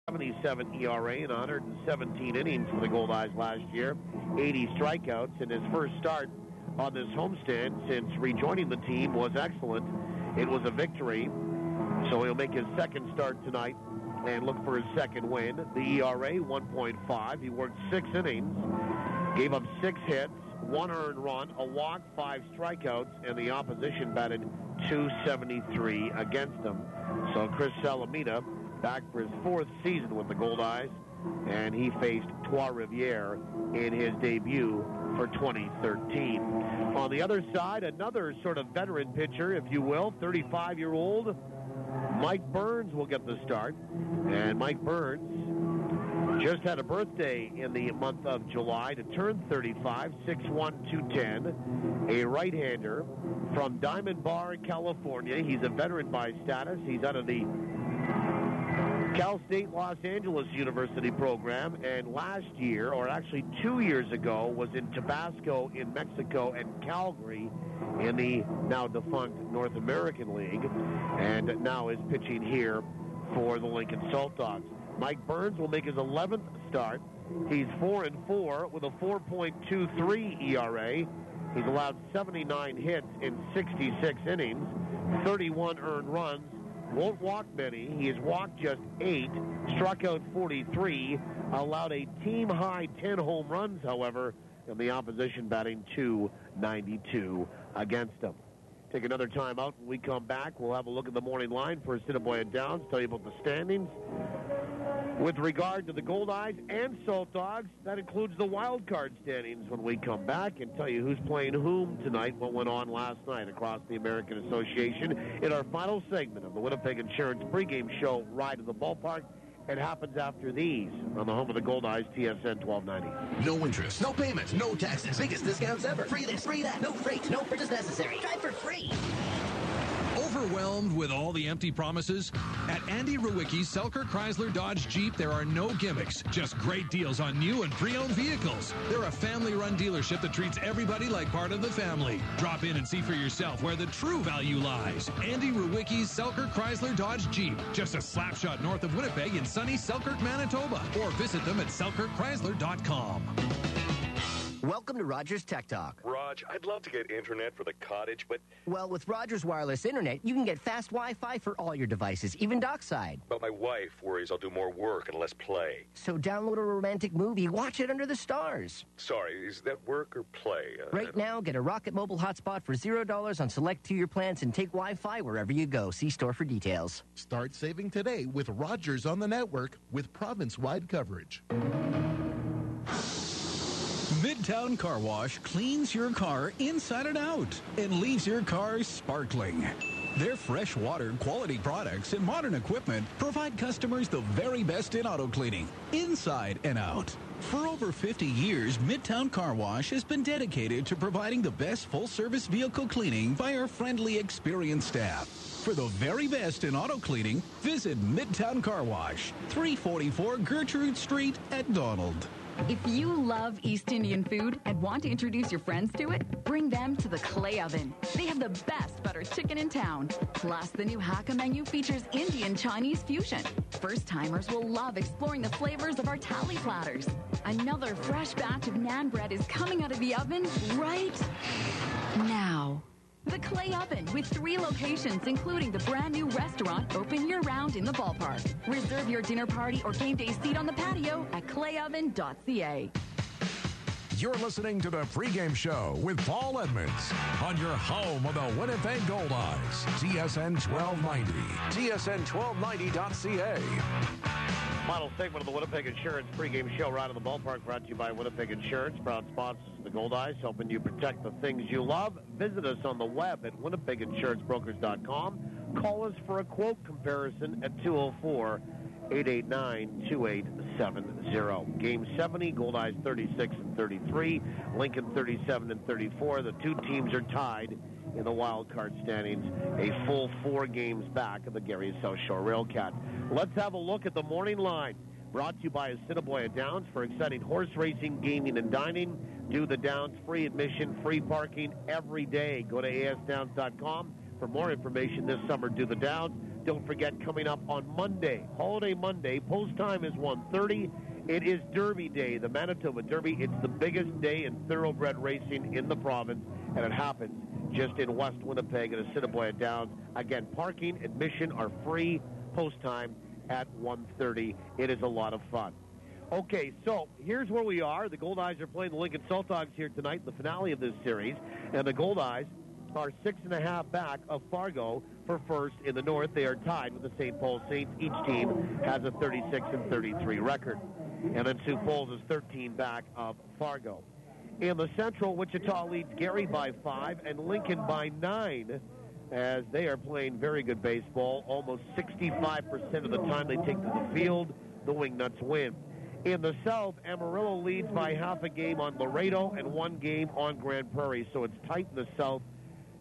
.77 ERA in 117 innings for the Goldeyes last year. 80 strikeouts, and his first start on this homestand since rejoining the team was excellent. It was a victory, so he'll make his second start tonight and look for his second win. The ERA, 1.5. He worked 6 innings, gave up 6 hits, 1 earned run, a walk, 5 strikeouts, and the opposition batted .273 against him. So Chris Salamina back for his 4th season with the Goldeyes, and he faced Trois-Rivières in his debut for 2013. On the other side, another sort of veteran pitcher, if you will, 35-year-old Mike Burns will get the start. And Mike Burns just had a birthday in the month of July to turn 35, 6'1", 210, a right-hander from Diamond Bar, California. He's a veteran by status. He's out of the Cal State Los Angeles University program, and last year, or actually 2 years ago, was in Tabasco in Mexico and Calgary in the now defunct North American League, and now is pitching here for the Lincoln Saltdogs. Mike Burns will make his 11th start. He's 4-4 with a 4.23 ERA. He's allowed 79 hits in 66 innings, 31 earned runs. Won't walk many. He has walked just 8, struck out 43, allowed a team-high 10 home runs, however, and the opposition batting .292 against him. Take another time out. When we come back, we'll have a look at the morning line for Assiniboia Downs, tell you about the standings. With regard to the Goldeyes and Saltdogs, that includes the wild card standings when we come back, and tell you who's playing whom tonight, what went on last night across the American Association in our final segment of the Winnipeg Insurance pregame show, Ride to the Ballpark. It happens after these on the home of the Goldeyes, TSN 1290. No interest, no payments, no taxes. Biggest discounts ever. Free this, free that. No freight, no purchase necessary. Drive for free. Overwhelmed with all the empty promises? At Andy Rewicki's Selkirk Chrysler Dodge Jeep, there are no gimmicks, just great deals on new and pre-owned vehicles. They're a family-run dealership that treats everybody like part of the family. Drop in and see for yourself where the true value lies. Andy Rewicki's Selkirk Chrysler Dodge Jeep, just a slap shot north of Winnipeg in sunny Selkirk, Manitoba. Or visit them at selkirkchrysler.com. Welcome to Rogers Tech Talk. Raj, I'd love to get internet for the cottage, but... Well, with Rogers Wireless Internet, you can get fast Wi-Fi for all your devices, even dockside. But my wife worries I'll do more work and less play. So download a romantic movie, watch it under the stars. Sorry, is that work or play? Right now, get a Rocket Mobile hotspot for $0 on select tier plans and take Wi-Fi wherever you go. See store for details. Start saving today with Rogers on the network with province-wide coverage. Midtown Car Wash cleans your car inside and out and leaves your car sparkling. Their fresh water, quality products, and modern equipment provide customers the very best in auto cleaning, inside and out. For over 50 years, Midtown Car Wash has been dedicated to providing the best full-service vehicle cleaning by our friendly, experienced staff. For the very best in auto cleaning, visit Midtown Car Wash, 344 Gertrude Street at Donald. If you love East Indian food and want to introduce your friends to it, bring them to the Clay Oven. They have the best butter chicken in town. Plus, the new Hakka menu features Indian Chinese fusion. First-timers will love exploring the flavors of our tally platters. Another fresh batch of naan bread is coming out of the oven right now. The Clay Oven, with 3 locations, including the brand new restaurant, open year-round in the ballpark. Reserve your dinner party or game day seat on the patio at clayoven.ca. You're listening to the pregame show with Paul Edmonds on your home of the Winnipeg Goldeyes, TSN 1290, TSN1290.ca. Final segment of the Winnipeg Insurance pregame show, Right on the Ballpark, brought to you by Winnipeg Insurance, proud sponsors of the Goldeyes, helping you protect the things you love. Visit us on the web at winnipeginsurancebrokers.com. Call us for a quote comparison at 204-889-2870. Game 70, Goldeyes 36-33, Lincoln 37-34. The two teams are tied in the wild card standings, a full 4 games back of the Gary South Shore Railcat. Let's have a look at the morning line. Brought to you by Assiniboia Downs for exciting horse racing, gaming, and dining. Do the Downs, free admission, free parking every day. Go to asdowns.com for more information this summer. Do the Downs. don't forget, coming up on Monday, Holiday Monday, post time is 1:30. It is Derby Day, the Manitoba Derby. It's the biggest day in thoroughbred racing in the province, and it happens just in West Winnipeg at Assiniboia Downs. Again, parking, admission are free, post time at 1:30. It is a lot of fun. Okay, so here's where we are. The Goldeyes are playing the Lincoln Saltdogs here tonight, the finale of this series, and the Goldeyes are 6.5 back of Fargo for first in the North. They are tied with the St. Paul Saints. Each team has a 36-33 record. And then Sioux Falls is 13 back of Fargo. In the Central, Wichita leads Gary by 5 and Lincoln by 9 as they are playing very good baseball. Almost 65% of the time they take to the field, the Wingnuts win. In the South, Amarillo leads by half a game on Laredo and 1 game on Grand Prairie. So it's tight in the South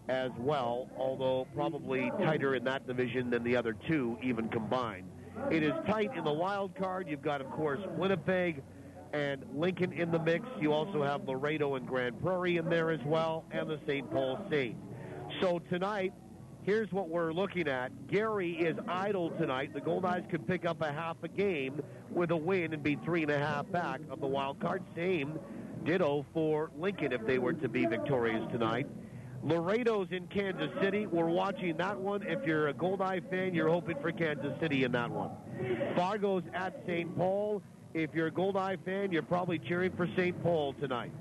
as well, although probably tighter in that division than the other two even combined. It is tight in the wild card. You've got, of course, Winnipeg and Lincoln in the mix. You also have Laredo and Grand Prairie in there as well, and the St. Paul Saints. So tonight, here's what we're looking at. Gary is idle tonight. The Goldeyes could pick up a half a game with a win and be 3.5 back of the wild card. Same ditto for Lincoln if they were to be victorious tonight. Laredo's in Kansas City. We're watching that one. If you're a Goldeye fan, you're hoping for Kansas City in that one. Fargo's at St. Paul. If you're a Goldeye fan, you're probably cheering for St. Paul tonight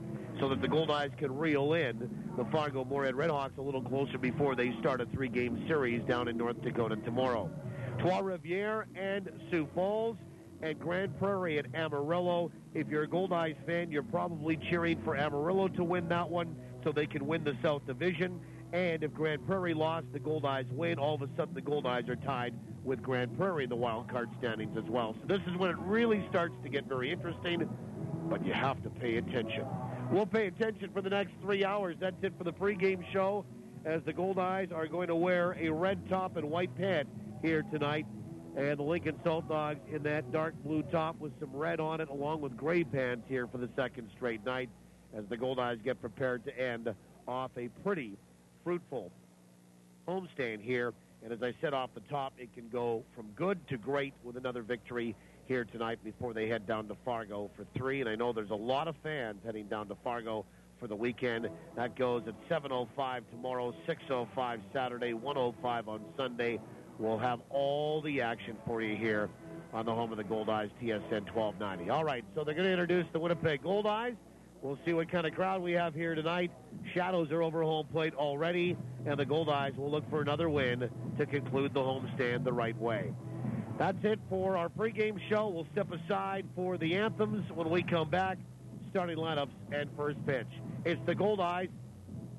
so that the Goldeyes can reel in the Fargo Moorhead Redhawks a little closer before they start a 3-game series down in North Dakota tomorrow. Trois-Rivières and Sioux Falls and Grand Prairie and Amarillo. If you're a Goldeyes fan, you're probably cheering for Amarillo to win that one so they can win the South Division. And if Grand Prairie lost, the Goldeyes win. All of a sudden, the Goldeyes are tied with Grand Prairie in the wild card standings as well. So this is when it really starts to get very interesting, but you have to pay attention. We'll pay attention for the next 3 hours. That's it for the pregame show, as the Goldeyes are going to wear a red top and white pant here tonight. And the Lincoln Saltdogs in that dark blue top with some red on it, along with gray pants here for the second straight night, as the Goldeyes get prepared to end off a pretty fruitful homestand here. And as I said off the top, it can go from good to great with another victory here tonight before they head down to Fargo for 3. And I know there's a lot of fans heading down to Fargo for the weekend. That goes at 7:05 tomorrow, 6:05 Saturday, 1:05 on Sunday. We'll have all the action for you here on the home of the Goldeyes, TSN 1290. All right, so they're going to introduce the Winnipeg Goldeyes. We'll see what kind of crowd we have here tonight. Shadows are over home plate already, and the Goldeyes will look for another win to conclude the homestand the right way. That's it for our pregame show. We'll step aside for the anthems when we come back, starting lineups and first pitch. It's the Goldeyes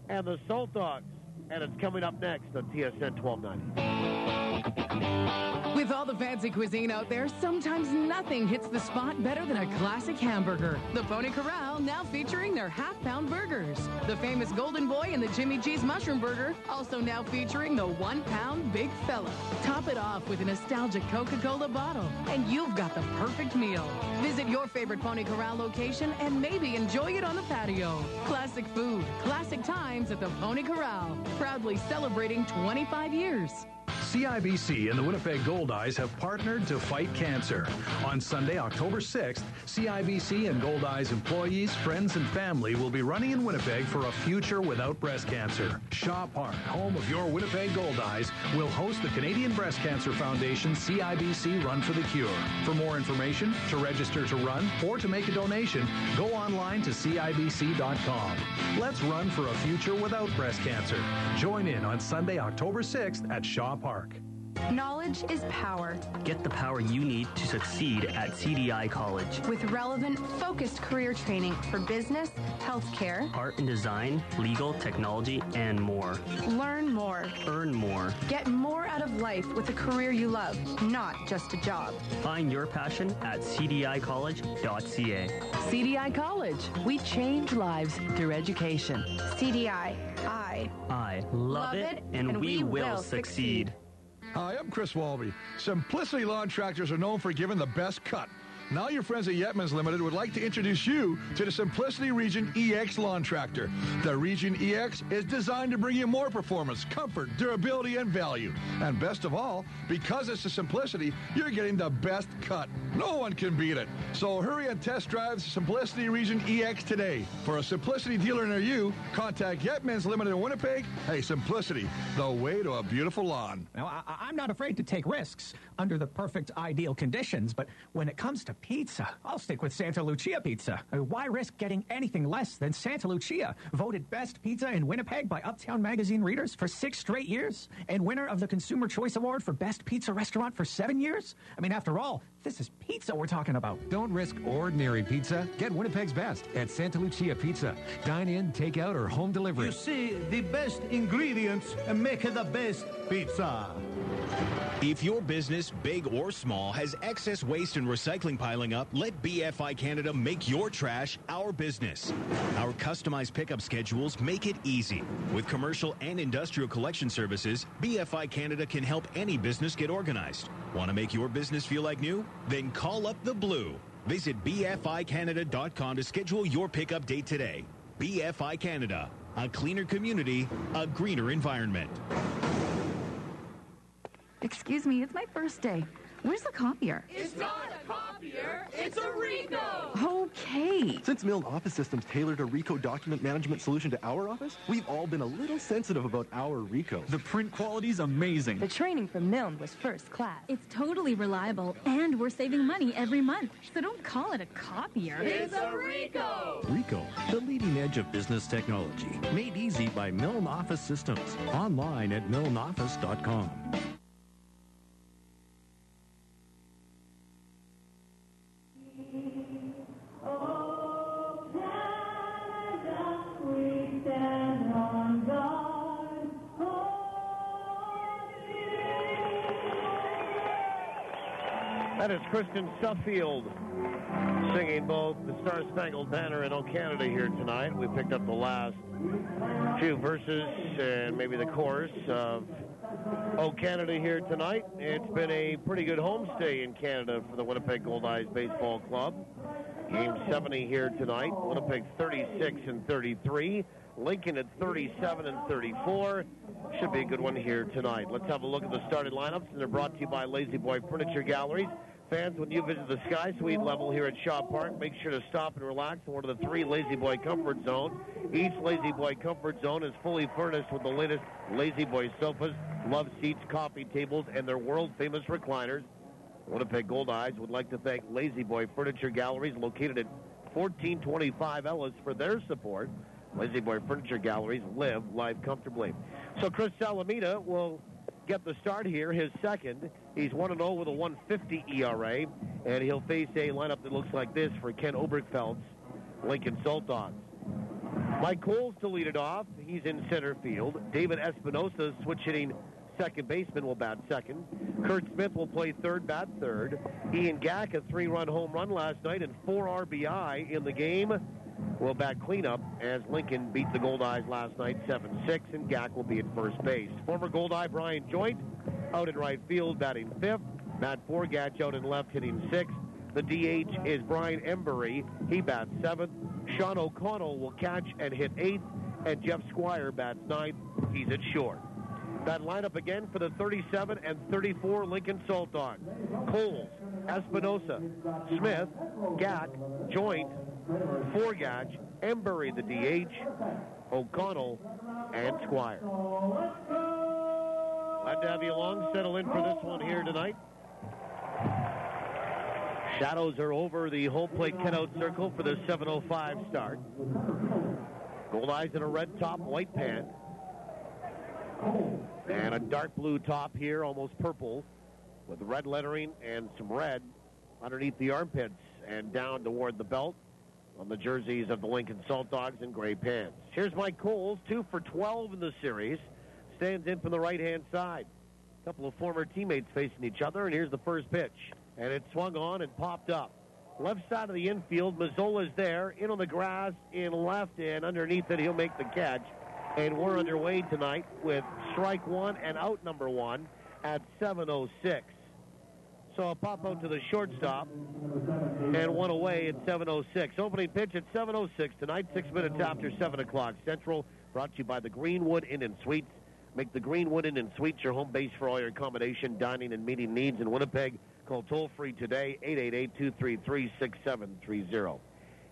and the Saltdogs, and it's coming up next on TSN 1290. With all the fancy cuisine out there, sometimes nothing hits the spot better than a classic hamburger. The Pony Corral now featuring their half-pound burgers. The famous Golden Boy and the Jimmy G's Mushroom Burger also now featuring the 1-pound Big Fella. Top it off with a nostalgic Coca-Cola bottle, and you've got the perfect meal. Visit your favorite Pony Corral location and maybe enjoy it on the patio. Classic food, classic times at the Pony Corral. Proudly celebrating 25 years. CIBC and the Winnipeg Goldeyes have partnered to fight cancer. On Sunday, October 6th, CIBC and Goldeyes employees, friends, and family will be running in Winnipeg for a future without breast cancer. Shaw Park, home of your Winnipeg Goldeyes, will host the Canadian Breast Cancer Foundation CIBC Run for the Cure. For more information, to register to run, or to make a donation, go online to CIBC.com. Let's run for a future without breast cancer. Join in on Sunday, October 6th at Shaw Park. Knowledge is power. Get the power you need to succeed at CDI College. With relevant, focused career training for business, healthcare, art and design, legal, technology, and more. Learn more. Earn more. Get more out of life with a career you love, not just a job. Find your passion at cdicollege.ca. CDI College. We change lives through education. CDI. I love it, and we will succeed. Hi, I'm Chris Walby. Simplicity Lawn Tractors are known for giving the best cut. Now your friends at Yetmans Limited would like to introduce you to the Simplicity Region EX lawn tractor. The Region EX is designed to bring you more performance, comfort, durability, and value. And best of all, because it's the Simplicity, you're getting the best cut. No one can beat it. So hurry and test drive the Simplicity Region EX today. For a Simplicity dealer near you, contact Yetmans Limited in Winnipeg. Hey, Simplicity, the way to a beautiful lawn. Now, I'm not afraid to take risks under the perfect ideal conditions, but when it comes to pizza, I'll stick with Santa Lucia Pizza. Why risk getting anything less than Santa Lucia? Voted best pizza in Winnipeg by Uptown Magazine readers for 6 straight years, and winner of the Consumer Choice Award for best pizza restaurant for 7 years? I mean, after all, this is pizza we're talking about. Don't risk ordinary pizza. Get Winnipeg's best at Santa Lucia Pizza. Dine in, take out, or home delivery. You see, the best ingredients make the best pizza. If your business, big or small, has excess waste and recycling piling up, let BFI Canada make your trash our business. Our customized pickup schedules make it easy. With commercial and industrial collection services, BFI Canada can help any business get organized. Want to make your business feel like new? Then call up the Blue. Visit BFICanada.com to schedule your pickup date today. BFI Canada, a cleaner community, a greener environment. Excuse me, it's my first day. Where's the copier? It's not a copier, it's a Rico! Okay. Since Milne Office Systems tailored a Rico document management solution to our office, we've all been a little sensitive about our Rico. The print quality's amazing. The training from Milne was first class. It's totally reliable, and we're saving money every month. So don't call it a copier. It's a Rico! Rico, the leading edge of business technology. Made easy by Milne Office Systems. Online at milneoffice.com. That is Kristen Suffield singing both the Star-Spangled Banner and O Canada here tonight. We picked up the last few verses and maybe the chorus of O Canada here tonight. It's been a pretty good homestay in Canada for the Winnipeg Goldeyes Baseball Club. Game 70 here tonight. Winnipeg 36-33. Lincoln at 37-34. Should be a good one here tonight. Let's have a look at the starting lineups, and they're brought to you by Lazy Boy Furniture Galleries. Fans, when you visit the Sky Suite level here at Shaw Park, make sure to stop and relax in one of the 3 Lazy Boy Comfort Zones. Each Lazy Boy Comfort Zone is fully furnished with the latest Lazy Boy sofas, love seats, coffee tables, and their world-famous recliners. Winnipeg Goldeyes would like to thank Lazy Boy Furniture Galleries, located at 1425 Ellis, for their support. Lazy Boy Furniture Galleries, live life comfortably. So Chris Salamita will get the start here, his second. He's 1-0 with a 1.50 ERA, and he'll face a lineup that looks like this for Ken Obergfeld's Lincoln Saltdogs. Mike Coles to lead it off. He's in center field. David Espinosa, switch hitting second baseman, will bat second. Kurt Smith will play third, bat third. Ian Gack, a 3-run home run last night and 4 RBI in the game, will bat cleanup as Lincoln beat the Goldeyes last night 7-6, and Gack will be at first base. Former Goldeye Brian Joint out in right field, batting fifth. Matt Forgatch out in left, hitting sixth. The DH is Brian Embury. He bats seventh. Sean O'Connell will catch and hit eighth, and Jeff Squire bats ninth. He's at short. That lineup again for the 37 and 34 Lincoln Saltdogs. Coles, Espinosa, Smith, Gack, Joint, Forgatch, Embury the DH, O'Connell, and Squire. Glad to have you along. Settle in for this one here tonight. Shadows are over the home plate cutout circle for the 7:05 start. Goldeyes in a red top, white pant. And a dark blue top here, almost purple, with red lettering and some red underneath the armpits and down toward the belt on the jerseys of the Lincoln Saltdogs in gray pants. Here's Mike Coles, 2 for 12 in the series. Stands in from the right-hand side. A couple of former teammates facing each other, and here's the first pitch. And it swung on and popped up. Left side of the infield, Mazzola's there, in on the grass, in left, and underneath it, he'll make the catch. And we're underway tonight with strike one and out number one at 7:06. So a pop out to the shortstop and one away at 7:06. Opening pitch at 7:06 tonight, 6 minutes after 7 o'clock Central. Brought to you by the Greenwood Inn and Suites. Make the Greenwood Inn and Suites your home base for all your accommodation, dining, and meeting needs in Winnipeg. Call toll-free today, 888-233-6730.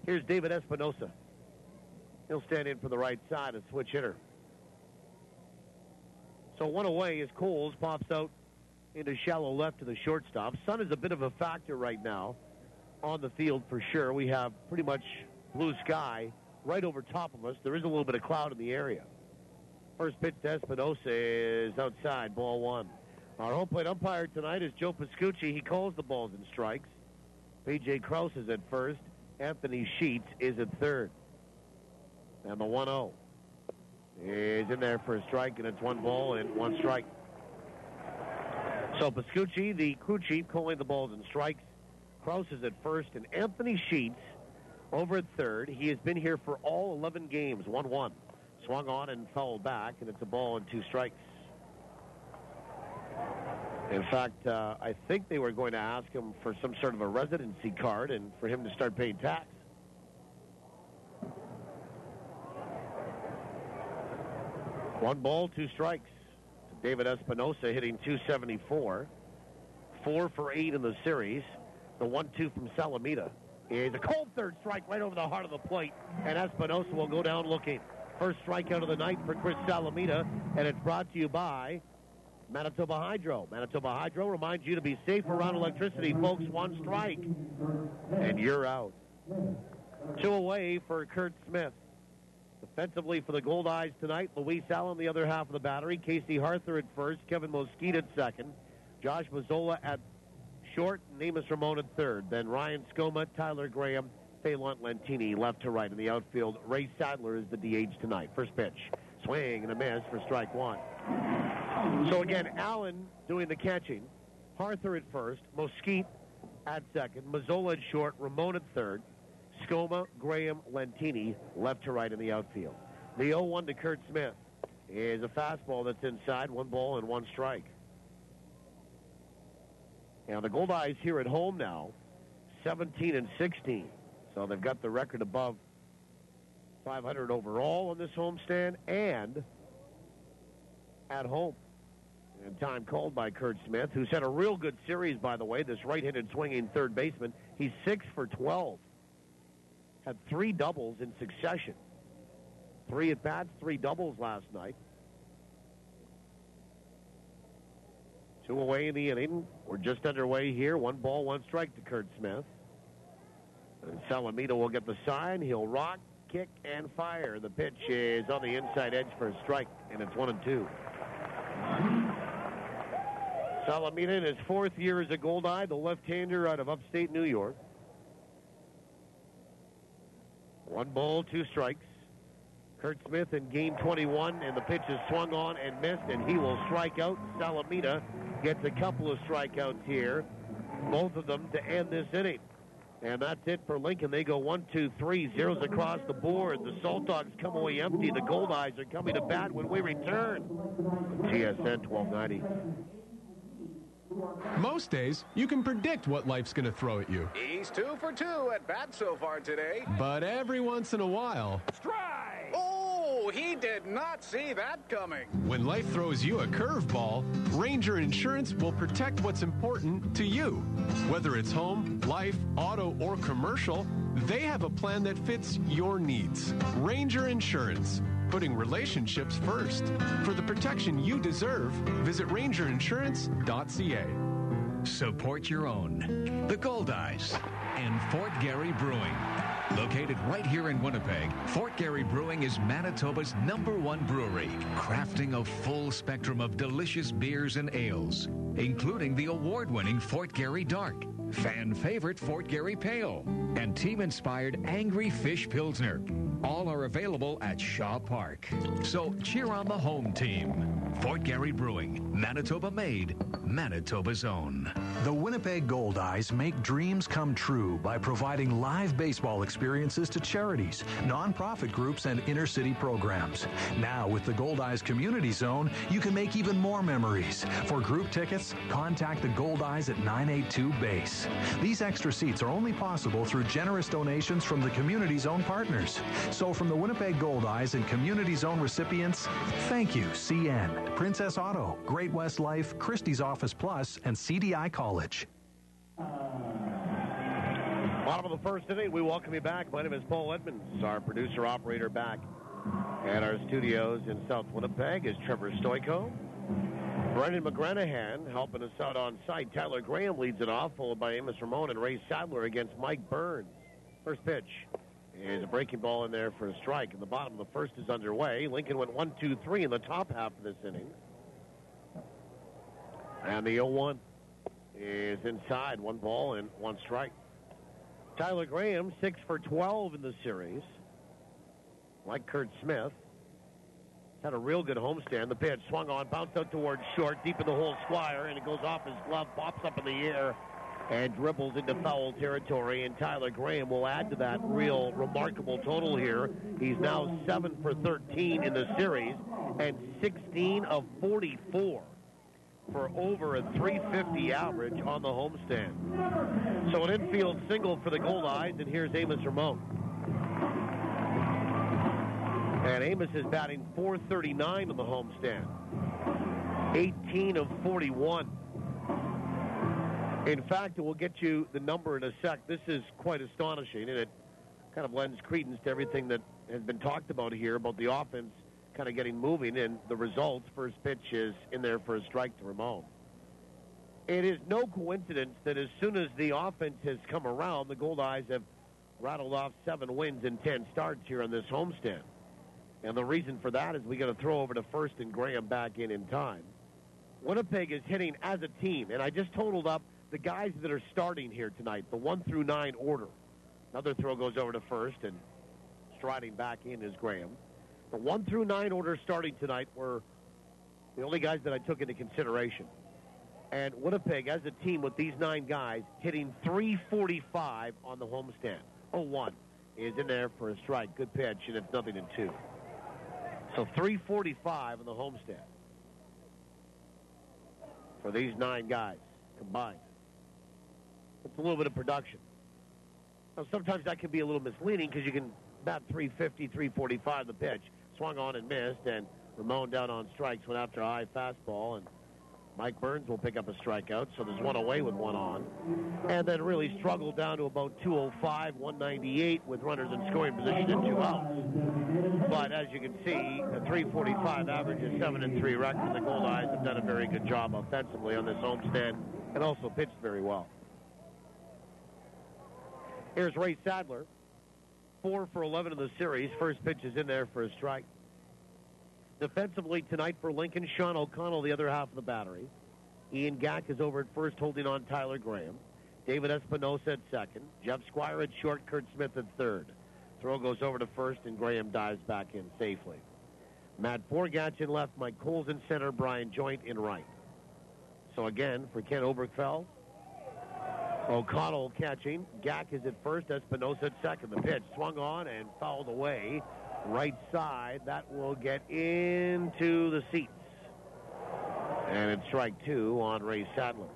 Here's David Espinosa. He'll stand in for the right side, a switch hitter. So one away as Coles pops out into shallow left to the shortstop. Sun is a bit of a factor right now on the field for sure. We have pretty much blue sky right over top of us. There is a little bit of cloud in the area. First pitch to Espinosa is outside, ball one. Our home plate umpire tonight is Joe Pascucci. He calls the balls and strikes. P.J. Krause is at first. Anthony Sheets is at third. And the 1-0 is in there for a strike, and it's 1 ball and 1 strike. So Pascucci, the crew chief, calling the balls and strikes. Krause is at first, and Anthony Sheets over at third. He has been here for all 11 games, 1-1. Swung on and fouled back, and it's a ball and 2 strikes. In fact, I think they were going to ask him for some sort of a residency card and for him to start paying tax. One ball, 2 strikes. David Espinosa hitting .274. 4 for 8 in the series. The 1-2 from Salamita is a cold third strike right over the heart of the plate, and Espinosa will go down looking. First strikeout of the night for Chris Salamita, and it's brought to you by Manitoba Hydro. Manitoba Hydro reminds you to be safe around electricity, folks. 1 strike, and you're out. 2 away for Kurt Smith. Defensively for the Goldeyes tonight, Luis Allen, the other half of the battery. Casey Harther at first, Kevin Mosquito at second, Josh Mazzola at short, and Amos Ramon at third. Then Ryan Skoma, Tyler Graham, Phelan Lentini left to right in the outfield. Ray Sadler is the DH tonight. First pitch, swing and a miss for strike 1. So again, Allen doing the catching, Harther at first, Mosquito at second, Mazzola at short, Ramon at third, Skoma, Graham, Lentini left to right in the outfield. The 0-1 to Kurt Smith is a fastball that's inside, 1 ball and 1 strike. Now the Goldeyes here at home now, 17-16. So they've got the record above 500 overall on this homestand and at home. And time called by Kurt Smith, who's had a real good series, by the way, this right-handed swinging third baseman. He's 6 for 12. Had 3 doubles in succession. 3 at-bats, 3 doubles last night. 2 away in the inning. We're just underway here. 1 ball, 1 strike to Kurt Smith. And Salamita will get the sign. He'll rock, kick, and fire. The pitch is on the inside edge for a strike, and it's 1-2. Salamita in his 4th year as a Goldeye, the left-hander out of upstate New York. 1 ball, 2 strikes. Kurt Smith in game 21, and the pitch is swung on and missed, and he will strike out. Salamita gets a couple of strikeouts here, both of them to end this inning. And that's it for Lincoln. They go 1, 2, 3, zeros across the board. The Saltdogs come away empty. The Goldeyes are coming to bat when we return. TSN 1290. Most days, you can predict what life's going to throw at you. He's 2 for 2 at bat so far today. But every once in a while... Strike! Oh, he did not see that coming. When life throws you a curveball, Ranger Insurance will protect what's important to you. Whether it's home, life, auto, or commercial, they have a plan that fits your needs. Ranger Insurance. Putting relationships first. For the protection you deserve, visit rangerinsurance.ca. Support your own. The Goldeyes and Fort Garry Brewing. Located right here in Winnipeg, Fort Garry Brewing is Manitoba's #1 brewery, crafting a full spectrum of delicious beers and ales, including the award-winning Fort Garry Dark, fan favorite Fort Garry Pale, and team-inspired Angry Fish Pilsner. All are available at Shaw Park. So cheer on the home team. Fort Garry Brewing, Manitoba made, Manitoba's own. The Winnipeg Goldeyes make dreams come true by providing live baseball experiences to charities, nonprofit groups, and inner-city programs. Now, with the Goldeyes Community Zone, you can make even more memories. For group tickets, contact the Goldeyes at 982 Base. These extra seats are only possible through generous donations from the Community Zone partners. So from the Winnipeg Goldeyes and Community Zone recipients, thank you, CN, Princess Auto, Great West Life, Christie's Office Plus, and CDI College. Bottom of the first inning, we welcome you back. My name is Paul Edmonds, our producer-operator back at our studios in South Winnipeg is Trevor Stoico. Brendan McGranahan helping us out on site. Tyler Graham leads it off, followed by Amos Ramon and Ray Sadler against Mike Burns. First pitch is a breaking ball in there for a strike. And the bottom of the first is underway. Lincoln went 1-2-3 in the top half of this inning. And the 0-1 is inside. 1 ball and 1 strike. Tyler Graham, 6 for 12 in the series. Like Kurt Smith. Had a real good homestand. The pitch swung on, bounced out towards short, deep in the hole, Squire, and it goes off his glove, pops up in the air, and dribbles into foul territory. And Tyler Graham will add to that real remarkable total here. He's now 7 for 13 in the series and 16 of 44 for over a .350 average on the homestand. So an infield single for the Goldeyes, and here's Amos Ramon. And Amos is batting .439 on the homestand. 18 of 41. In fact, we'll get you the number in a sec. This is quite astonishing, and it kind of lends credence to everything that has been talked about here about the offense kind of getting moving, and the results. First pitch is in there for a strike to Ramon. It is no coincidence that as soon as the offense has come around, the Goldeyes have rattled off 7 wins and 10 starts here on this homestand. And the reason for that is we got to throw over to first and Graham back in time. Winnipeg is hitting as a team, and I just totaled up the guys that are starting here tonight, the 1 through 9 order. Another throw goes over to first, and striding back in is Graham. The 1 through 9 order starting tonight were the only guys that I took into consideration. And Winnipeg, as a team with these 9 guys, hitting .345 on the homestand. 0-1 is in there for a strike. Good pitch, and it's 0-2. So .345 on the homestand for these 9 guys combined. It's a little bit of production. Now, sometimes that can be a little misleading because you can bat .350, .345 the pitch. Swung on and missed, and Ramon down on strikes, went after a high fastball, and Mike Burns will pick up a strikeout, so there's 1 away with 1 on. And then really struggled down to about 205, 198 with runners in scoring position and 2 outs. But as you can see, a .345 average is 7-3 record. The Goldeyes have done a very good job offensively on this homestand and also pitched very well. Here's Ray Sadler, 4 for 11 in the series. First pitch is in there for a strike. Defensively tonight for Lincoln, Sean O'Connell, the other half of the battery. Ian Gack is over at first, holding on Tyler Graham. David Espinosa at second. Jeff Squire at short, Kurt Smith at third. Throw goes over to first, and Graham dives back in safely. Matt Forgatch in left, Mike Coles in center, Brian Joint in right. So again, for Ken Obergfell, O'Connell catching. Gack is at first, Espinosa at second. The pitch swung on and fouled away. Right side, that will get into the seats. And it's strike 2 on Ray Sadler.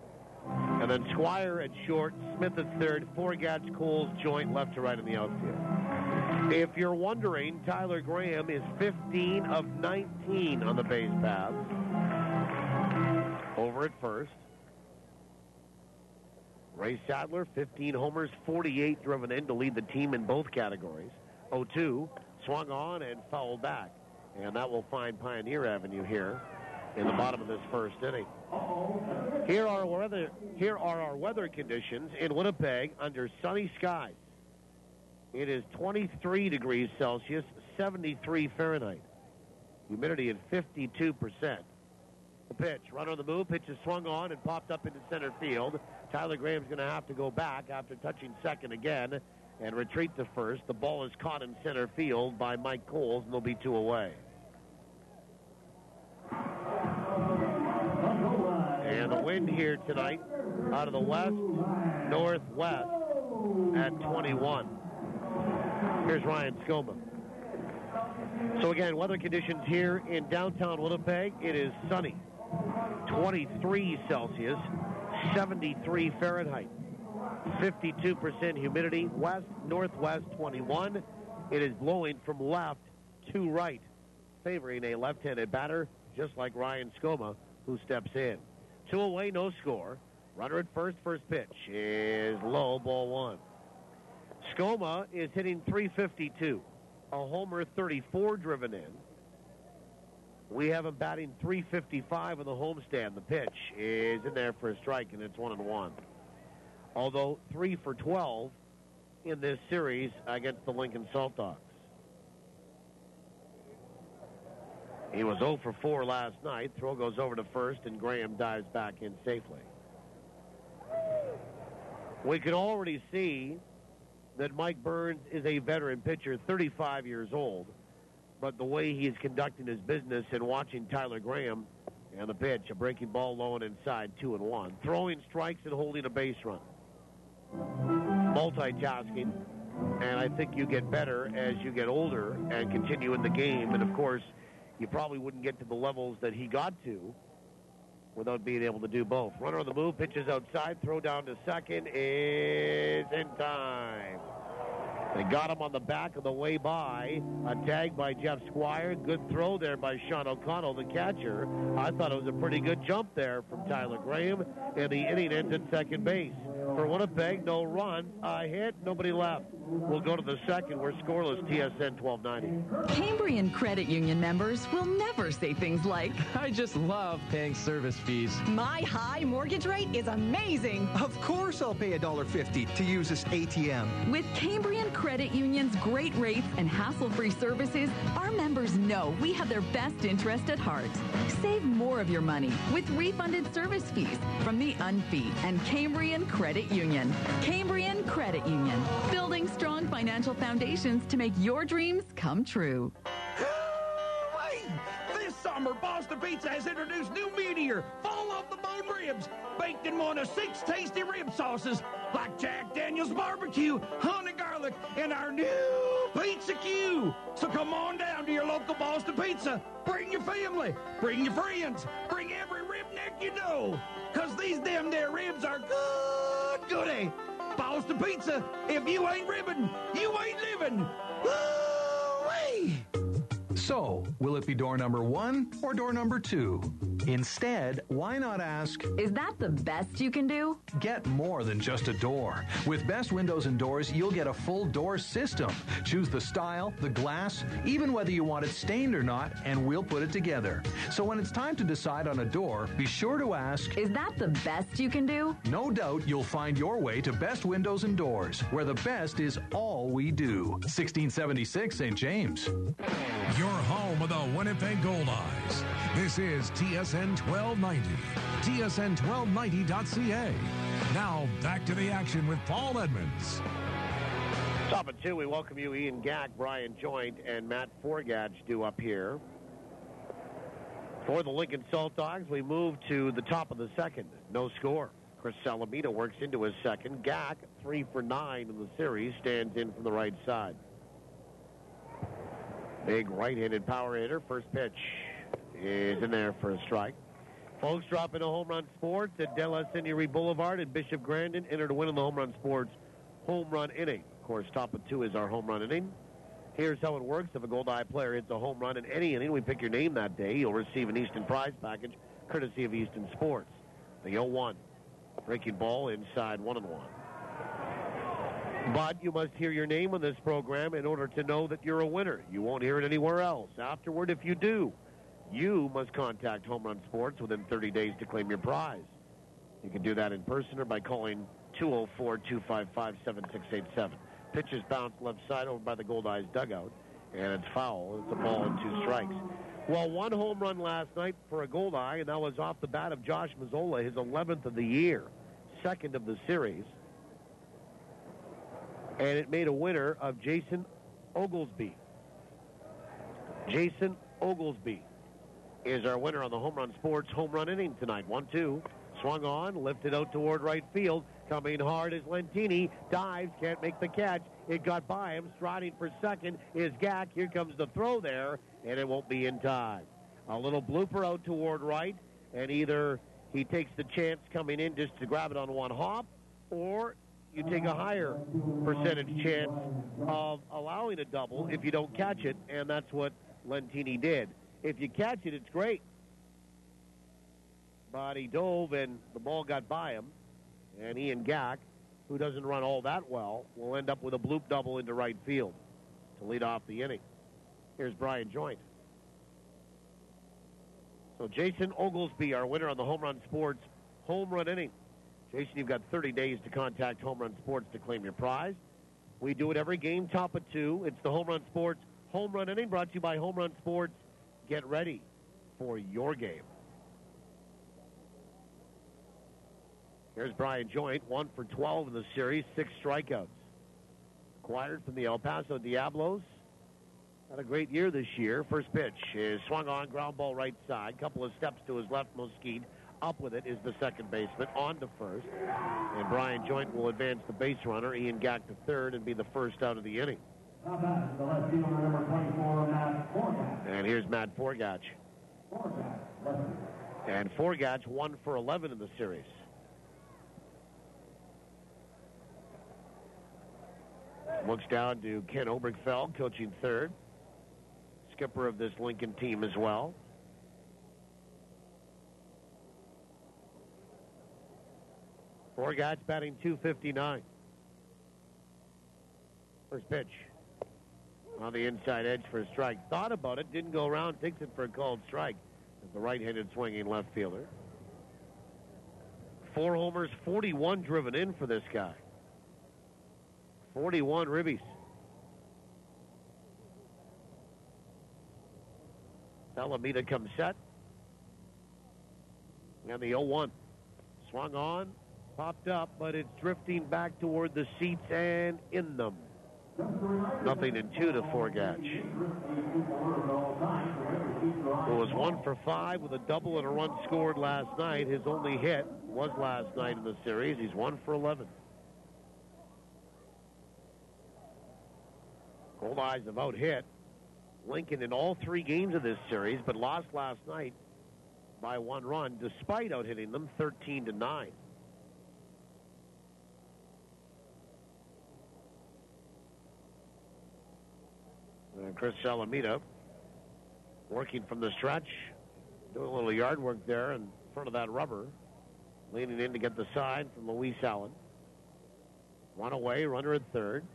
And then Squire at short, Smith at third, Forgatch, Coles, Joint left to right in the outfield. If you're wondering, Tyler Graham is 15 of 19 on the base paths. Over at first. Ray Sadler, 15 homers, 48 driven in to lead the team in both categories. 0-2. Swung on and fouled back. And that will find Pioneer Avenue here in the bottom of this first inning. Here are our weather conditions in Winnipeg under sunny skies. It is 23 degrees Celsius, 73 Fahrenheit. Humidity at 52%. The pitch, runner on the move, pitch is swung on and popped up into center field. Tyler Graham's going to have to go back after touching second again and retreat to first. The ball is caught in center field by Mike Coles, and they'll be 2 away. And the wind here tonight out of the west, northwest at 21. Here's Ryan Skoma. So again, weather conditions here in downtown Winnipeg. It is sunny, 23 Celsius, 73 Fahrenheit, 52% humidity, west, northwest 21. It is blowing from left to right, favoring a left-handed batter, just like Ryan Skoma, who steps in. 2 away, no score. Runner at first. First pitch is low, ball 1. Skoma is hitting .352. A homer, 34 driven in. We have him batting .355 on the homestand. The pitch is in there for a strike, and it's 1-1. Although 3 for 12 in this series against the Lincoln Saltdogs. He was 0 for 4 last night. Throw goes over to first, and Graham dives back in safely. We can already see that Mike Burns is a veteran pitcher, 35 years old, but the way he is conducting his business and watching Tyler Graham and the pitch, a breaking ball low and inside, 2-1. Throwing strikes and holding a base run. Multitasking, and I think you get better as you get older and continue in the game, and of course, you probably wouldn't get to the levels that he got to without being able to do both. Runner on the move, pitches outside, throw down to second is in time. They got him on the back of the way by. A tag by Jeff Squire. Good throw there by Sean O'Connell, the catcher. I thought it was a pretty good jump there from Tyler Graham, and the inning ends at second base. For Winnipeg, no runs, a hit, nobody left. We'll go to the second. We're scoreless, TSN 1290. Cambrian Credit Union members will never say things like, I just love paying service fees. My high mortgage rate is amazing. Of course I'll pay $1.50 to use this ATM. With Cambrian Credit Union's great rates and hassle-free services, our members know we have their best interest at heart. Save more of your money with refunded service fees from the UNFI and Cambrian Credit Union. Cambrian Credit Union, building strong financial foundations to make your dreams come true. This summer, Boston Pizza has introduced new Meteor, full of the bone ribs, baked in one of 6 tasty rib sauces, like Jack Daniel's barbecue, honey garlic, and our new Pizza Q. So come on down to your local Boston Pizza. Bring your family, bring your friends, bring every ribneck you know, because these damn there ribs are good goody. Boston Pizza, if you ain't ribbing, you ain't living. Woo-wee! So, will it be door number 1 or door number 2? Instead, why not ask, is that the best you can do? Get more than just a door. With Best Windows and Doors, you'll get a full door system. Choose the style, the glass, even whether you want it stained or not, and we'll put it together. So when it's time to decide on a door, be sure to ask, is that the best you can do? No doubt you'll find your way to Best Windows and Doors, where the best is all we do. 1676 St. James. Your home of the Winnipeg Goldeyes. This is TSN 1290. TSN1290.ca. Now back to the action with Paul Edmonds. Top of 2, we welcome you, Ian Gack, Brian Joint, and Matt Forgach due up here. For the Lincoln Saltdogs, we move to the top of the second. No score. Chris Salamina works into his second. Gack, 3 for 9 in the series, stands in from the right side. Big right-handed power hitter. First pitch is in there for a strike. Folks, drop into Home Run Sports at De La Seigneurie Boulevard in Bishop Grandin. Enter to win in the Home Run Sports home run inning. Of course, top of 2 is our home run inning. Here's how it works. If a Goldeye player hits a home run in any inning, we pick your name that day. You'll receive an Easton prize package courtesy of Easton Sports. The 0-1. Breaking ball inside 1-1. But you must hear your name on this program in order to know that you're a winner. You won't hear it anywhere else. Afterward, if you do, you must contact Home Run Sports within 30 days to claim your prize. You can do that in person or by calling 204-255-7687. Pitches bounce left side over by the Goldeyes dugout, and it's foul. It's a ball and 2 strikes. Well, 1 home run last night for a Goldeye, and that was off the bat of Josh Mazzola, his 11th of the year. second of the series. And it made a winner of Jason Oglesby. Jason Oglesby is our winner on the Home Run Sports home run inning tonight. 1-2. Swung on, lifted out toward right field. Coming hard is Lentini. Dives, can't make the catch. It got by him. Striding for second is Gack. Here comes the throw there, and it won't be in time. A little blooper out toward right, and either he takes the chance coming in just to grab it on one hop, or you take a higher percentage chance of allowing a double if you don't catch it, and that's what Lentini did. If you catch it, it's great. But he dove, and the ball got by him. And Ian Gack, who doesn't run all that well, will end up with a bloop double into right field to lead off the inning. Here's Brian Joint. So Jason Oglesby, our winner on the Home Run Sports home run inning. Jason, you've got 30 days to contact Home Run Sports to claim your prize. We do it every game, top of 2. It's the Home Run Sports home run inning, brought to you by Home Run Sports. Get ready for your game. Here's Brian Joint, 1 for 12 in the series, 6 strikeouts. Acquired from the El Paso Diablos. Had a great year this year. First pitch is swung on, ground ball right side. Couple of steps to his left, Mosquede. Up with it is the second baseman, on to first. And Brian Joint will advance the base runner, Ian Gack to third, and be the first out of the inning. And here's Matt Forgach. And Forgach 1 for 11 in the series. Looks down to Ken Obergfeld, coaching third. Skipper of this Lincoln team as well. Forgach batting .259. First pitch. On the inside edge for a strike. Thought about it, didn't go around, takes it for a called strike. As the right-handed swinging left fielder. 4 homers, 41 driven in for this guy. 41 ribbies. Alameda comes set. And the 0-1. Swung on, popped up, but it's drifting back toward the seats and in them. 0-2 to Forgach. It was 1 for 5 with a double and a run scored last night. His only hit was last night in the series. He's 1 for 11. Goldeyes have out-hit Lincoln in all 3 games of this series, but lost last night by 1 run, despite out-hitting them 13-9. And Chris Alameda working from the stretch, doing a little yard work there in front of that rubber, leaning in to get the side from Luis Allen. One away, runner at third.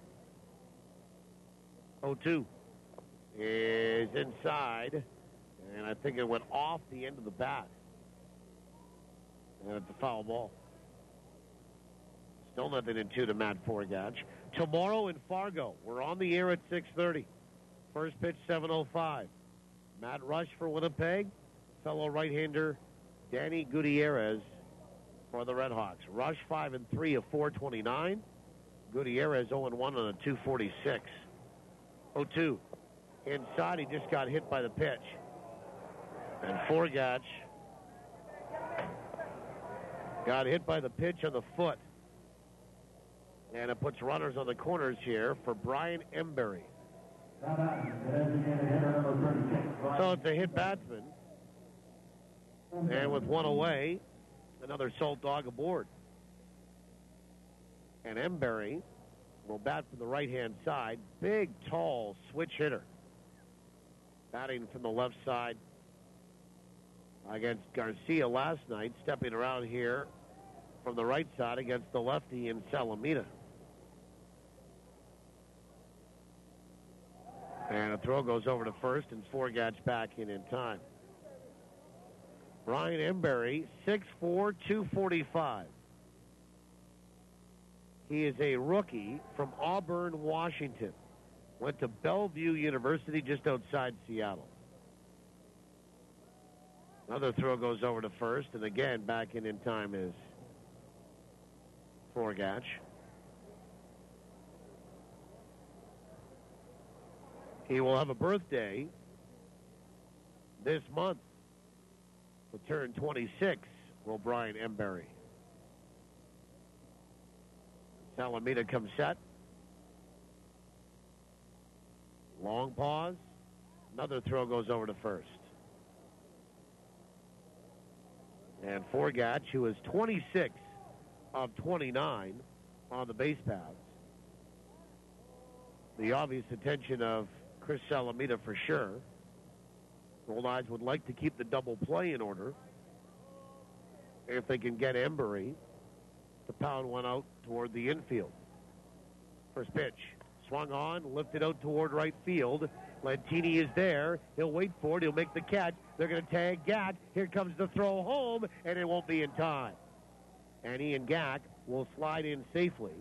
0-2 is inside, and I think it went off the end of the bat. And it's a foul ball. Still 0-2 to Matt Forgach. Tomorrow in Fargo, we're on the air at 6:30. First pitch, 7:05. Matt Rush for Winnipeg. Fellow right-hander Danny Gutierrez for the Redhawks. Rush 5-3 of 429. Gutierrez 0-1 on a 246. 0-2. Inside, he just got hit by the pitch. And Forgach got hit by the pitch on the foot. And it puts runners on the corners here for Brian Embury. So it's a hit batsman. And with 1 away, another Saltdog aboard. And Embury will bat from the right-hand side. Big, tall switch hitter. Batting from the left side against Garcia last night. Stepping around here from the right side against the lefty in Salamina. And a throw goes over to first, and Forgach back in time. Brian Embury, 6'4", 245. He is a rookie from Auburn, Washington. Went to Bellevue University just outside Seattle. Another throw goes over to first, and again back in time is Forgatch. He will have a birthday this month. To turn 26 will Brian Embury. Salamita comes set. Long pause. Another throw goes over to first. And Forgatch, who is 26 of 29 on the base paths. The obvious attention of Chris Salamita for sure. Goldeyes would like to keep the double play in order. If they can get Embury to pound one out toward the infield. First pitch. Swung on, lifted out toward right field. Lentini is there. He'll wait for it. He'll make the catch. They're going to tag Gack. Here comes the throw home, and it won't be in time. And Ian Gack will slide in safely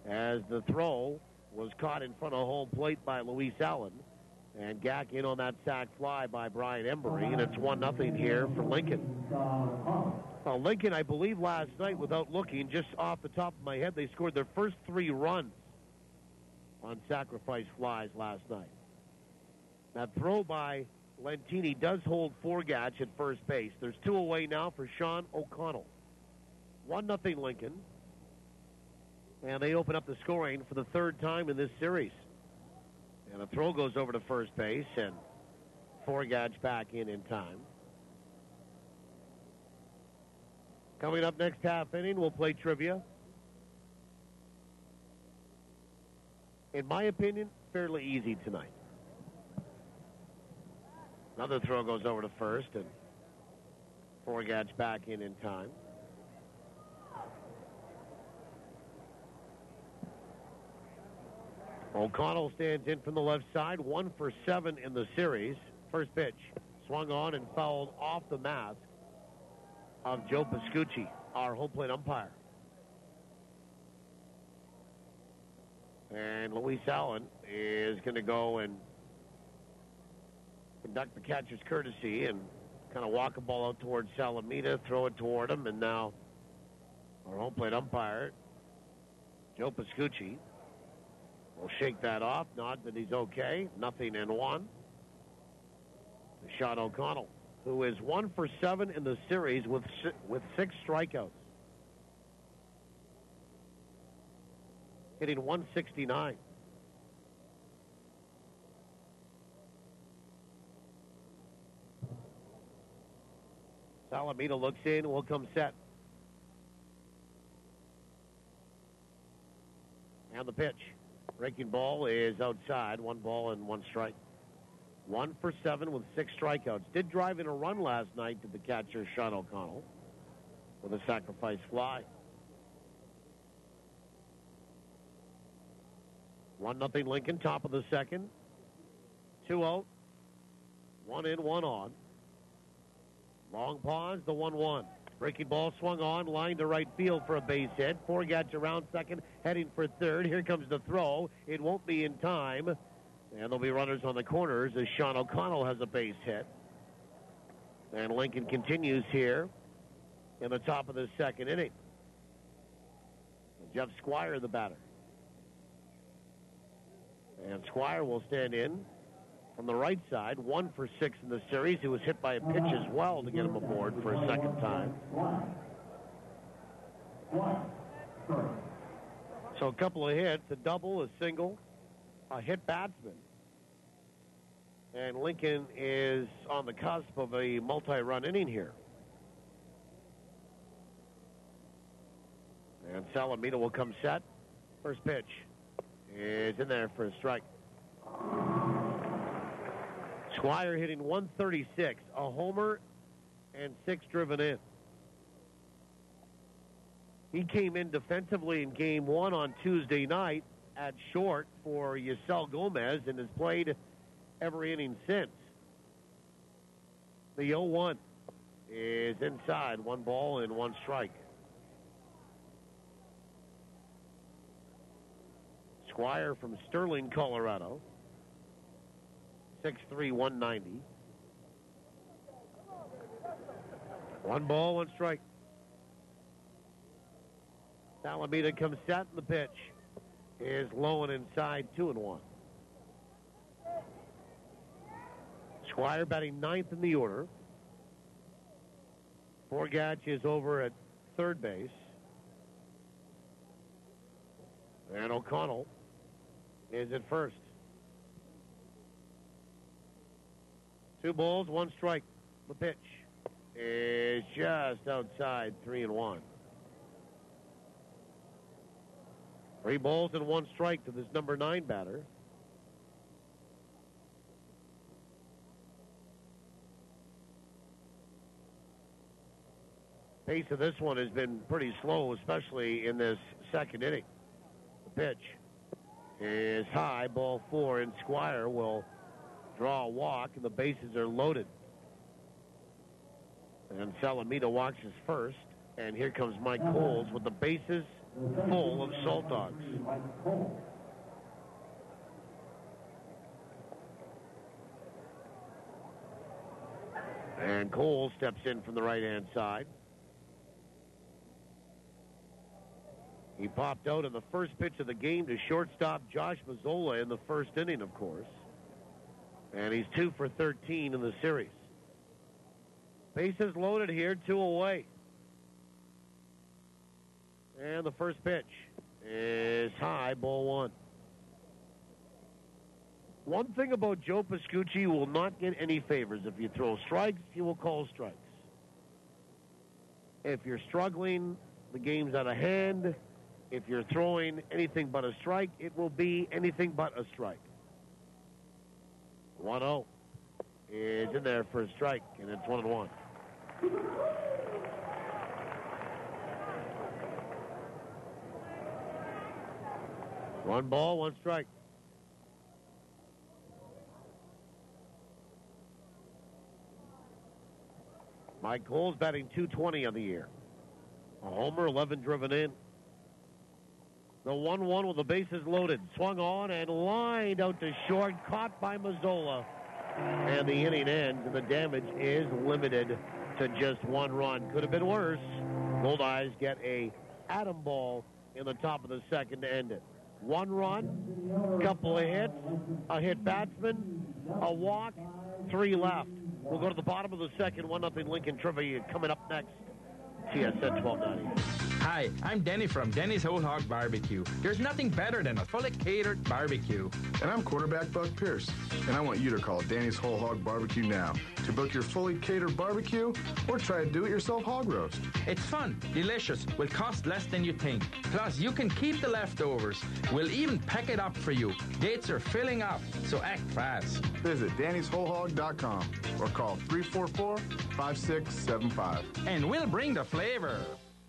as the throw was caught in front of home plate by Luis Allen. And Gack in on that sac fly by Brian Embury, and it's 1-0 here for Lincoln. Well, Lincoln, I believe last night, without looking, just off the top of my head, they scored their first 3 runs on sacrifice flies last night. That throw by Lentini does hold Forgatch at first base. There's 2 away now for Sean O'Connell. 1-0 Lincoln. And they open up the scoring for the 3rd time in this series. And a throw goes over to first base, and Forgatch back in time. Coming up next half inning, we'll play trivia. In my opinion, fairly easy tonight. Another throw goes over to first, and Forgatch back in time. O'Connell stands in from the left side, 1 for 7 in the series. First pitch, swung on and fouled off the mask of Joe Pascucci, our home plate umpire. And Luis Allen is going to go and conduct the catcher's courtesy and kind of walk a ball out towards Salamita, throw it toward him, and now our home plate umpire, Joe Pascucci, will shake that off, nod that he's okay. 0-1. Sean O'Connell, who is 1 for 7 in the series with 6 strikeouts. Hitting .169. Salamita looks in, will come set. And the pitch. Breaking ball is outside. 1 ball and 1 strike. 1 for 7 with 6 strikeouts. Did drive in a run last night to the catcher, Sean O'Connell, with a sacrifice fly. 1-0 Lincoln, top of the second. 2 out. 1 in, 1 on. Long pause, the 1-1. Breaking ball swung on, line to right field for a base hit. Forgatch around second, heading for third. Here comes the throw. It won't be in time. And there'll be runners on the corners as Sean O'Connell has a base hit. And Lincoln continues here in the top of the second inning. Jeff Squire, the batter. And Squire will stand in from the right side, 1 for 6 in the series. He was hit by a pitch as well to get him aboard for a second time. So a couple of hits, a double, a single, a hit batsman. And Lincoln is on the cusp of a multi-run inning here. And Salamita will come set. First pitch is in there for a strike. Squire hitting .136, a homer and 6 driven in. He came in defensively in Game 1 on Tuesday night at short for Yasel Gomez and has played every inning since. The 0-1 is inside, 1 ball and 1 strike. Squire from Sterling, Colorado. 6'3", 190. 1 ball, 1 strike. Alameda comes set, and the pitch is low and inside, 2-1. Squire batting ninth in the order. Forgatch is over at third base. And O'Connell is at first. 2 balls, 1 strike. The pitch is just outside, 3-1. 3 balls and 1 strike to this number 9 batter. Pace of this one has been pretty slow, especially in this second inning. The pitch is high, ball 4, and Squire will draw a walk, and the bases are loaded. And Salamita walks his first, and here comes Mike Coles with the bases full of Saltdogs. And Coles steps in from the right-hand side. He popped out in the first pitch of the game to shortstop Josh Mazzola in the first inning, of course. And he's 2 for 13 in the series. Bases loaded here, 2 away. And the first pitch is high, ball 1. One thing about Joe Pascucci, you will not get any favors. If you throw strikes, he will call strikes. If you're struggling, the game's out of hand. If you're throwing anything but a strike, it will be anything but a strike. 1-0 is in there for a strike, and it's 1-1. One ball, 1 strike. Mike Coles batting .220 on the year. A homer, 11 driven in. The 1-1 with the bases loaded. Swung on and lined out to short. Caught by Mazzola. And the inning ends, and the damage is limited to just 1 run. Could have been worse. Goldeyes get a atom ball in the top of the second to end it. 1 run, couple of hits, a hit batsman, a walk, 3 left. We'll go to the bottom of the second. 1-0 Lincoln trivia coming up next. TSN 1290. Hi, I'm Denny from Denny's Whole Hog Barbecue. There's nothing better than a fully catered barbecue. And I'm quarterback Buck Pierce, and I want you to call Danny's Whole Hog Barbecue now to book your fully catered barbecue or try a do-it-yourself hog roast. It's fun, delicious, will cost less than you think. Plus, you can keep the leftovers. We'll even pack it up for you. Dates are filling up, so act fast. Visit Danny'sWholeHog.com or call 344-5675. And we'll bring the flavor.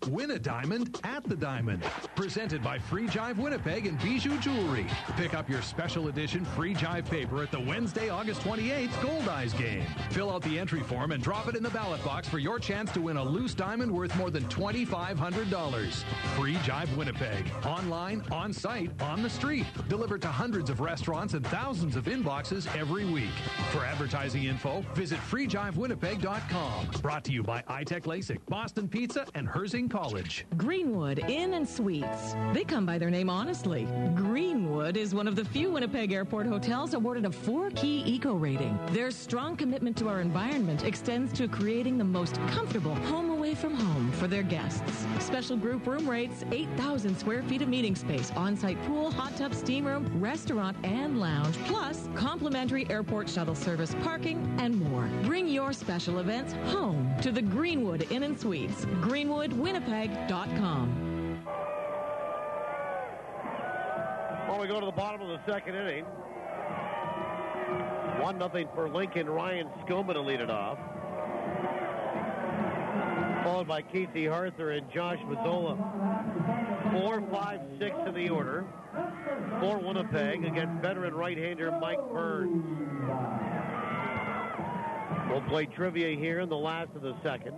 Win a diamond at the Diamond. Presented by Free Jive Winnipeg and Bijou Jewelry. Pick up your special edition Free Jive paper at the Wednesday, August 28th Goldeyes game. Fill out the entry form and drop it in the ballot box for your chance to win a loose diamond worth more than $2,500. Free Jive Winnipeg. Online, on site, on the street. Delivered to hundreds of restaurants and thousands of inboxes every week. For advertising info, visit freejivewinnipeg.com. Brought to you by iTech LASIK, Boston Pizza, and Herzing College. Greenwood Inn and Suites. They come by their name honestly. Greenwood is one of the few Winnipeg Airport hotels awarded a 4-key eco rating. Their strong commitment to our environment extends to creating the most comfortable home away from home for their guests. Special group room rates, 8,000 square feet of meeting space, on-site pool, hot tub, steam room, restaurant, and lounge, plus complimentary airport shuttle service, parking, and more. Bring your special events home to the Greenwood Inn and Suites. GreenwoodWinnipeg.com. Well, we go to the bottom of the second inning. 1-0 for Lincoln. Ryan Skillman to lead it off. Followed by Casey Arthur and Josh Mazzola. 4, 5, 6 in the order. For Winnipeg against veteran right-hander Mike Burns. We'll play trivia here in the last of the second.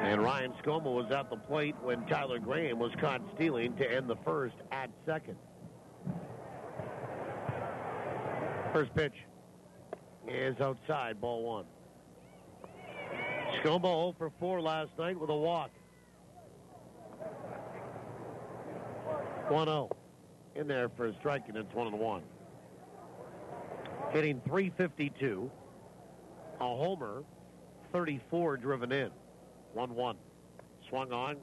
And Ryan Skoma was at the plate when Tyler Graham was caught stealing to end the first at second. First pitch is outside, ball 1. Skoma 0 for 4 last night with a walk. 1-0. In there for a strike, and it's 1-1. Hitting .352. A homer, 34 driven in. 1-1. Swung on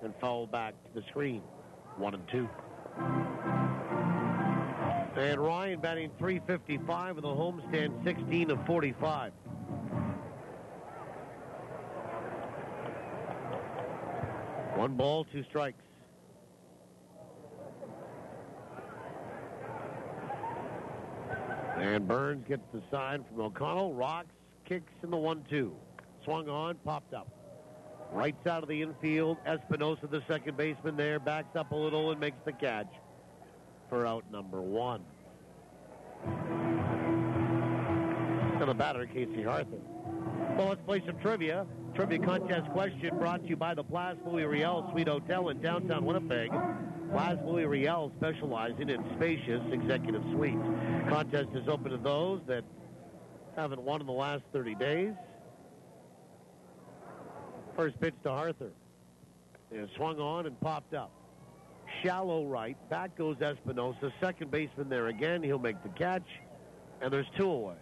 and fouled back to the screen. 1-2. And Ryan batting .355 with a homestand, 16 of 45. One ball, 2 strikes. And Burns gets the sign from O'Connell. Rocks, kicks in the 1-2. Swung on, popped up. Right side of the infield. Espinosa, the second baseman there, backs up a little and makes the catch for out number 1. And the batter, Casey Arthur. Well, let's play some trivia. Trivia contest question brought to you by the Place Louis Riel Suite Hotel in downtown Winnipeg. Place Louis Riel specializing in spacious executive suites. Contest is open to those that haven't won in the last 30 days. First pitch to Arthur. It swung on and popped up. Shallow right. Back goes Espinosa. Second baseman there again. He'll make the catch. And there's 2 away.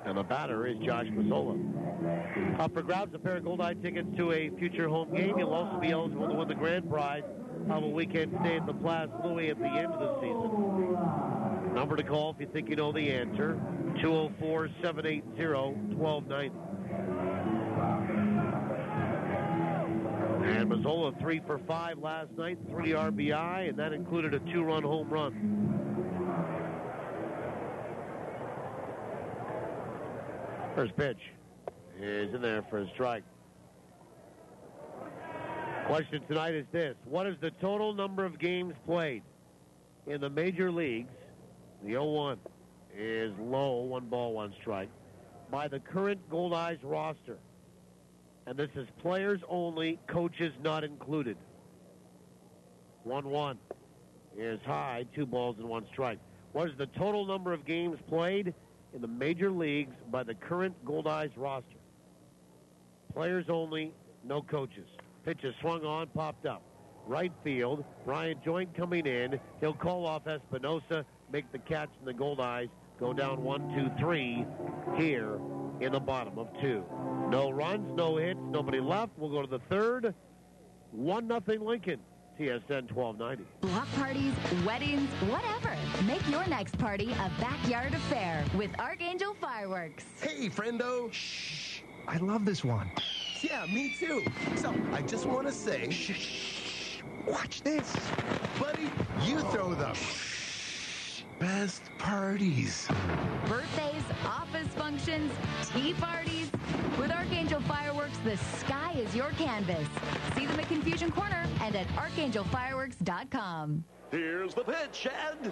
And the batter is Josh Mazzola. Up for grabs, a pair of Goldeye tickets to a future home game. You'll also be eligible to win the grand prize of a weekend stay at the Place Louis at the end of the season. Number to call if you think you know the answer, 204-780-1290. And Mazzola 3 for 5 last night, 3 RBI, and that included a 2-run home run. First pitch is in there for a strike. Question tonight is this. What is the total number of games played in the major leagues? The 0-1 is low, 1 ball, 1 strike, by the current Goldeyes roster. And this is players only, coaches not included. 1-1 is high, 2 balls and 1 strike. What is the total number of games played in the major leagues by the current Goldeyes roster? Players only, no coaches. Pitch is swung on, popped up. Right field, Ryan Joint coming in. He'll call off Espinosa, make the catch, and the Goldeyes go down 1-2-3 here in the bottom of 2. No runs, no hits, nobody left. We'll go to the third. 1-0 Lincoln. TSN 1290. Block parties, weddings, whatever. Make your next party a backyard affair with Archangel Fireworks. Hey, friendo. Shh. I love this one. Yeah, me too. So, I just want to say... Shh. Watch this. Buddy, you throw the... best parties. Birthdays, office functions, tea parties. With Archangel Fireworks, the sky is your canvas. See them at Confusion Corner and at archangelfireworks.com. Here's the pitch, and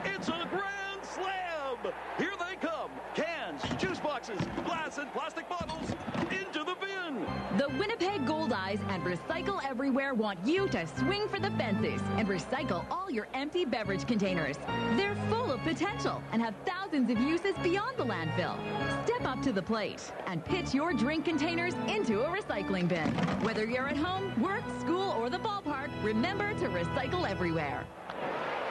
it's a grand slam. Here they come. Cans, juice boxes, glass and plastic bottles into the bin. The Winnipeg Goldeyes and Recycle Everywhere want you to swing for the fences and recycle all your empty beverage containers. They're full of potential and have thousands of uses beyond the landfill. Step up to the plate and pitch your drink containers into a recycling bin. Whether you're at home, work, school, or the ballpark, remember to recycle everywhere.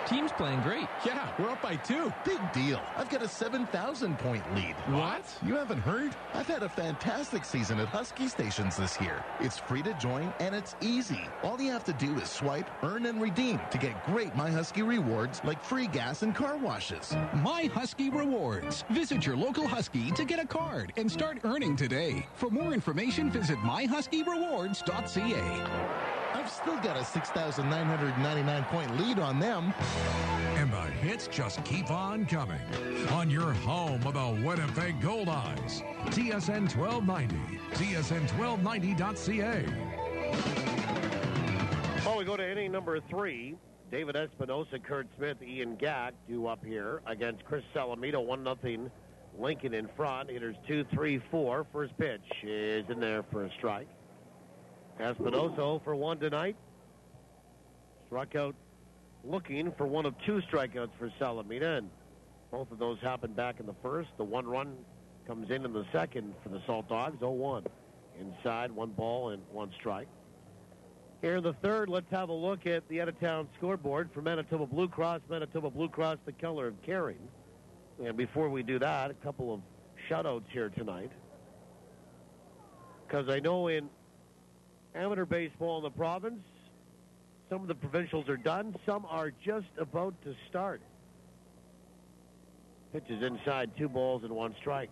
Team's playing great. Yeah, we're up by 2. Big deal. I've got a 7,000-point lead. What? You haven't heard? I've had a fantastic season at Husky Stations this year. It's free to join, and it's easy. All you have to do is swipe, earn, and redeem to get great My Husky rewards like free gas and car washes. My Husky Rewards. Visit your local Husky to get a card and start earning today. For more information, visit myhuskyrewards.ca. I've still got a 6,999-point lead on them. And the hits just keep on coming on your home of the Winnipeg Goldeyes. TSN 1290, TSN1290.ca. Well, we go to inning number 3. David Espinosa, Kurt Smith, Ian Gack due up here against Chris Salamito. 1-0 Lincoln in front. Hitters 2, 3, 4. First pitch is in there for a strike. Espinosa 0 for 1 tonight. Struck out looking for one of 2 strikeouts for Salamita, and both of those happened back in the first. The 1-run comes in the second for the Saltdogs, 0-1. Inside, 1 ball and 1 strike. Here in the third, let's have a look at the out-of-town scoreboard for Manitoba Blue Cross. Manitoba Blue Cross, the color of caring. And before we do that, a couple of shout-outs here tonight. Because I know in amateur baseball in the province, some of the provincials are done. Some are just about to start. Pitch is inside, 2 balls and 1 strike.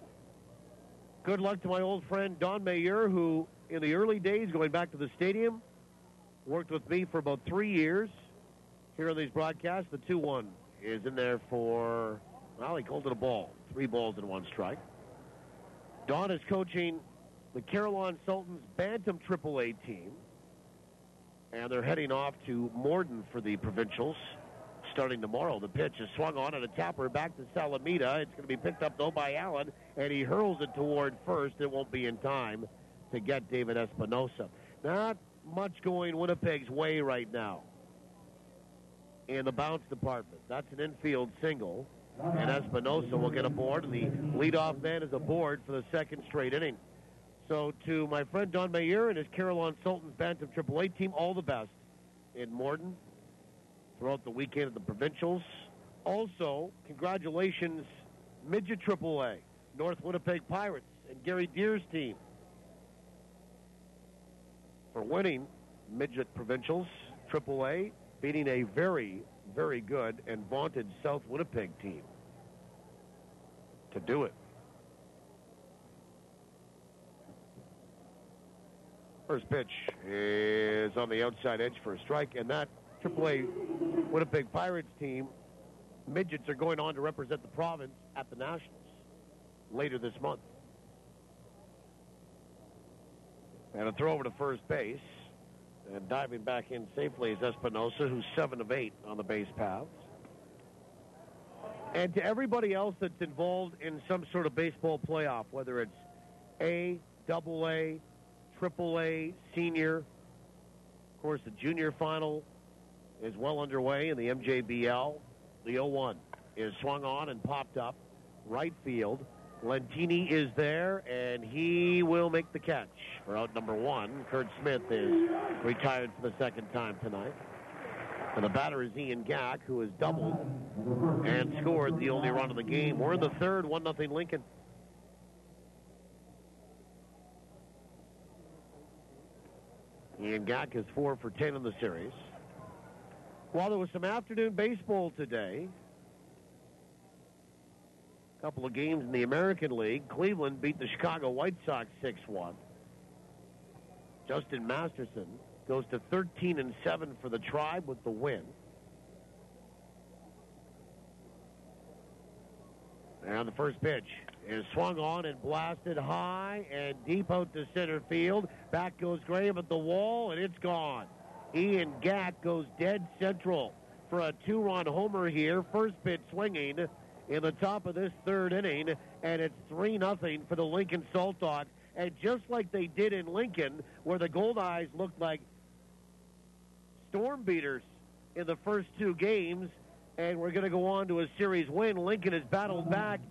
Good luck to my old friend Don Mayer, who in the early days, going back to the stadium, worked with me for about 3 years here on these broadcasts. The 2-1 is in there for, well, he called it a ball. 3 balls and 1 strike. Don is coaching the Carillon Sultans Bantam AAA team. And they're heading off to Morden for the provincials starting tomorrow. The pitch is swung on and a tapper back to Salamita. It's going to be picked up, though, by Allen, and he hurls it toward first. It won't be in time to get David Espinosa. Not much going Winnipeg's way right now in the bounce department. That's an infield single, and Espinosa will get aboard, and the leadoff man is aboard for the second straight inning. So to my friend Don Mayer and his Carillon Sultans Bantam AAA team, all the best in Morden throughout the weekend of the provincials. Also, congratulations, Midget AAA, North Winnipeg Pirates and Gary Deer's team for winning Midget Provincials AAA, beating a very, very good and vaunted South Winnipeg team to do it. First pitch is on the outside edge for a strike, and that AAA Winnipeg Pirates team, Midgets, are going on to represent the province at the Nationals later this month. And a throw over to first base, and diving back in safely is Espinosa, who's 7 of 8 on the base paths. And to everybody else that's involved in some sort of baseball playoff, whether it's A, AA, AAA, senior. Of course, the junior final is well underway in the MJBL. The 0-1 is swung on and popped up. Right field. Lentini is there, and he will make the catch for out number 1. Kurt Smith is retired for the second time tonight. And the batter is Ian Gack, who has doubled and scored the only run of the game. We're in the third, 1-0 Lincoln. Ian Gack is 4 for 10 in the series. While there was some afternoon baseball today, a couple of games in the American League, Cleveland beat the Chicago White Sox 6-1. Justin Masterson goes to 13-7 for the Tribe with the win. And the first pitch is swung on and blasted high and deep out to center field. Back goes Graham at the wall, and it's gone. Ian Gack goes dead central for a 2-run homer here. First pitch swinging in the top of this third inning, and it's 3-0 for the Lincoln Saltdogs. And just like they did in Lincoln, where the Goldeyes looked like storm beaters in the first 2 games, and we're going to go on to a series win. Lincoln has battled back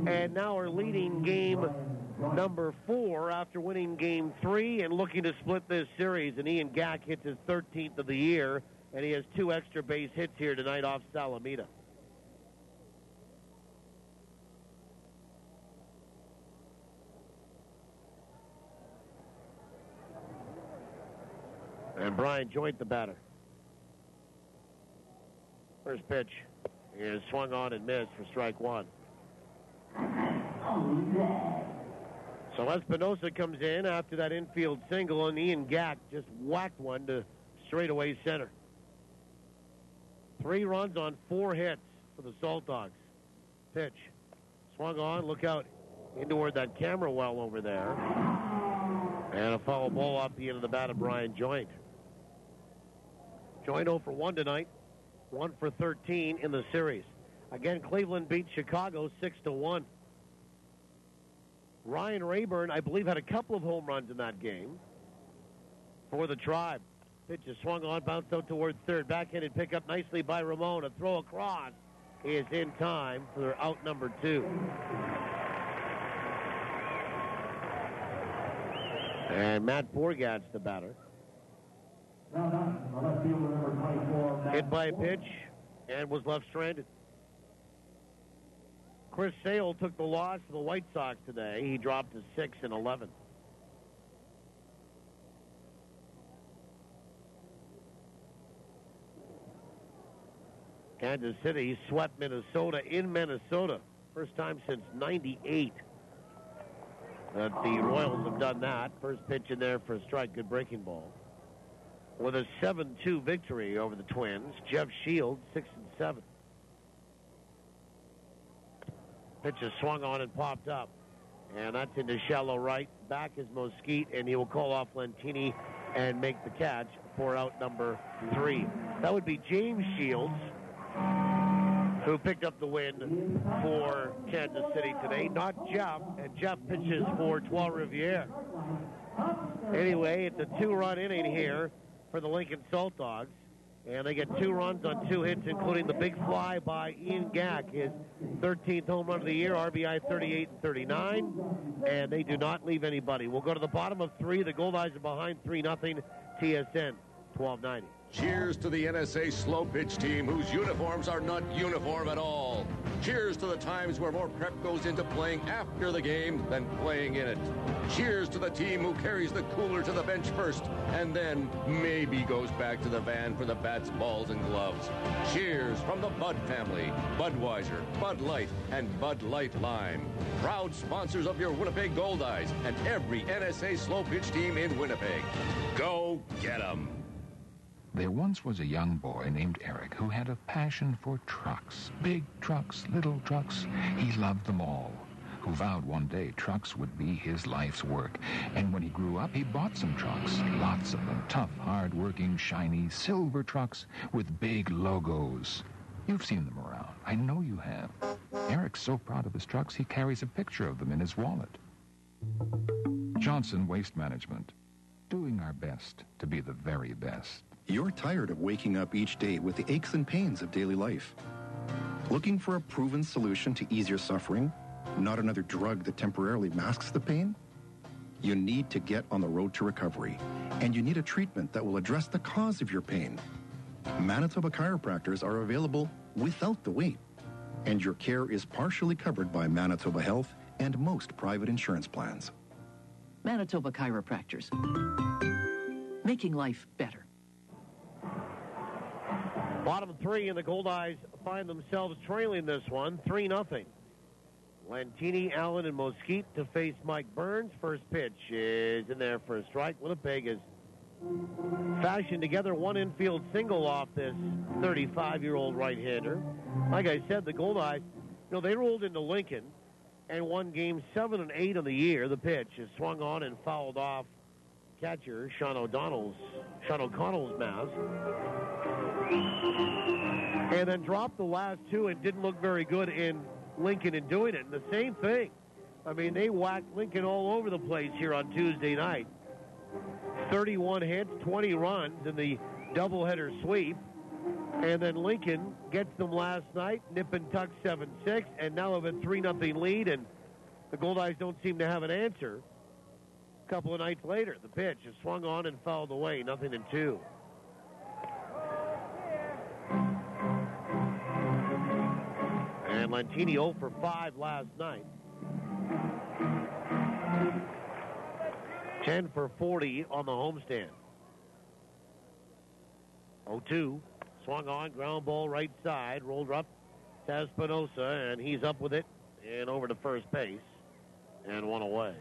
and now are leading game number 4 after winning game 3 and looking to split this series. And Ian Gack hits his 13th of the year, and he has 2 extra base hits here tonight off Salamita. And Brian Joint, the batter. First pitch is swung on and missed for strike 1. So Espinosa comes in after that infield single, and Ian Gack just whacked one to straightaway center. 3 runs on 4 hits for the Saltdogs. Pitch swung on, look out in toward that camera well over there. And a foul ball off the end of the bat of Brian Joint. Joint 0 for 1 tonight. 1 for 13 in the series. Again, Cleveland beat Chicago 6-1. Ryan Rayburn, I believe, had a couple of home runs in that game for the Tribe. Pitch is swung on, bounced out towards third. Backhanded pickup nicely by Ramon. A throw across is in time for out number 2. And Matt Borgat's the batter. Hit by a pitch and was left stranded. Chris Sale took the loss to the White Sox today. He dropped to 6-11. Kansas City swept Minnesota in Minnesota. First time since '98 that the Royals have done that. First pitch in there for a strike, good breaking ball. With a 7-2 victory over the Twins, Jeff Shields, 6-7. Pitch is swung on and popped up. And that's into shallow right. Back is Mosquite, and he will call off Lentini and make the catch for out number 3. That would be James Shields, who picked up the win for Kansas City today, not Jeff, and Jeff pitches for Trois-Rivières. Anyway, it's a 2-run inning here for the Lincoln Saltdogs, and they get 2 runs on 2 hits, including the big fly by Ian Gack, his 13th home run of the year, RBI 38 and 39, and they do not leave anybody. We'll go to the bottom of 3. The Goldeyes are behind 3-0, TSN 1290. Cheers to the NSA slow pitch team whose uniforms are not uniform at all. Cheers to the times where more prep goes into playing after the game than playing in it. Cheers to the team who carries the cooler to the bench first and then maybe goes back to the van for the bats, balls, and gloves. Cheers from the Bud family, Budweiser, Bud Light, and Bud Light Lime. Proud sponsors of your Winnipeg Goldeyes and every NSA slow pitch team in Winnipeg. Go get 'em. There once was a young boy named Eric who had a passion for trucks. Big trucks, little trucks. He loved them all. Who vowed one day trucks would be his life's work. And when he grew up, he bought some trucks. Lots of them. Tough, hard-working, shiny, silver trucks with big logos. You've seen them around. I know you have. Eric's so proud of his trucks, he carries a picture of them in his wallet. Johnson Waste Management. Doing our best to be the very best. You're tired of waking up each day with the aches and pains of daily life. Looking for a proven solution to ease your suffering, not another drug that temporarily masks the pain? You need to get on the road to recovery, and you need a treatment that will address the cause of your pain. Manitoba chiropractors are available without the wait, and your care is partially covered by Manitoba Health and most private insurance plans. Manitoba Chiropractors. Making life better. Bottom 3, and the Goldeyes find themselves trailing this one, 3-0. Lentini, Allen, and Mosquite to face Mike Burns. First pitch is in there for a strike. Winnipeg has fashioned together one infield single off this 35-year-old right-hander. Like I said, the Goldeyes, they rolled into Lincoln and won games 7 and 8 of the year. The pitch is swung on and fouled off catcher Sean O'Connell's mask. And then dropped the last 2 and didn't look very good in Lincoln in doing it. And the same thing. I mean, they whacked Lincoln all over the place here on Tuesday night. 31 hits, 20 runs in the doubleheader sweep. And then Lincoln gets them last night, nip and tuck 7-6, and now have a 3-0 lead, and the Goldeyes don't seem to have an answer. A couple of nights later, the pitch is swung on and fouled away, 0-2. And Lentini 0 for 5 last night. 10 for 40 on the homestand. 0-2. Swung on, ground ball right side, rolled up to Espinosa, and he's up with it and over to first base and one away.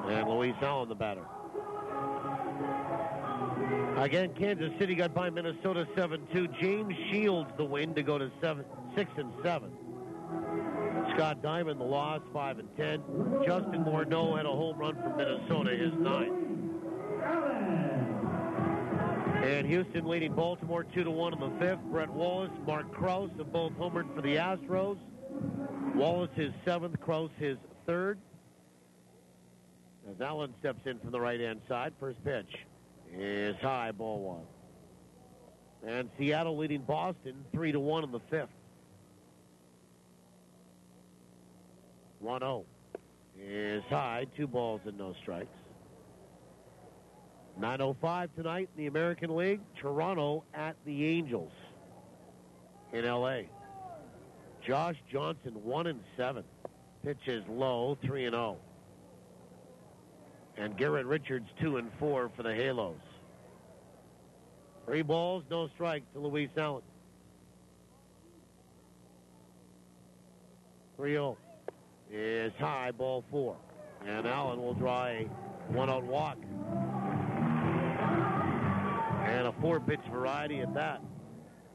And Luis Allen, the batter. Again, Kansas City got by Minnesota 7-2. James Shields the win to go to 6-7. Scott Diamond the loss, 5-10. Justin Morneau had a home run from Minnesota, his 9th. And Houston leading Baltimore 2-1 in the 5th. Brett Wallace, Mark Krause have both homered for the Astros. Wallace his 7th, Krause his 3rd. As Allen steps in from the right-hand side, first pitch is high, ball 1. And Seattle leading Boston 3-1 in the 5th. 1-0. is high. 2 balls and no strikes. 9:05 tonight in the American League. Toronto at the Angels in L.A. Josh Johnson, 1-7. Pitch is low, 3-0. And Garrett Richards, 2-4 for the Halos. 3 balls, no strikes to Luis Allen. 3-0 is high, ball 4. And Allen will draw a 1-out walk. And a 4-pitch variety at that.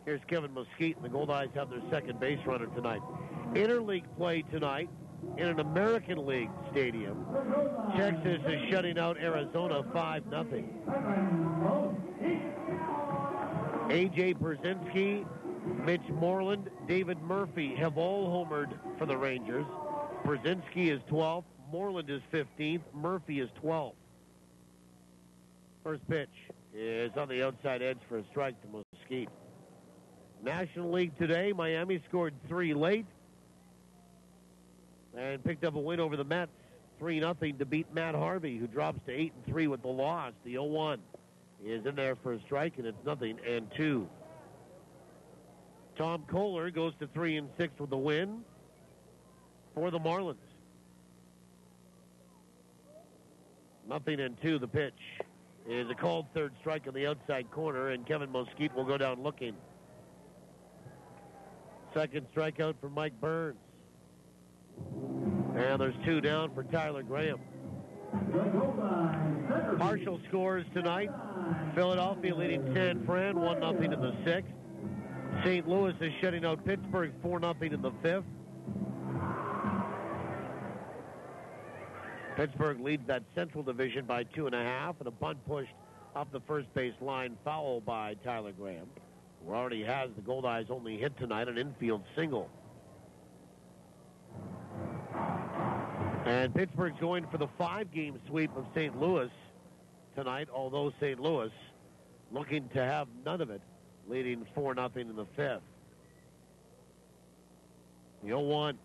Here's Kevin Mesquite, and the Goldeyes have their second base runner tonight. Interleague play tonight in an American League stadium. Texas is shutting out Arizona 5-0. A.J. Brzezinski, Mitch Moreland, David Murphy have all homered for the Rangers. Brzezinski is 12th, Moreland is 15th, Murphy is 12th. First pitch is on the outside edge for a strike to Mesquite. National League today, Miami scored 3 late and picked up a win over the Mets, 3-0 to beat Matt Harvey, who drops to 8-3 with the loss. The 0-1 is in there for a strike, and it's 0-2. Tom Kohler goes to 3-6 with the win for the Marlins. 0-2. The pitch is a called third strike on the outside corner, and Kevin Mesquite will go down looking. Second strikeout for Mike Burns. And there's 2 down for Tyler Graham. Partial scores tonight. Philadelphia leading San Fran 1-0 in the 6th. St. Louis is shutting out Pittsburgh 4-0 in the 5th. Pittsburgh leads that Central Division by 2.5, and a bunt pushed off the first base line, foul by Tyler Graham, who already has the Goldeyes' only hit tonight, an infield single. And Pittsburgh's going for the 5-game sweep of St. Louis tonight, although St. Louis looking to have none of it, leading 4-0 in the 5th. The 0-1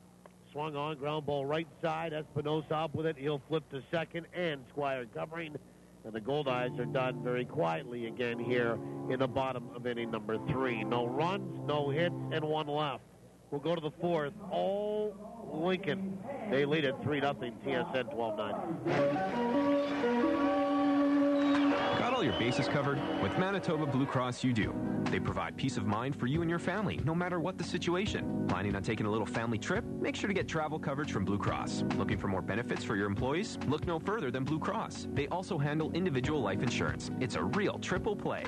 swung on, ground ball right side. Espinosa up with it. He'll flip to second, and Squire covering. And the Goldeyes are done very quietly again here in the bottom of inning number 3. No runs, no hits, and 1 left. We'll go to the 4th. All Lincoln. They lead at 3-0, TSN 1290. Got all your bases covered? With Manitoba Blue Cross, you do. They provide peace of mind for you and your family, no matter what the situation. Planning on taking a little family trip? Make sure to get travel coverage from Blue Cross. Looking for more benefits for your employees? Look no further than Blue Cross. They also handle individual life insurance. It's a real triple play.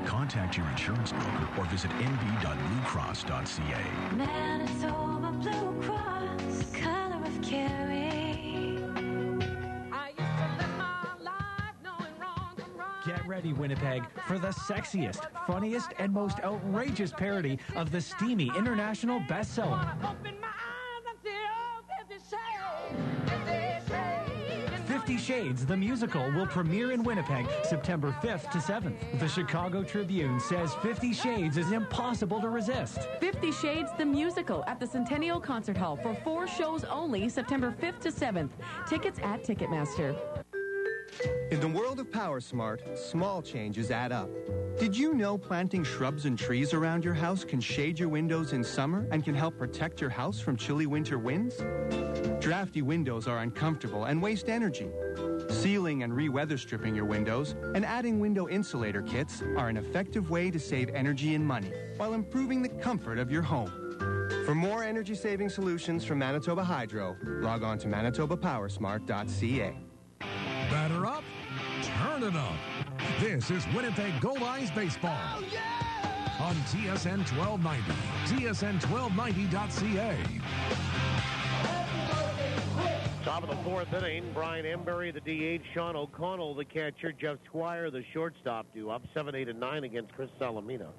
Contact your insurance broker or visit nb.bluecross.ca. Manitoba Blue Cross, color of caring. I used to live my life knowing wrong from right. Get ready, Winnipeg, for the sexiest, funniest, and most outrageous parody of the steamy international bestseller. 50 Shades, the musical, will premiere in Winnipeg September 5th to 7th. The Chicago Tribune says 50 Shades is impossible to resist. 50 Shades, the musical, at the Centennial Concert Hall for 4 shows only, September 5th to 7th. Tickets at Ticketmaster. In the world of PowerSmart, small changes add up. Did you know planting shrubs and trees around your house can shade your windows in summer and can help protect your house from chilly winter winds? Drafty windows are uncomfortable and waste energy. Sealing and re-weather stripping your windows and adding window insulator kits are an effective way to save energy and money while improving the comfort of your home. For more energy-saving solutions from Manitoba Hydro, log on to manitobapowersmart.ca. Batter up, turn it up. This is Winnipeg Goldeyes Baseball. Oh, yeah! On TSN 1290, tsn1290.ca. Top of the 4th inning, Brian Embury, the DH, Sean O'Connell, the catcher, Jeff Squire, the shortstop, due up 7, 8, and 9 against Chris Salamina.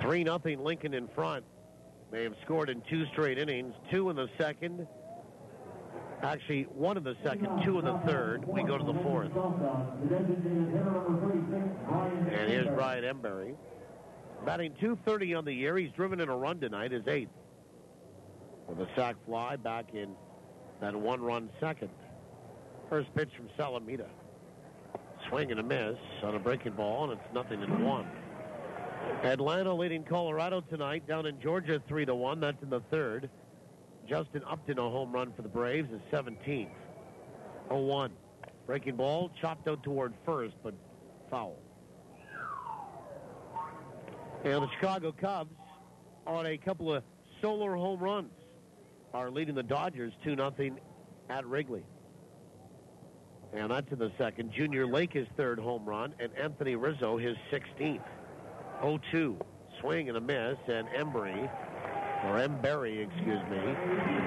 3-0 Lincoln in front. They have scored in 2 straight innings, 2 in the second. Actually, 1 in the second, 2 in the third. We go to the 4th. And here's Brian Embury. Batting .230 on the year. He's driven in a run tonight, his 8th. with a sac fly back in that one-run second. First pitch from Salamita. Swing and a miss on a breaking ball, and it's 0-1. Atlanta leading Colorado tonight down in Georgia 3-1. That's in the third. Justin Upton, a home run for the Braves, is 17th. 0-1. Breaking ball, chopped out toward first, but foul. And the Chicago Cubs, on a couple of solar home runs, are leading the Dodgers 2-0 at Wrigley. And that's in the second. Junior Lake, his third home run, and Anthony Rizzo, his 16th. 0-2. Swing and a miss, and Embury,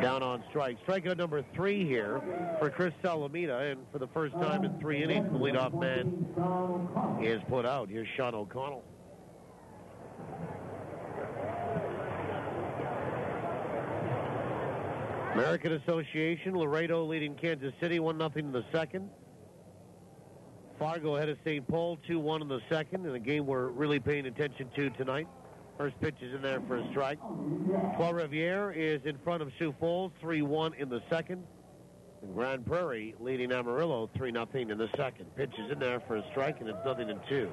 down on strike. Strikeout number 3 here for Chris Salamita, and for the first time in 3 innings, the leadoff man is put out. Here's Sean O'Connell. American Association, Laredo leading Kansas City 1-0 in the second. Fargo ahead of St. Paul 2-1 in the second, in a game we're really paying attention to tonight. First pitch is in there for a strike. Trois-Rivières is in front of Sioux Falls 3-1 in the second. And Grand Prairie leading Amarillo 3-0 in the second. Pitch is in there for a strike, and it's 0-2.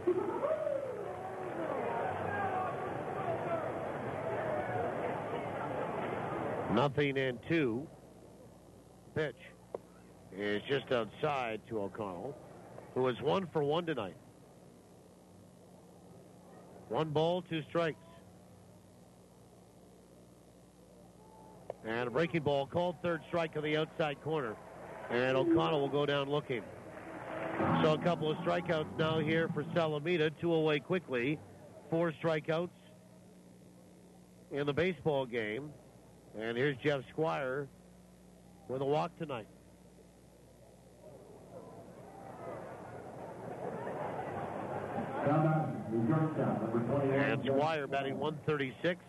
Nothing and 2. Pitch is just outside to O'Connell, who is 1 for 1 tonight. 1 ball, 2 strikes. And a breaking ball called, third strike on the outside corner. And O'Connell will go down looking. So a couple of strikeouts now here for Salamita. 2 away quickly. 4 strikeouts in the baseball game. And here's Jeff Squire with a walk tonight. And Squire batting 136.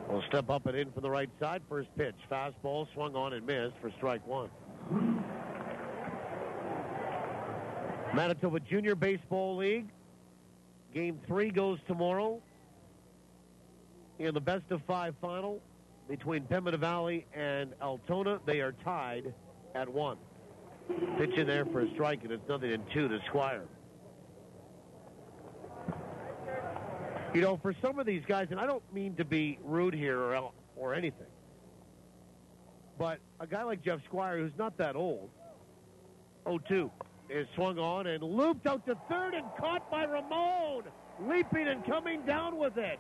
Will step up and in from the right side. First pitch. Fastball swung on and missed for strike 1. Manitoba Junior Baseball League. Game 3 goes tomorrow. In the best-of-5 final between Pembina Valley and Altona, they are tied at 1. Pitch in there for a strike, and it's 0-2 to Squire. You know, for some of these guys, and I don't mean to be rude here or anything, but a guy like Jeff Squire, who's not that old, 0-2, is swung on and looped out to third and caught by Ramon, leaping and coming down with it.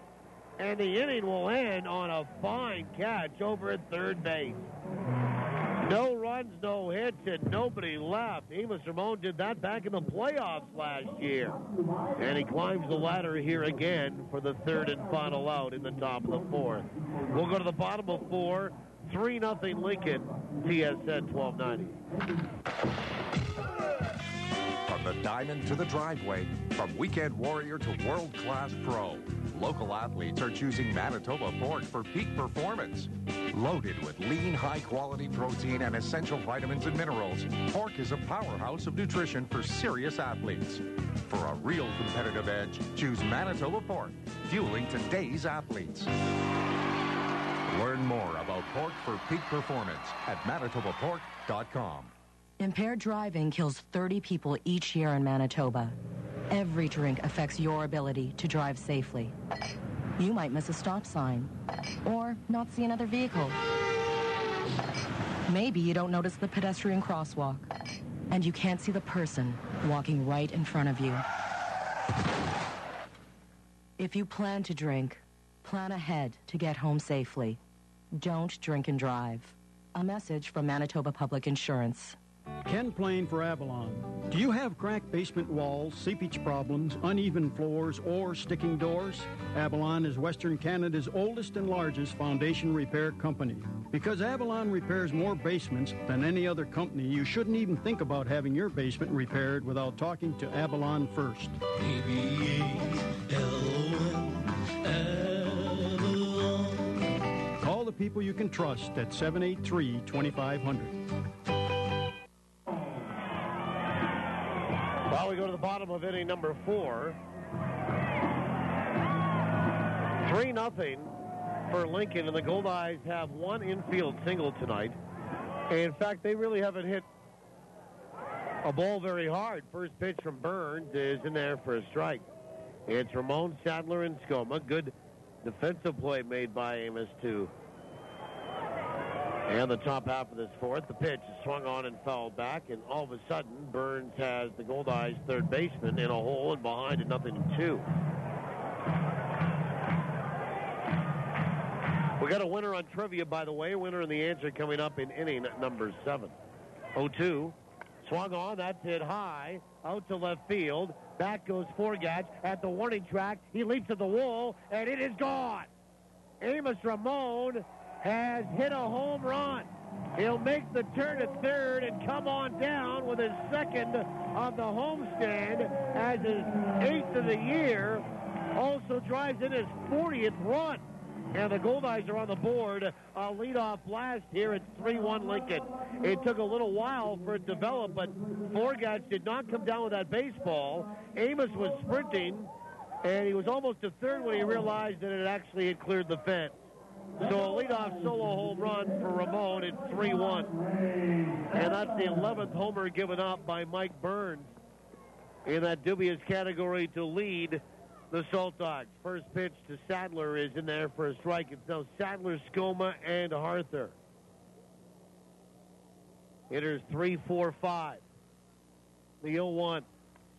And the inning will end on a fine catch over at third base. No runs, no hits, and nobody left. Amos Ramon did that back in the playoffs last year. And he climbs the ladder here again for the third and final out in the top of the 4th. We'll go to the bottom of 4. 3-0 Lincoln, TSN 1290. From the diamond to the driveway, from weekend warrior to world-class pro, local athletes are choosing Manitoba pork for peak performance. Loaded with lean, high-quality protein and essential vitamins and minerals, pork is a powerhouse of nutrition for serious athletes. For a real competitive edge, choose Manitoba pork, fueling today's athletes. Learn more about pork for peak performance at manitobapork.com. Impaired driving kills 30 people each year in Manitoba. Every drink affects your ability to drive safely. You might miss a stop sign or not see another vehicle. Maybe you don't notice the pedestrian crosswalk and you can't see the person walking right in front of you. If you plan to drink, plan ahead to get home safely. Don't drink and drive. A message from Manitoba Public Insurance. Ken Plain for Avalon. Do you have cracked basement walls, seepage problems, uneven floors, or sticking doors? Avalon is Western Canada's oldest and largest foundation repair company. Because Avalon repairs more basements than any other company, you shouldn't even think about having your basement repaired without talking to Avalon first. Avalon. Call the people you can trust at 783-2500. Well, we go to the bottom of inning number 4. 3-0 for Lincoln, and the Goldeyes have one infield single tonight. And in fact, they really haven't hit a ball very hard. First pitch from Burns is in there for a strike. It's Ramon, Sadler, and Skoma. Good defensive play made by Amos, too. And the top half of this fourth, the pitch is swung on and fouled back, and all of a sudden, Burns has the Goldeyes third baseman in a hole and behind at 0-2. We got a winner on trivia, by the way. Winner and the answer coming up in inning number 7. 0-2. Swung on, that's hit high, out to left field. Back goes Forgatch at the warning track. He leaps at the wall, and it is gone. Amos Ramon has hit a home run. He'll make the turn at third and come on down with his second of the homestand as his 8th of the year. Also drives in his 40th run. And the Goldeyes are on the board. Leadoff blast here. It's 3-1 Lincoln. It took a little while for it to develop, but Forgatch did not come down with that baseball. Amos was sprinting, and he was almost to third when he realized that it actually had cleared the fence. So a leadoff solo home run for Ramon at 3-1. And that's the 11th homer given up by Mike Burns in that dubious category to lead the Saltdogs. First pitch to Sadler is in there for a strike. It's now Sadler, Skoma, and Arthur. Hitters 3, 4, 5. The 0-1.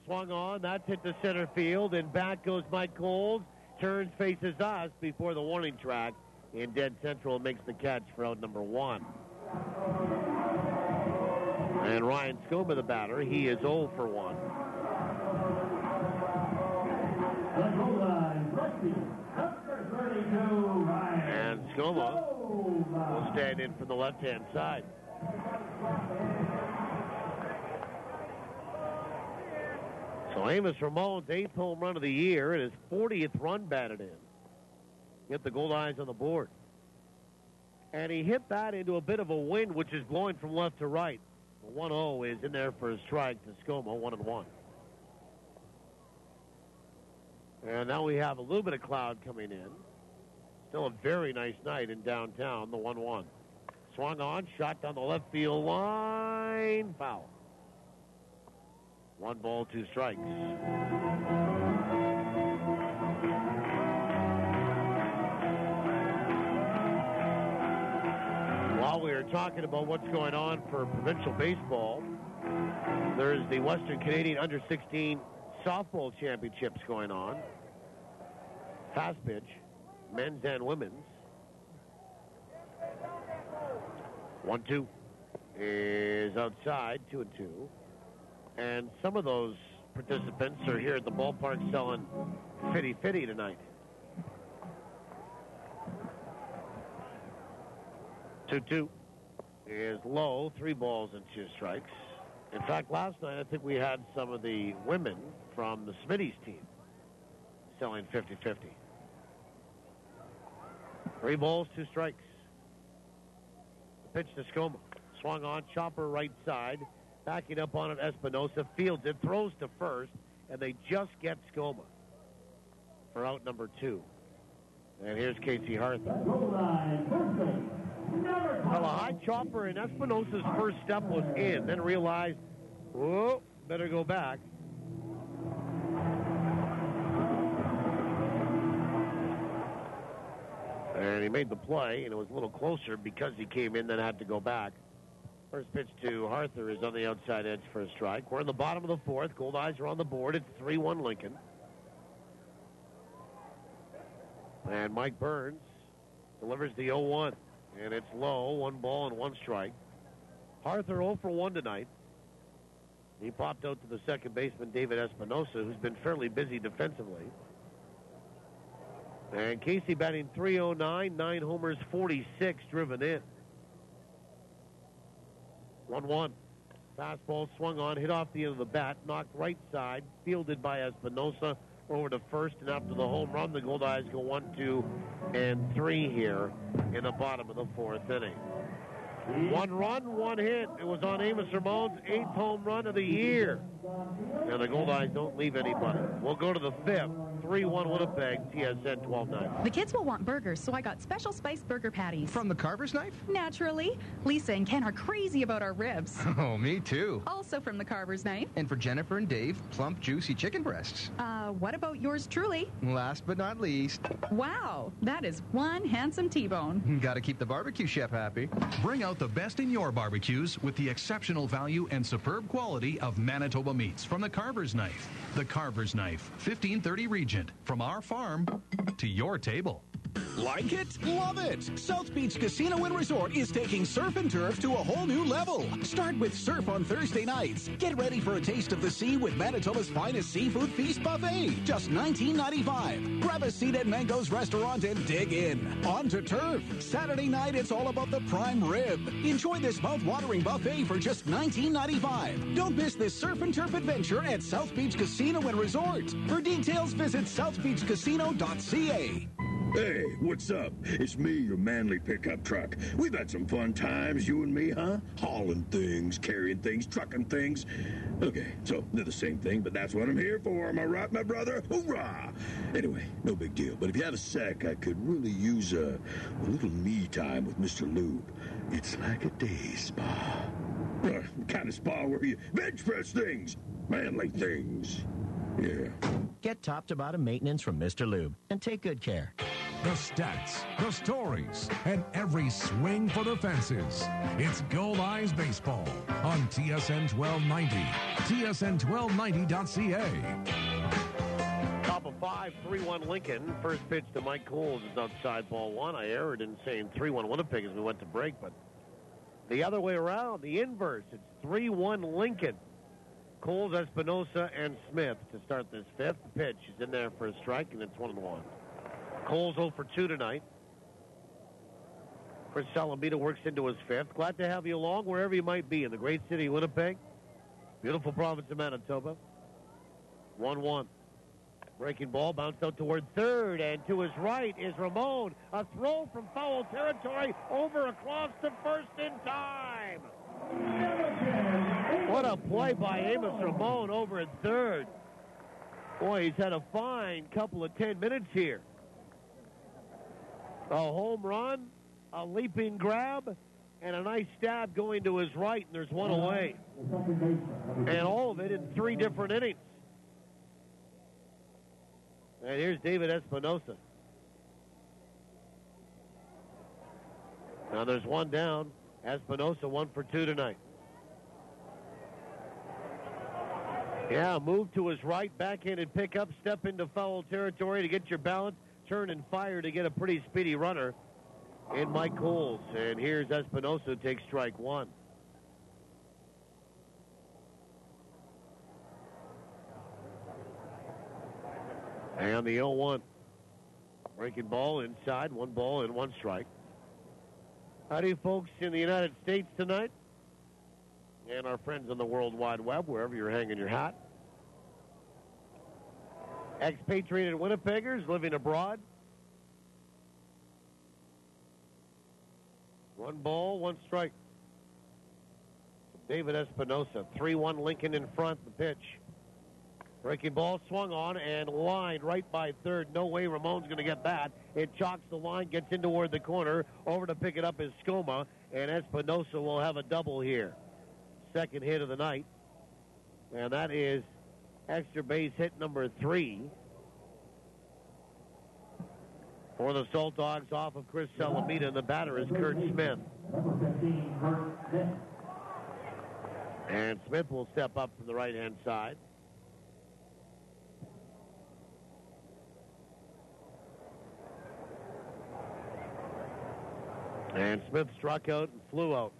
Swung on. That's hit to center field. And back goes Mike Coles. Turns, faces us before the warning track. In dead central, makes the catch for out number 1. And Ryan Skoma, the batter, he is 0 for 1. And Skoma will stand in from the left-hand side. So Amos Ramon's 8th home run of the year and his 40th run batted in. Get the Goldeyes on the board. And he hit that into a bit of a wind, which is blowing from left to right. The 1-0 is in there for a strike to Skoma, 1-1. And now we have a little bit of cloud coming in. Still a very nice night in downtown, the 1-1. Swung on, shot down the left field line, foul. 1 ball, 2 strikes. While we are talking about what's going on for provincial baseball, there's the Western Canadian Under-16 softball championships going on. Fast pitch, men's and women's. 1-2 is outside, 2-2. And some of those participants are here at the ballpark selling fitty-fitty tonight. 2-2 is low, 3 balls and 2 strikes. In fact, last night I think we had some of the women from the Smitty's team selling 50-50. 3 balls, 2 strikes. The pitch to Skoma. Swung on, chopper right side. Backing up on it, Espinosa fields it, throws to first, and they just get Skoma for out number 2. And here's Casey Harther. Well, a high chopper, and Espinosa's first step was in, then realized, whoa, better go back. And he made the play, and it was a little closer because he came in, then had to go back. First pitch to Arthur is on the outside edge for a strike. We're in the bottom of the 4th. Goldeyes are on the board. It's 3-1 Lincoln. And Mike Burns delivers the 0-1. And it's low, 1 ball and 1 strike. Arthur 0 for 1 tonight. He popped out to the second baseman, David Espinosa, who's been fairly busy defensively. And Casey batting .309, 9 homers, 46 driven in. 1-1. Fastball swung on, hit off the end of the bat, knocked right side, fielded by Espinosa over to first, and after the home run, the Goldeyes go 1, 2, and 3 here in the bottom of the 4th inning. 1 run, 1 hit. It was on Amos Ramon's 8th home run of the year. And the Goldeyes don't leave anybody. We'll go to the 5th. 3-1 Winnipeg, TSN 12-9. The kids will want burgers, so I got special spiced burger patties. From the Carver's Knife? Naturally. Lisa and Ken are crazy about our ribs. Oh, me too. Also from the Carver's Knife. And for Jennifer and Dave, plump, juicy chicken breasts. What about yours truly? Last but not least. Wow, that is one handsome T-bone. Gotta keep the barbecue chef happy. Bring out the best in your barbecues with the exceptional value and superb quality of Manitoba meats from the Carver's Knife. The Carver's Knife, 1530 Regent. From our farm to your table. Like it? Love it! South Beach Casino and Resort is taking surf and turf to a whole new level. Start with surf on Thursday nights. Get ready for a taste of the sea with Manitoba's finest seafood feast buffet. Just $19.95. Grab a seat at Mango's restaurant and dig in. On to turf. Saturday night, it's all about the prime rib. Enjoy this mouth-watering buffet for just $19.95. Don't miss this surf and turf adventure at South Beach Casino and Resort. For details, visit southbeachcasino.ca. Hey, what's up? It's me, your manly pickup truck. We've had some fun times, you and me, huh? Hauling things, carrying things, trucking things. Okay, so they're the same thing, but that's what I'm here for. Am I right, my brother? Hoorah! Anyway, no big deal. But if you have a sec, I could really use a little me time with Mr. Lube. It's like a day spa. The kind of spa where you bench press things, manly things. Yeah. Get top-to-bottom maintenance from Mr. Lube and take good care. The stats, the stories, and every swing for the fences. It's Goldeyes Baseball on TSN 1290. TSN1290.ca. Top of 5, 3-1 Lincoln. First pitch to Mike Coles is outside ball 1. I erred in saying 3-1 Winnipeg as we went to break, but the other way around, the inverse. It's 3-1 Lincoln. Coles, Espinosa, and Smith to start this 5th. Pitch is in there for a strike, and it's 1-1. Coles 0 for 2 tonight. Chris Salamita works into his 5th. Glad to have you along wherever you might be in the great city of Winnipeg. Beautiful province of Manitoba. 1-1. Breaking ball, bounced out toward third, and to his right is Ramon. A throw from foul territory over across to first in time. What a play by Amos Ramon over at third. Boy, he's had a fine couple of 10 minutes here. A home run, a leaping grab, and a nice stab going to his right, and there's one away. And all of it in 3 different innings. And here's David Espinosa. Now there's one down. Espinosa 1 for 2 tonight. Yeah, move to his right, backhanded pickup, step into foul territory to get your balance, turn and fire to get a pretty speedy runner in Mike Coles. And here's Espinosa who takes strike 1. And the 0-1. Breaking ball inside, 1 ball and 1 strike. Howdy, folks in the United States tonight, and our friends on the World Wide Web, wherever you're hanging your hat. Expatriated Winnipeggers living abroad. 1 ball, 1 strike. David Espinosa, 3-1 Lincoln in front, the pitch. Breaking ball swung on and lined right by third. No way Ramon's going to get that. It chalks the line, gets in toward the corner. Over to pick it up is Skoma, and Espinosa will have a double here. Second hit of the night. And that is extra base hit number 3 for the Saltdogs off of Chris Salamita, and the batter is Kurt Smith. And Smith will step up from the right-hand side. And Smith struck out and flew out.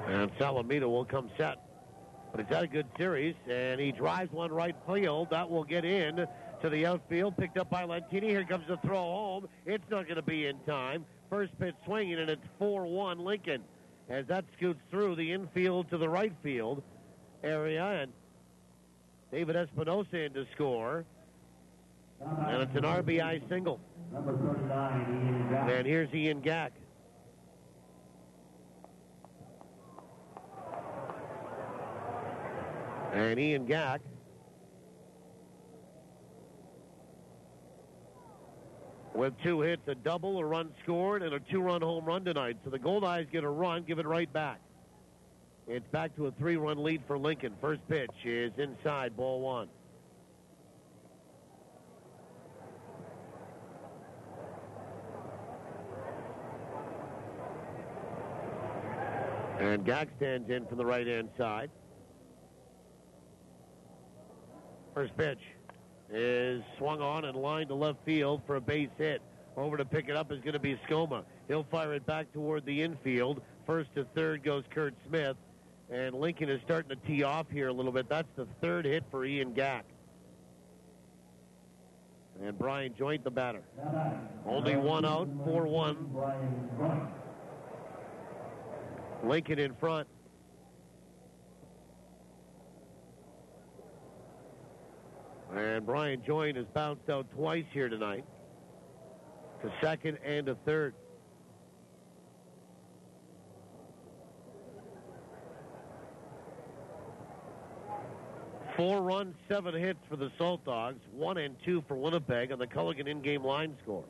And Salamita will come set. But he's had a good series, and he drives one right field. That will get in to the outfield, picked up by Lentini. Here comes the throw home. It's not going to be in time. First pitch swinging, and it's 4-1 Lincoln. As that scoots through the infield to the right field area, and David Espinosa in to score. And it's an RBI single. And here's Ian Gack. And Ian Gack with 2 hits, a double, a run scored, and a 2-run home run tonight. So the Goldeyes get a run, give it right back. It's back to a 3-run lead for Lincoln. First pitch is inside, ball 1. And Gack stands in from the right-hand side. First pitch is swung on and lined to left field for a base hit. Over to pick it up is going to be Skoma. He'll fire it back toward the infield. First to third goes Kurt Smith. And Lincoln is starting to tee off here a little bit. That's the 3rd hit for Ian Gack. And Brian Joint, the batter. Only 1 out, 4-1. Lincoln in front. And Brian Joint has bounced out twice here tonight. To second and to third. Four runs, 7 hits for the Saltdogs. 1 and 2 for Winnipeg on the Culligan in-game line score.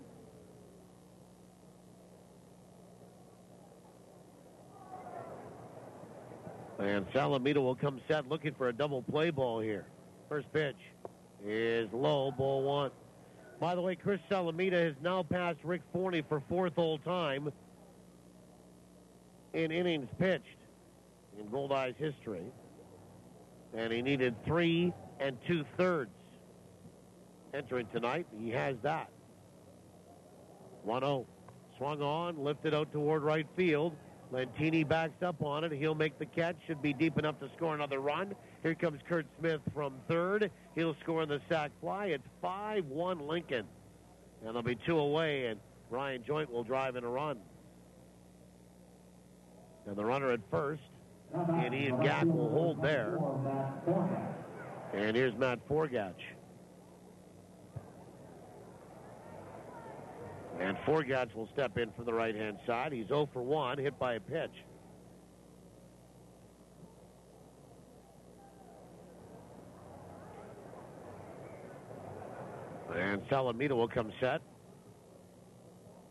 And Salamito will come set looking for a double play ball here. First pitch is low, ball 1. By the way, Chris Salamita has now passed Rick Forney for 4th all-time in innings pitched in Goldeyes history. And he needed 3 2/3 entering tonight. He has that. 1-0. Swung on, lifted out toward right field. Lentini backs up on it. He'll make the catch. Should be deep enough to score another run. Here comes Kurt Smith from third. He'll score on the sac fly. It's 5-1 Lincoln. And there'll be 2 away, and Brian Joint will drive in a run. And the runner at first, and Ian Gack will hold there. And here's Matt Forgach. And Forgach will step in from the right-hand side. He's 0 for 1, hit by a pitch. And Salamita will come set.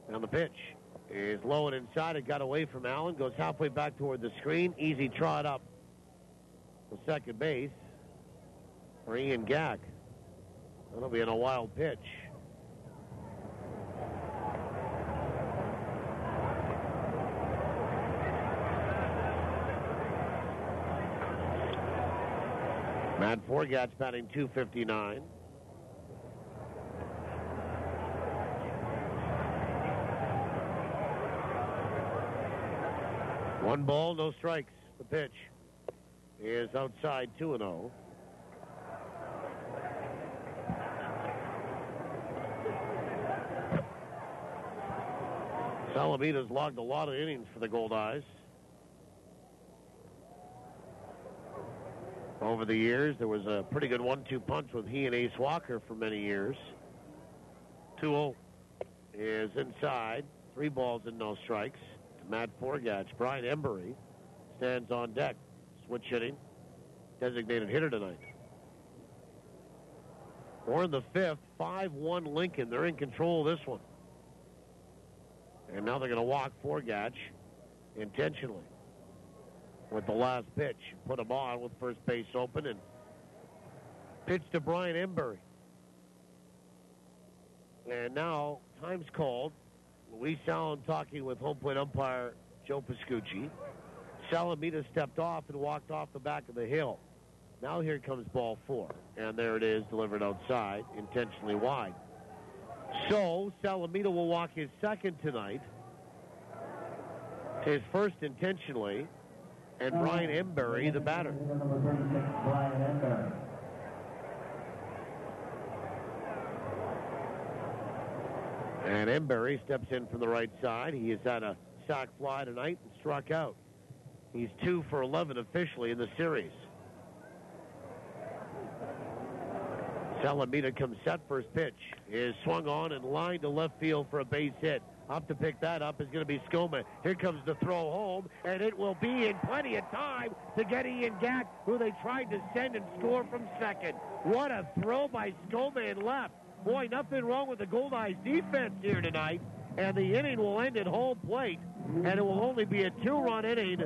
And the pitch is low and inside. It got away from Allen. Goes halfway back toward the screen. Easy trot up to second base for Ian Gack. That'll be in a wild pitch. Matt Forgach batting .259. One ball, no strikes. The pitch is outside 2-0. Salamita's logged a lot of innings for the Goldeyes. Over the years, there was a pretty good 1-2 punch with he and Ace Walker for many years. 2-0 is inside. 3 balls and no strikes. Matt Forgach. Brian Embury stands on deck. Switch hitting. Designated hitter tonight. We're in the 5th. 5-1 Lincoln. They're in control of this one. And now they're going to walk Forgach intentionally with the last pitch. Put him on with first base open and pitch to Brian Embury. And now time's called. Luis Allen talking with home plate umpire Joe Pascucci. Salamita stepped off and walked off the back of the hill. Now here comes ball 4. And there it is, delivered outside, intentionally wide. So Salamita will walk his second tonight. His first intentionally. And Brian Embury, the batter. And Embury steps in from the right side. He has had a sac fly tonight and struck out. He's 2 for 11 officially in the series. Salamina comes set. First pitch is swung on and lined to left field for a base hit. Up to pick that up is going to be Skoma. Here comes the throw home, and it will be in plenty of time to get Ian Gack, who they tried to send and score from second. What a throw by Skoma in left. Boy, nothing wrong with the Goldeyes defense here tonight. And the inning will end at home plate, and it will only be a 2-run inning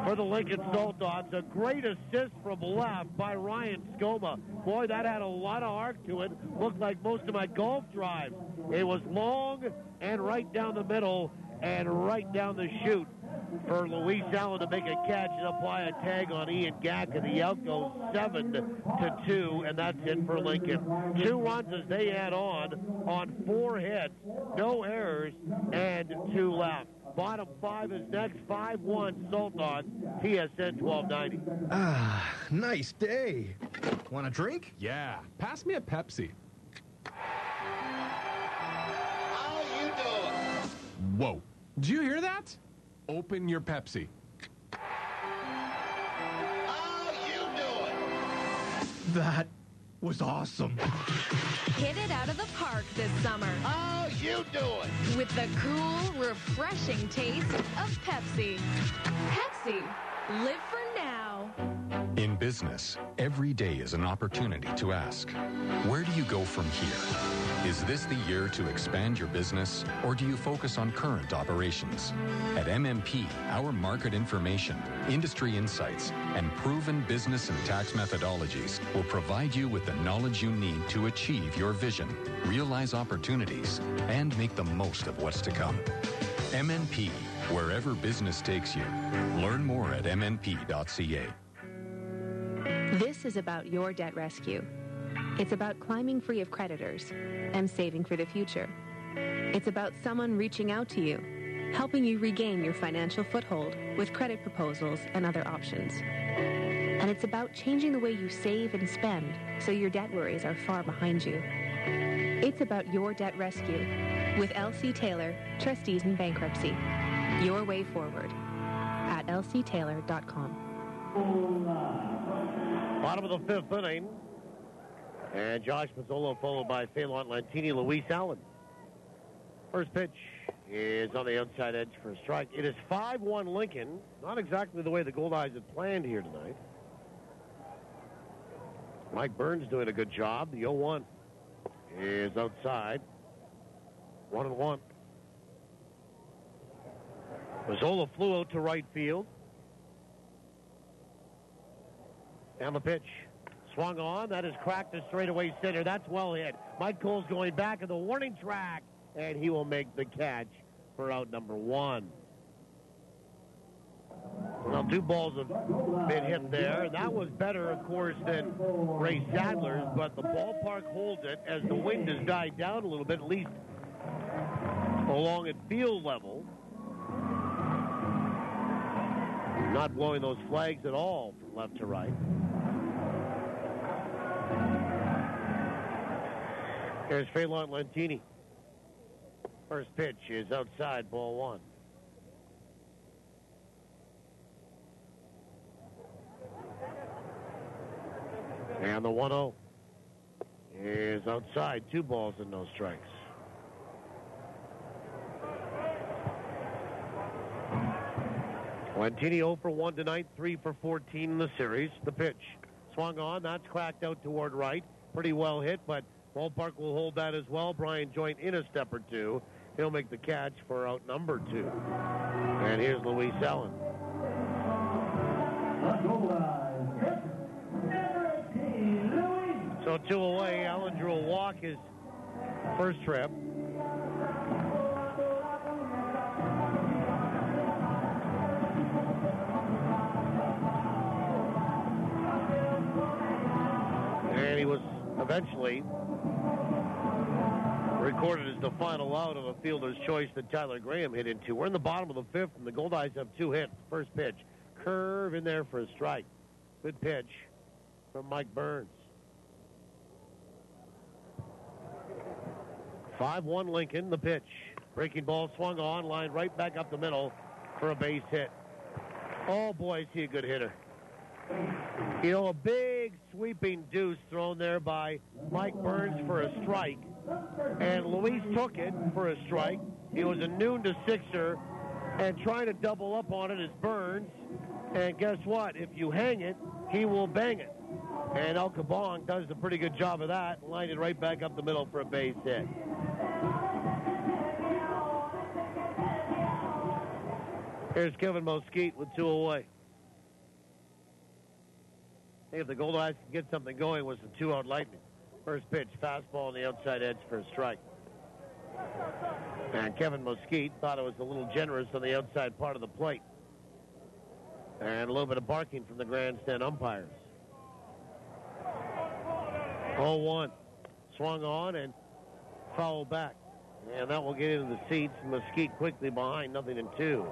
for the Lincoln Saltdogs. A great assist from left by Ryan Skoma. Boy, that had a lot of arc to it. Looked like most of my golf drives. It was long and right down the middle and right down the chute for Luis Allen to make a catch and apply a tag on Ian Gack, and the out goes 7-2, and that's it for Lincoln. 2 runs as they add on 4 hits, no errors, and 2 left. Bottom 5 is next, 5-1 Saltdogs, TSN 1290. Ah, nice day. Want a drink? Yeah, pass me a Pepsi. How you doing? Whoa, did you hear that? Open your Pepsi. How you doing? That was awesome. Hit it out of the park this summer. How you doing? With the cool, refreshing taste of Pepsi. Pepsi, live for now. In business, every day is an opportunity to ask, where do you go from here? Is this the year to expand your business, or do you focus on current operations? At MMP, our market information, industry insights, and proven business and tax methodologies will provide you with the knowledge you need to achieve your vision, realize opportunities, and make the most of what's to come. MMP, wherever business takes you. Learn more at mmp.ca. This is about your debt rescue. It's about climbing free of creditors and saving for the future. It's about someone reaching out to you, helping you regain your financial foothold with credit proposals and other options. And it's about changing the way you save and spend so your debt worries are far behind you. It's about your debt rescue with L.C. Taylor, Trustees in Bankruptcy. Your way forward at lctaylor.com. Bottom of the 5th inning. And Josh Mazzolo followed by Phelan Lantini, Luis Allen. First pitch is on the outside edge for a strike. It is 5-1 Lincoln. Not exactly the way the Goldeyes had planned here tonight. Mike Burns doing a good job. The 0-1 is outside. 1-1. Mazzola flew out to right field. And the pitch. Swung on. That is cracked to straightaway center. That's well hit. Mike Cole's going back at the warning track, and he will make the catch for out number 1. Well, 2 balls have been hit there. That was better, of course, than Ray Sadler's, but the ballpark holds it as the wind has died down a little bit, at least along at field level. Not blowing those flags at all from left to right. Here's Phelan Lantini. First pitch is outside, ball 1. And the 1-0 is outside. 2 balls and no strikes. Lantini 0 for 1 tonight, 3 for 14 in the series. The pitch swung on. That's cracked out toward right. Pretty well hit, but ballpark will hold that as well. Brian Joint in a step or 2. He'll make the catch for out number 2. And here's Luis Allen. So 2 away. Allen drew a walk his first trip. And he was eventually recorded as the final out of a fielder's choice that Tyler Graham hit into. We're in the bottom of the 5th, and the Goldeyes have 2 hits. First pitch, curve in there for a strike. Good pitch from Mike Burns. 5-1 Lincoln, the pitch. Breaking ball swung on, lined right back up the middle for a base hit. Oh, boy, is he a good hitter. You know, a big, sweeping deuce thrown there by Mike Burns for a strike. And Luis took it for a strike. He was a noon to sixer, and trying to double up on it is Burns. And guess what? If you hang it, he will bang it. And El Cabong does a pretty good job of that, lined it right back up the middle for a base hit. Here's Kevin Mosquite with 2 away. Hey, if the Goldeyes can get something going, was the 2-out Lightning. First pitch, fastball on the outside edge for a strike. And Kevin Mosquite thought it was a little generous on the outside part of the plate. And a little bit of barking from the grandstand umpires. 0-1. Swung on and fouled back. And that will get into the seats. Mosquite quickly behind, 0-2.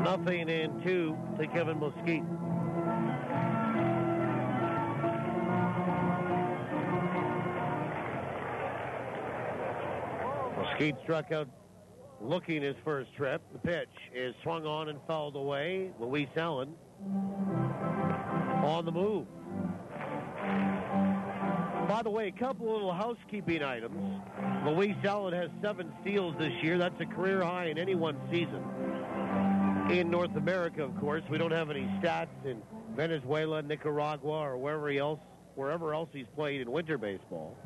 0-2 to Kevin Mosquite. Mosquite struck out looking his first trip. The pitch is swung on and fouled away. Luis Allen on the move. By the way, a couple of little housekeeping items. Luis Allen has 7 steals this year. That's a career high in any one season. In North America, of course, we don't have any stats in Venezuela, Nicaragua, or wherever else he's played in winter baseball.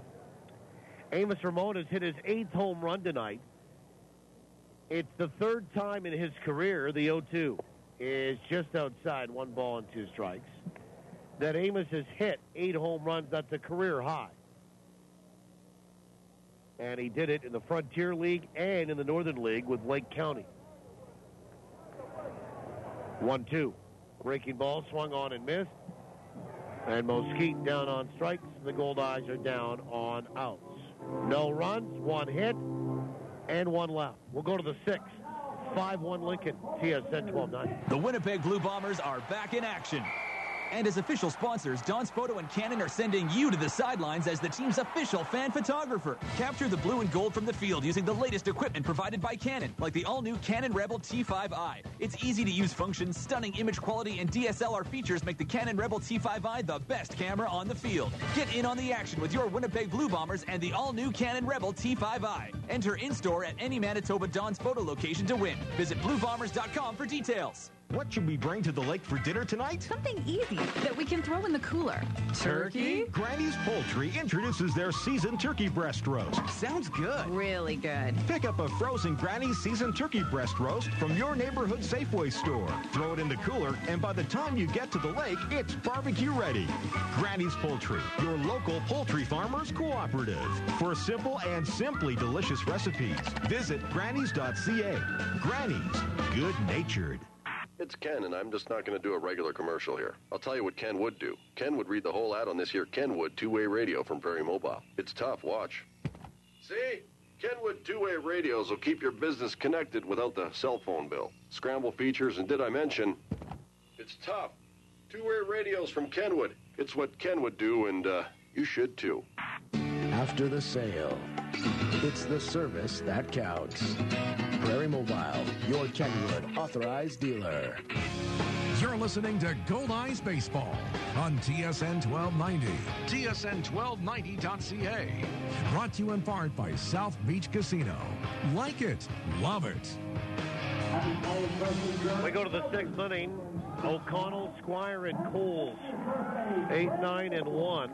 Amos Ramon has hit his 8th home run tonight. It's the 3rd time in his career, the 0-2 is just outside 1 ball and 2 strikes, that Amos has hit 8 home runs. That's a career high. And he did it in the Frontier League and in the Northern League with Lake County. 1-2. Breaking ball swung on and missed. And Mosquite down on strikes. The Goldeyes are down on outs. No runs, 1 hit, and 1 left. We'll go to the 6th. 5-1 Lincoln, TSN 1290. The Winnipeg Blue Bombers are back in action. And as official sponsors, Don's Photo and Canon are sending you to the sidelines as the team's official fan photographer. Capture the blue and gold from the field using the latest equipment provided by Canon, like the all-new Canon Rebel T5i. Its easy-to-use functions, stunning image quality, and DSLR features make the Canon Rebel T5i the best camera on the field. Get in on the action with your Winnipeg Blue Bombers and the all-new Canon Rebel T5i. Enter in-store at any Manitoba Don's Photo location to win. Visit BlueBombers.com for details. What should we bring to the lake for dinner tonight? Something easy that we can throw in the cooler. Turkey? Granny's Poultry introduces their seasoned turkey breast roast. Sounds good. Really good. Pick up a frozen Granny's seasoned turkey breast roast from your neighborhood Safeway store. Throw it in the cooler, and by the time you get to the lake, it's barbecue ready. Granny's Poultry, your local poultry farmers cooperative. For simple and simply delicious recipes, visit grannys.ca. Granny's, good-natured. It's Ken, and I'm just not going to do a regular commercial here. I'll tell you what Ken would do. Ken would read the whole ad on this here Kenwood two-way radio from Prairie Mobile. It's tough, watch. See? Kenwood two-way radios will keep your business connected without the cell phone bill. Scramble features, and did I mention, it's tough. Two-way radios from Kenwood. It's what Ken would do, and you should too. After the sale, it's the service that counts. Prairie Mobile, your Kenwood authorized dealer. You're listening to Goldeyes Baseball on TSN 1290, TSN1290.ca. Brought to you in part by South Beach Casino. Like it, love it. We go to the 6th inning. O'Connell, Squire, and Coles. 8, 9, and 1.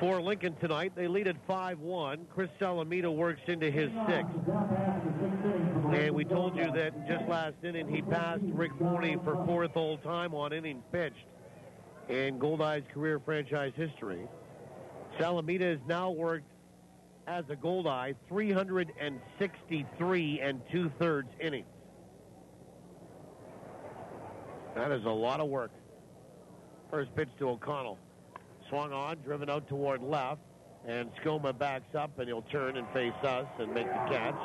For Lincoln tonight, they lead at 5-1. Chris Salamito works into his 6th. And we told you that just last inning he passed Rick Forney for 4th all-time on innings pitched in Goldeyes' career franchise history. Salamito has now worked as a Goldeye 363 2/3 innings. That is a lot of work. First pitch to O'Connell. Swung on, driven out toward left, and Skoma backs up, and he'll turn and face us and make the catch.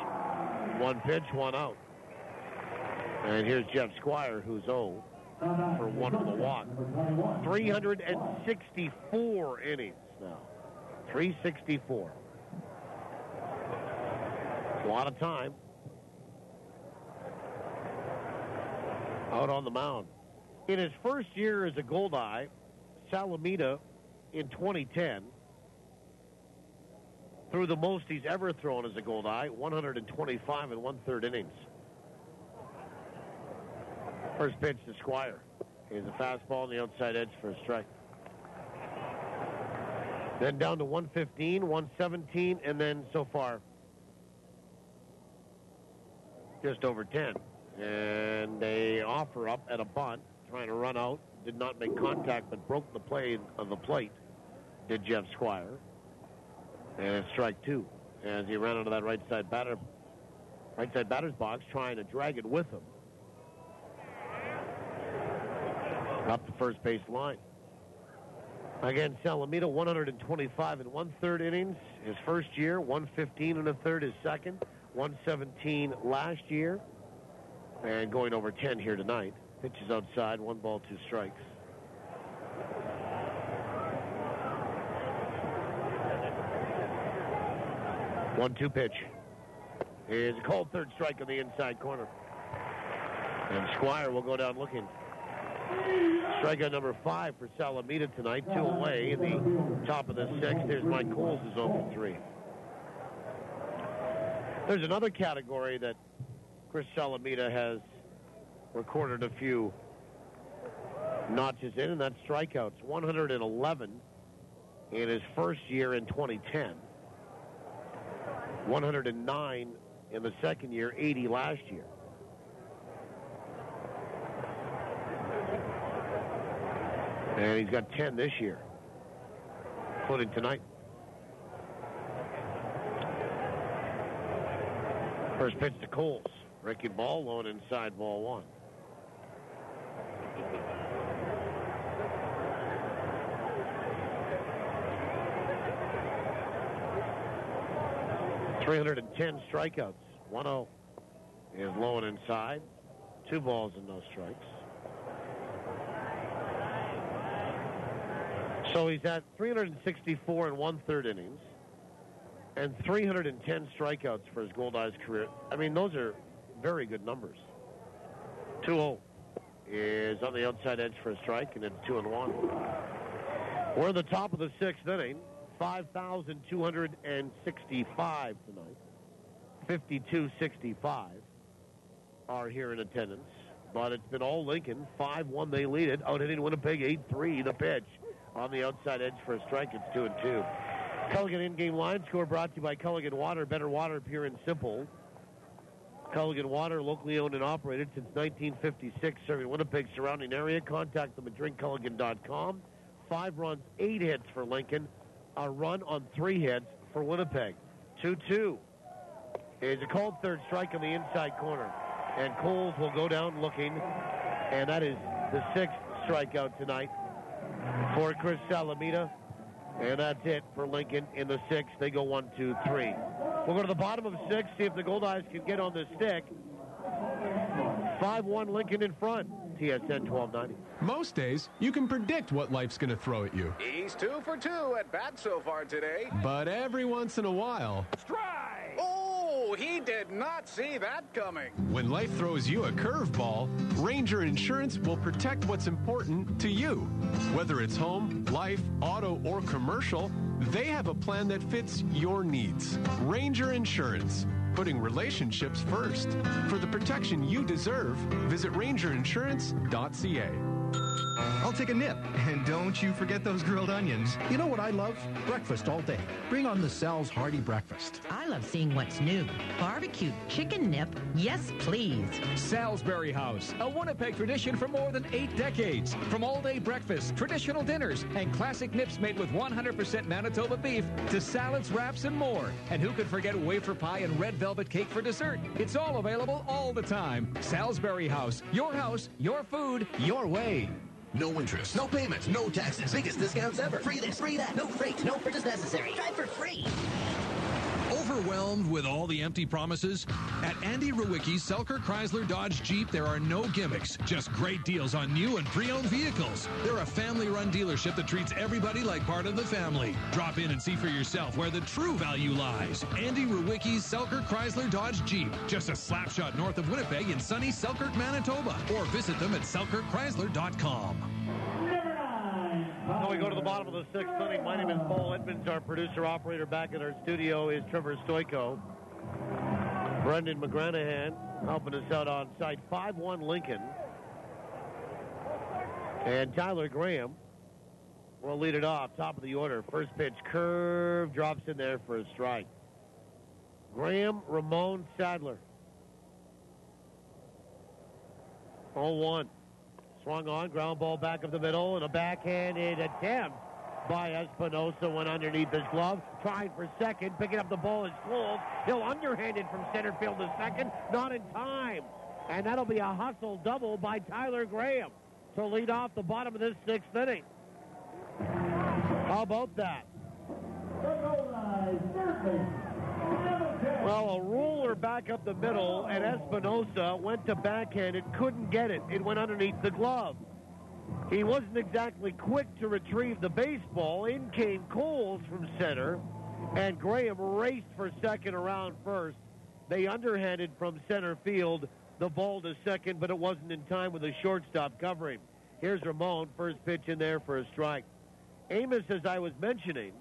1 pitch, 1 out. And here's Jeff Squire, who's 0 for 1 with a walk. 364 innings now. 364. A lot of time. out on the mound. In his first year as a Goldeye, Salamita in 2010 threw the most he's ever thrown as a Goldeye, 125 and 1/3 innings. First pitch to Squire. Here's a fastball on the outside edge for a strike. Then down to 115, 117, and then so far just over 10. And they offer up at a bunt, trying to run out. Did not make contact, but broke the play of the plate, did Jeff Squire. And it's strike 2 as he ran into that right side batter's box, trying to drag it with him up the first base line. Again, Salamita, 125 and 1/3 innings his first year, 115 and 1/3 his second, 117 last year, and going over 10 here tonight. Pitches outside, 1 ball, 2 strikes. One-two pitch. Here's a called third strike on the inside corner. And Squire will go down looking. Strikeout number 5 for Salamita tonight. 2 away in the top of the 6th. There's Mike Coles, who's 0 for 3. There's another category that Chris Salamita has recorded a few notches in, and that's strikeouts. 111 in his first year in 2010. 109 in the second year, 80 last year. And he's got 10 this year, including tonight. First pitch to Coles. Breaking ball, low and inside, ball 1. .310 strikeouts. 1-0 is low and inside. 2 balls and no strikes. So he's at 364 and 1/3 innings and 310 strikeouts for his Goldeyes career. I mean, those are very good numbers. 2-0 is on the outside edge for a strike, and it's 2-1. We're at the top of the 6th inning. 5,265 tonight. 52-65 are here in attendance. But it's been all Lincoln. 5-1 they lead it. Out hitting Winnipeg 8-3 the pitch. On the outside edge for a strike, it's 2-2. Culligan in-game line score brought to you by Culligan Water. Better water, pure and simple. Culligan Water, locally owned and operated since 1956, serving Winnipeg's surrounding area. Contact them at drinkculligan.com. 5 runs, 8 hits for Lincoln. A run on 3 hits for Winnipeg. 2-2. Is a called third strike on the inside corner. And Coles will go down looking. And that is the 6th strikeout tonight for Chris Salamita. And that's it for Lincoln in the 6th. They go 1, 2, 3. We'll go to the bottom of 6, see if the Goldeyes can get on the stick. 5-1 Lincoln in front. TSN 1290. Most days, you can predict what life's going to throw at you. He's 2 for 2 at bat so far today. But every once in a while... Strike! Oh, he did not see that coming. When life throws you a curveball, Ranger Insurance will protect what's important to you. Whether it's home, life, auto, or commercial, they have a plan that fits your needs. Ranger Insurance. Putting relationships first. For the protection you deserve, visit rangerinsurance.ca. I'll take a nip. And don't you forget those grilled onions. You know what I love? Breakfast all day. Bring on the Sal's Hearty Breakfast. I love seeing what's new. Barbecued chicken nip. Yes, please. Salisbury House, a Winnipeg tradition for more than 8 decades. From all-day breakfasts, traditional dinners, and classic nips made with 100% Manitoba beef to salads, wraps, and more. And who could forget wafer pie and red velvet cake for dessert? It's all available all the time. Salisbury House, your food, your way. No interest, no payments, no taxes. Biggest discounts ever. Free this, free that. No freight, no purchase necessary. Drive for free. Over Overwhelmed with all the empty promises? At Andy Rewicki's Selkirk Chrysler Dodge Jeep, there are no gimmicks, just great deals on new and pre-owned vehicles. They're a family-run dealership that treats everybody like part of the family. Drop in and see for yourself where the true value lies. Andy Rewicki's Selkirk Chrysler Dodge Jeep, just a slap shot north of Winnipeg in sunny Selkirk, Manitoba. Or visit them at selkirkchrysler.com. So we go to the bottom of the sixth inning. My name is Paul Edmonds. Our producer-operator back in our studio is Trevor Stoico. Brendan McGranahan helping us out on site. 5-1 Lincoln. And Tyler Graham will lead it off. Top of the order. First pitch, curve, drops in there for a strike. Graham, Ramon, Sadler. 0-1. Swung on, ground ball back of the middle, and a backhanded attempt by Espinosa went underneath his glove. Trying for second, picking up the ball is Scholes. He'll underhand it from center field to second, not in time. And that'll be a hustle double by Tyler Graham to lead off the bottom of this sixth inning. How about that? Well, a roller back up the middle, and Espinosa went to backhand. It couldn't get it. It went underneath the glove. He wasn't exactly quick to retrieve the baseball. In came Coles from center, and Graham raced for second around first. They underhanded from center field the ball to second, but it wasn't in time with the shortstop covering. Here's Ramon, first pitch in there for a strike. Amos, as I was mentioning,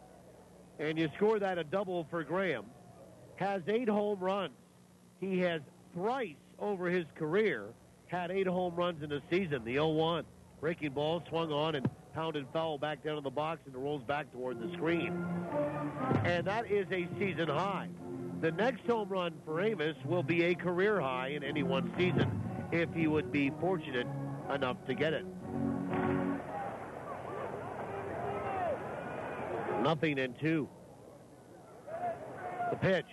and you score that a double for Graham, has 8 home runs. He has thrice over his career had 8 home runs in a season. The 0-1. Breaking ball swung on and pounded foul back down in the box, and it rolls back toward the screen. And that is a season high. The next home run for Amos will be a career high in any one season if he would be fortunate enough to get it. 0-2. The pitch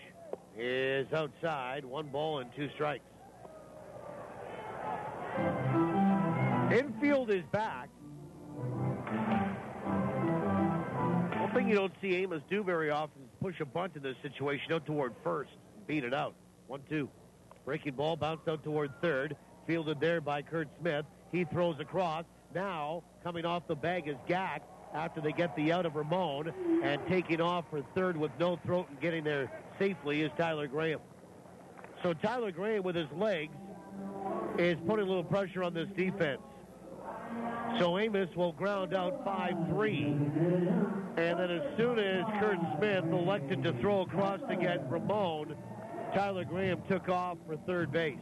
is outside. 1 ball and 2 strikes. Infield is back. One thing you don't see Amos do very often is push a bunt in this situation out toward first. Beat it out. 1-2. Breaking ball bounced out toward third. Fielded there by Kurt Smith. He throws across. Now, coming off the bag is Gack after they get the out of Ramon, and taking off for third with no throat and getting there safely is Tyler Graham. So Tyler Graham with his legs is putting a little pressure on this defense. So Amos will ground out 5-3. And then as soon as Kurt Smith elected to throw across to get Ramon, Tyler Graham took off for third base.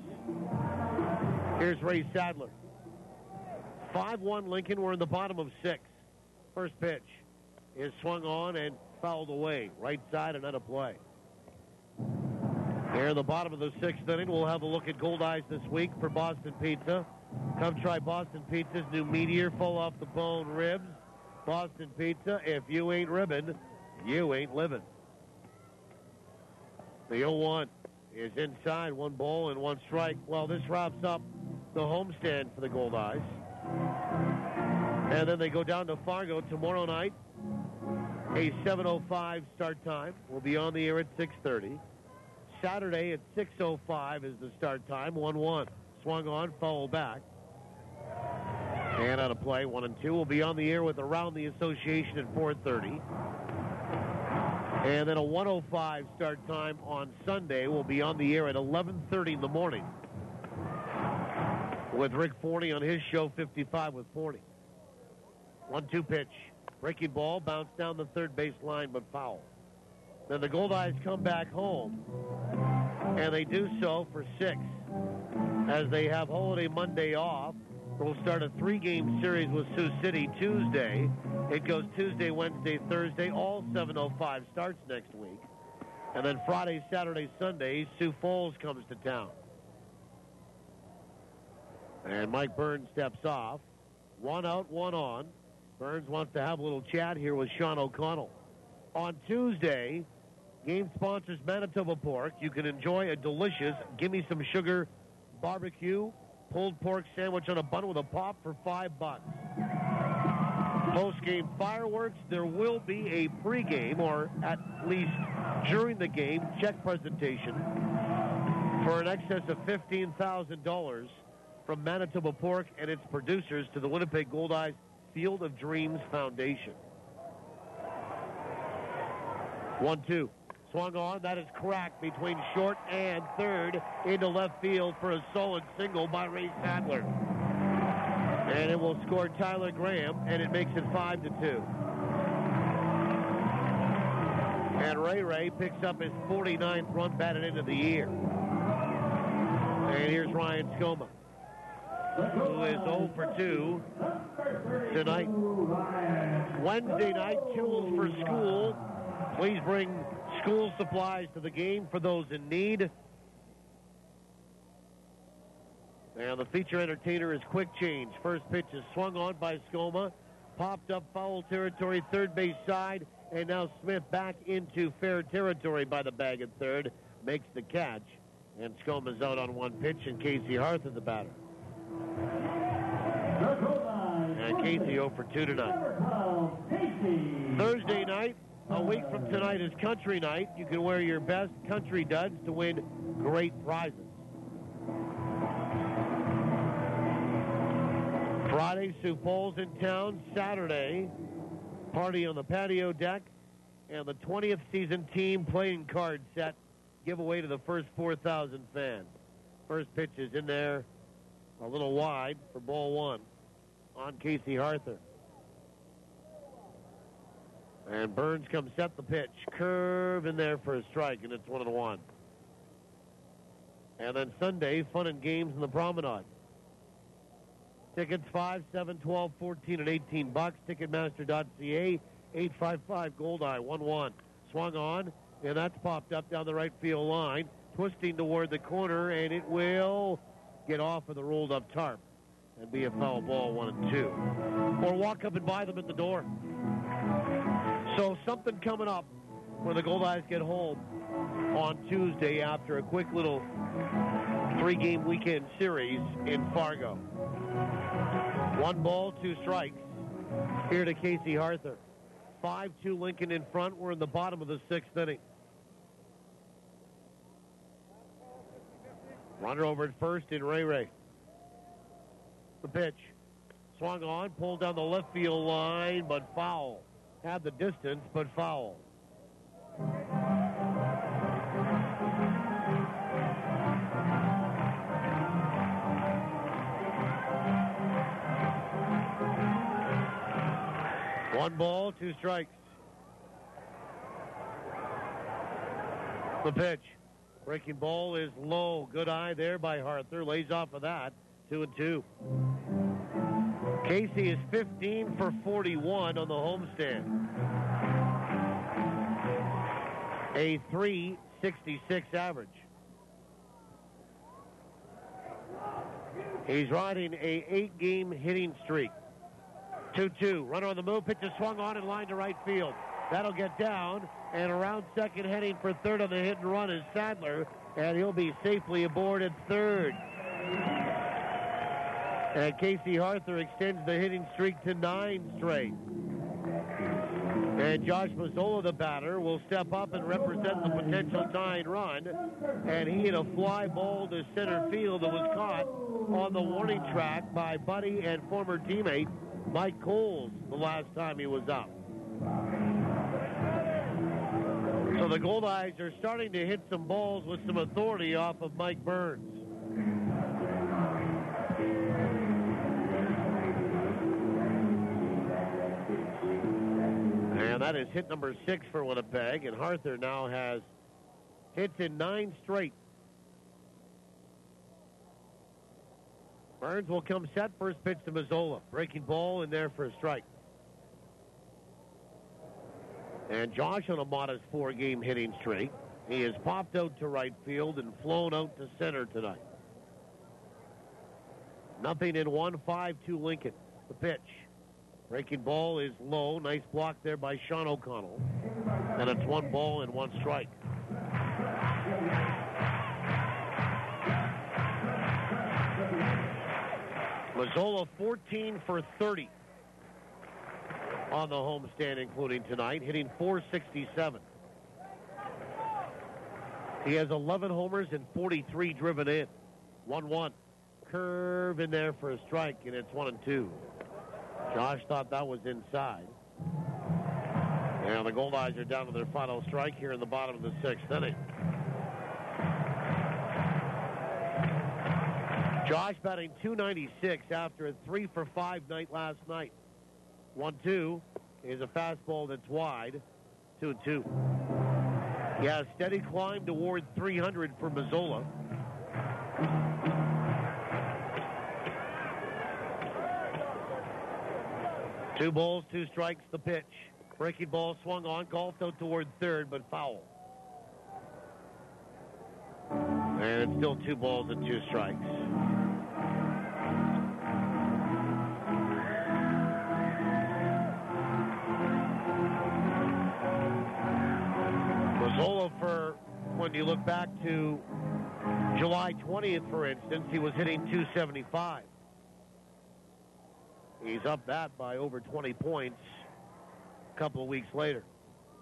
Here's Ray Sadler. 5-1 Lincoln. We're in the bottom of 6. First pitch is swung on and fouled away. Right side and out of play. Here in the bottom of the 6th inning, we'll have a look at Goldeyes this week for Boston Pizza. Come try Boston Pizza's new Meteor full off the bone ribs. Boston Pizza, if you ain't ribbon, you ain't living. The 0-1 is inside. 1 ball and 1 strike. Well, this wraps up the homestand for the Goldeyes. And then they go down to Fargo tomorrow night. A 7:05 start time. We'll be on the air at 6:30. Saturday at 6:05 is the start time. 1-1. Swung on, foul back. And out of play, 1-2. We'll be on the air with Around the Association at 4:30. And then a 1:05 start time on Sunday. We'll be on the air at 11:30 in the morning with Rick Forney on his show 55 with Forney. 1-2 pitch. Breaking ball, bounced down the third base line, but foul. Then the Goldeyes come back home, and they do so for 6. As they have holiday Monday off, we'll start a 3-game series with Sioux City Tuesday. It goes Tuesday, Wednesday, Thursday, all 7:05 starts next week. And then Friday, Saturday, Sunday, Sioux Falls comes to town. And Mike Burns steps off. 1 out, 1 on. Burns wants to have a little chat here with Sean O'Connell. On Tuesday, game sponsors Manitoba Pork. You can enjoy a delicious Gimme Some Sugar barbecue pulled pork sandwich on a bun with a pop for $5. Post-game fireworks. There will be a pregame, or at least during the game, check presentation for an excess of $15,000 from Manitoba Pork and its producers to the Winnipeg Goldeyes Field of Dreams Foundation. 1-2. Swung on. That is cracked between short and third into left field for a solid single by Ray Sadler. And it will score Tyler Graham, and it makes it 5-2. And Ray picks up his 49th run batted into the year. And here's Ryan Skoma, who is 0 for 2 tonight. Wednesday night, Tools for School. Please bring school supplies to the game for those in need. And the feature entertainer is Quick Change. First pitch is swung on by Skoma. Popped up foul territory, third base side. And now Smith back into fair territory by the bag at third. Makes the catch. And Skoma's out on one pitch, and Casey Harth is the batter. And Casey 0 for 2 tonight. Thursday night, a week from tonight, is country night. You can wear your best country duds to win great prizes. Friday, Sioux Falls in town. Saturday, party on the patio deck. And the 20th season team playing card set giveaway to the first 4,000 fans. First pitch is in there a little wide for ball one on Casey Harther. And Burns comes set the pitch. Curve in there for a strike, and it's 1-1. And then Sunday, fun and games in the Promenade. Tickets 5, 7, 12, 14, and 18 bucks. Ticketmaster.ca, 855 Goldeye, 1-1. Swung on, and that's popped up down the right field line. Twisting toward the corner, and it will get off of the rolled up tarp and be a foul ball, 1-2. Or walk up and buy them at the door. So something coming up when the Goldeyes get home on Tuesday after a quick little 3-game weekend series in Fargo. 1 ball, 2 strikes here to Casey Harther. 5-2 Lincoln in front. We're in the bottom of the 6th inning. Runner over at first in Ray. The pitch. Swung on, pulled down the left field line, but foul. Had the distance, but foul. One ball, 2 strikes. The pitch. Breaking ball is low. Good eye there by Harther. Lays off of that. 2-2. Casey is 15 for 41 on the homestand. A .366 average. He's riding a 8-game hitting streak. 2-2. Runner on the move. Pitch is swung on and lined to right field. That'll get down. And around second, heading for third on the hit and run is Sadler. And he'll be safely aboard at third. And Casey Harther extends the hitting streak to 9 straight. And Josh Mazzola, the batter, will step up and represent the potential tying run. And he hit a fly ball to center field that was caught on the warning track by buddy and former teammate Mike Coles the last time he was out. So the Goldeyes are starting to hit some balls with some authority off of Mike Burns. And that is hit number 6 for Winnipeg, and Harther now has hits in 9 straight. Burns will come set. First pitch to Mazzola. Breaking ball in there for a strike. And Josh on a modest 4-game hitting streak. He has popped out to right field and flown out to center tonight. Nothing in 1-5-2 Lincoln. The pitch. Breaking ball is low. Nice block there by Sean O'Connell. And it's 1 ball and 1 strike. Mazzola 14 for 30. on the homestand, including tonight, hitting .467. He has 11 homers and 43 driven in. 1-1. Curve in there for a strike, and it's 1-2. Josh thought that was inside. And the Goldeyes are down to their final strike here in the bottom of the 6th inning. Josh batting .296 after a 3-for-5 night last night. 1-2 is a fastball that's wide. 2-2. Yeah, steady climb toward 300 for Mazzola. Two balls, two strikes, the pitch. Breaking ball swung on, golfed out toward third, but foul. And it's still 2 balls and 2 strikes. Mazzola, for when you look back to July 20th, for instance, he was hitting .275. He's up that by over 20 points a couple of weeks later.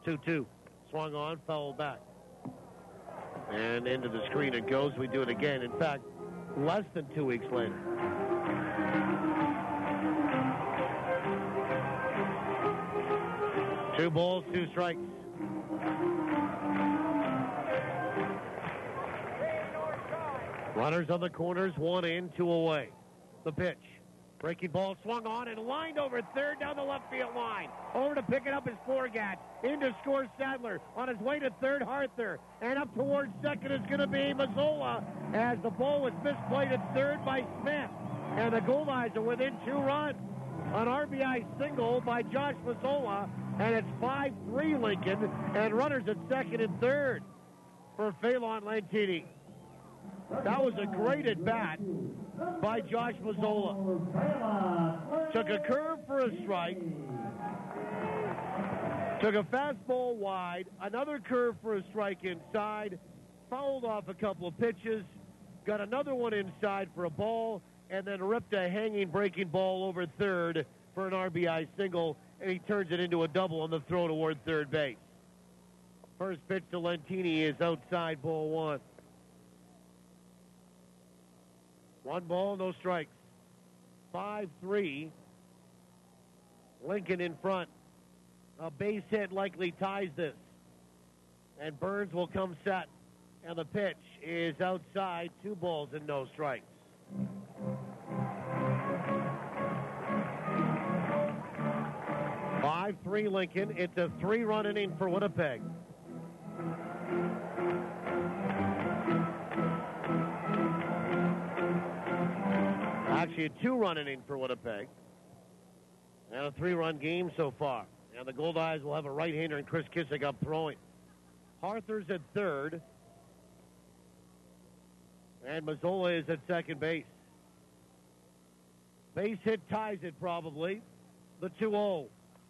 2-2. Swung on, fouled back. And into the screen it goes. We do it again. In fact, less than 2 weeks later. Two balls, 2 strikes. Runners on the corners, 1 in, 2 away. The pitch. Breaking ball swung on and lined over third down the left field line. Over to pick it up is Forgat. In to score Sadler. On his way to third, Harther. And up towards second is going to be Mazzola as the ball was misplayed at third by Smith. And the Goldeyes are within 2 runs. An RBI single by Josh Mazzola. And it's 5-3 Lincoln. And runners at second and third for Phelan Lantini. That was a great at-bat by Josh Mazzola. Took a curve for a strike. Took a fastball wide. Another curve for a strike inside. Fouled off a couple of pitches. Got another one inside for a ball. And then ripped a hanging breaking ball over third for an RBI single. And he turns it into a double on the throw toward third base. First pitch to Lentini is outside, ball 1. 1 ball, no strikes. 5-3. Lincoln in front. A base hit likely ties this. And Burns will come set. And the pitch is outside. 2 balls and no strikes. .5-3 Lincoln. It's a 3-run inning for Winnipeg. Actually, a 2-run inning for Winnipeg. And a 3-run game so far. And the Goldeyes will have a right-hander and Chris Kissick up throwing. Harther's at third. And Mazzola is at second base. Base hit ties it probably. The 2-0.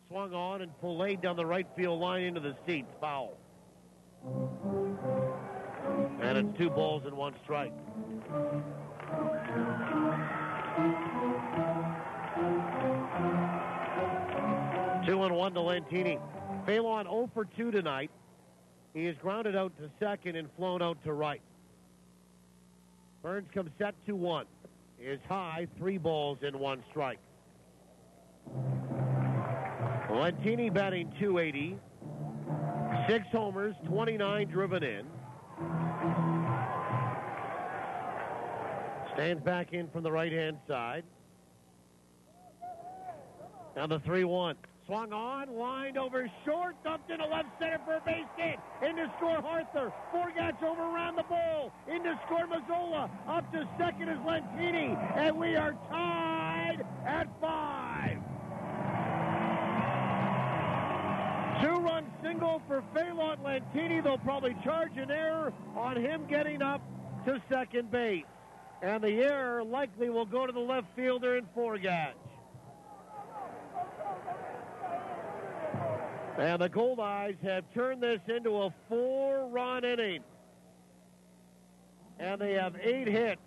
Swung on and filleted down the right field line into the seats. Foul. And it's 2 balls and 1 strike. Two and 1 to Lantini. Phelan 0 for 2 tonight. He is grounded out to second and flown out to right. Burns comes set 2-1. Is high, 3 balls and 1 strike. Lantini batting .280. 6 homers, 29 driven in. Stands back in from the right-hand side. Now the 3-1. Swung on, lined over short, dumped into left center for a base hit. In to score Harther. Forgat's over around the ball. In to score Mazzola. Up to second is Lentini. And we are tied at 5. 2-run single for Phelan Lentini. They'll probably charge an error on him getting up to second base. And the error likely will go to the left fielder in Forgat. And the Goldeyes have turned this into a 4-run inning. And they have 8 hits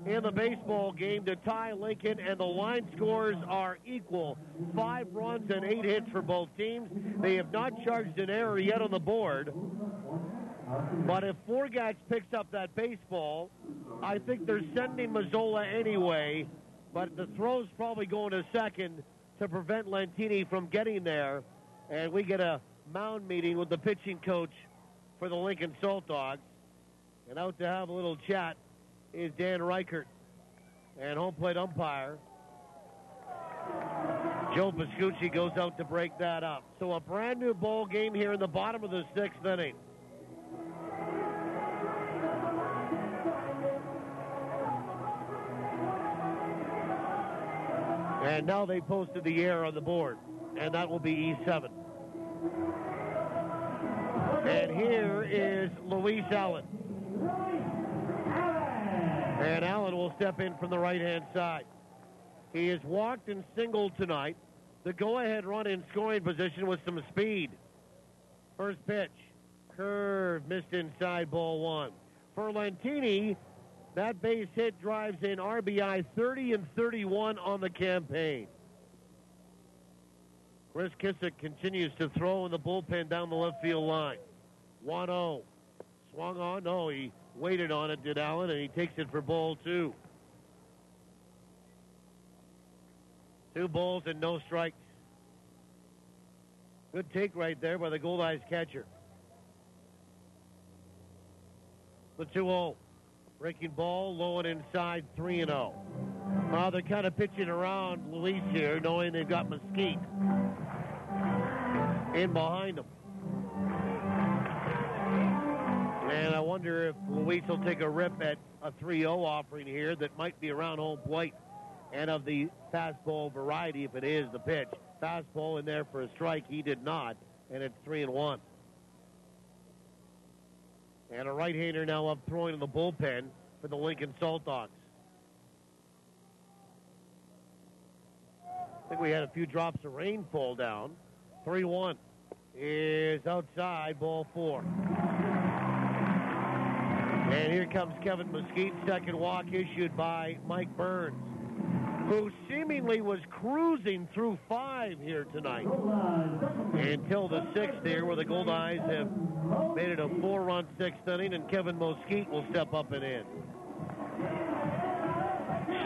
in the baseball game to tie Lincoln, and the line scores are equal. 5 runs and 8 hits for both teams. They have not charged an error yet on the board. But if Forgatch picks up that baseball, I think they're sending Mazzola anyway. But the throw's probably going to second to prevent Lentini from getting there. And we get a mound meeting with the pitching coach for the Lincoln Saltdogs. And out to have a little chat is Dan Reichert, and home plate umpire Joe Pascucci goes out to break that up. So a brand new ball game here in the bottom of the 6th inning. And now they posted the error on the board, and that will be E7. And here is Luis Allen. And Allen will step in from the right-hand side. He has walked and singled tonight. The go-ahead run in scoring position with some speed. First pitch. Curve, missed inside, ball 1. For Lentini, that base hit drives in RBI 30 and 31 on the campaign. Chris Kissick continues to throw in the bullpen down the left field line. 1-0. Swung on. No, he waited on it, did Allen, and he takes it for ball 2. 2 balls and no strikes. Good take right there by the Goldeyes catcher. The 2-0. Breaking ball, low and inside, 3-0. Well, they're kind of pitching around Luis here, knowing they've got Mesquite in behind them. And I wonder if Luis will take a rip at a 3-0 offering here that might be around home plate and of the fastball variety if it is the pitch. Fastball in there for a strike. He did not, and it's 3-1. And a right-hander now up throwing in the bullpen for the Lincoln Saltdogs. I think we had a few drops of rain fall down. 3-1 is outside, ball 4. And here comes Kevin Mesquite, second walk issued by Mike Burns, who seemingly was cruising through 5 here tonight until the 6th here, where the Goldeyes have made it a 4-run 6th inning, and Kevin Mesquite will step up and in.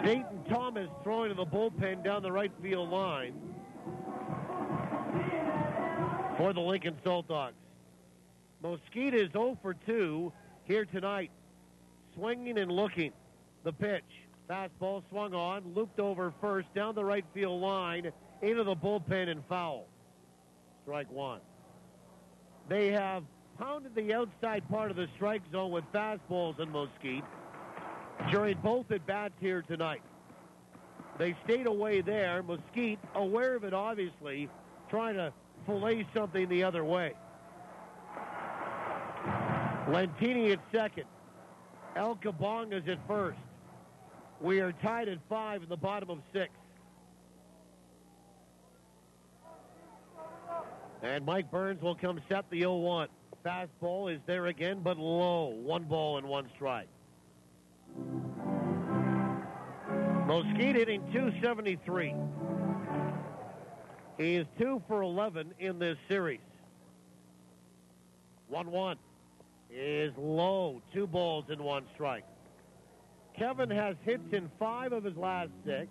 Staten Thomas throwing to the bullpen down the right field line for the Lincoln Saltdogs. Mesquite is 0 for 2 here tonight. Swinging and looking. The pitch. Fastball swung on, looped over first, down the right field line, into the bullpen and foul. Strike 1. They have pounded the outside part of the strike zone with fastballs in Mesquite during both at-bats here tonight. They stayed away there. Mesquite, aware of it obviously, trying to fillet something the other way. Lentini at second. El Cabong is at first. We are tied at 5 in the bottom of 6. And Mike Burns will come set the 0-1. Fastball is there again, but low. 1 ball and 1 strike. Mesquite hitting .273. He is 2 for 11 in this series. 1-1 is low. 2 balls and 1 strike. Kevin has hits in 5 of his last 6.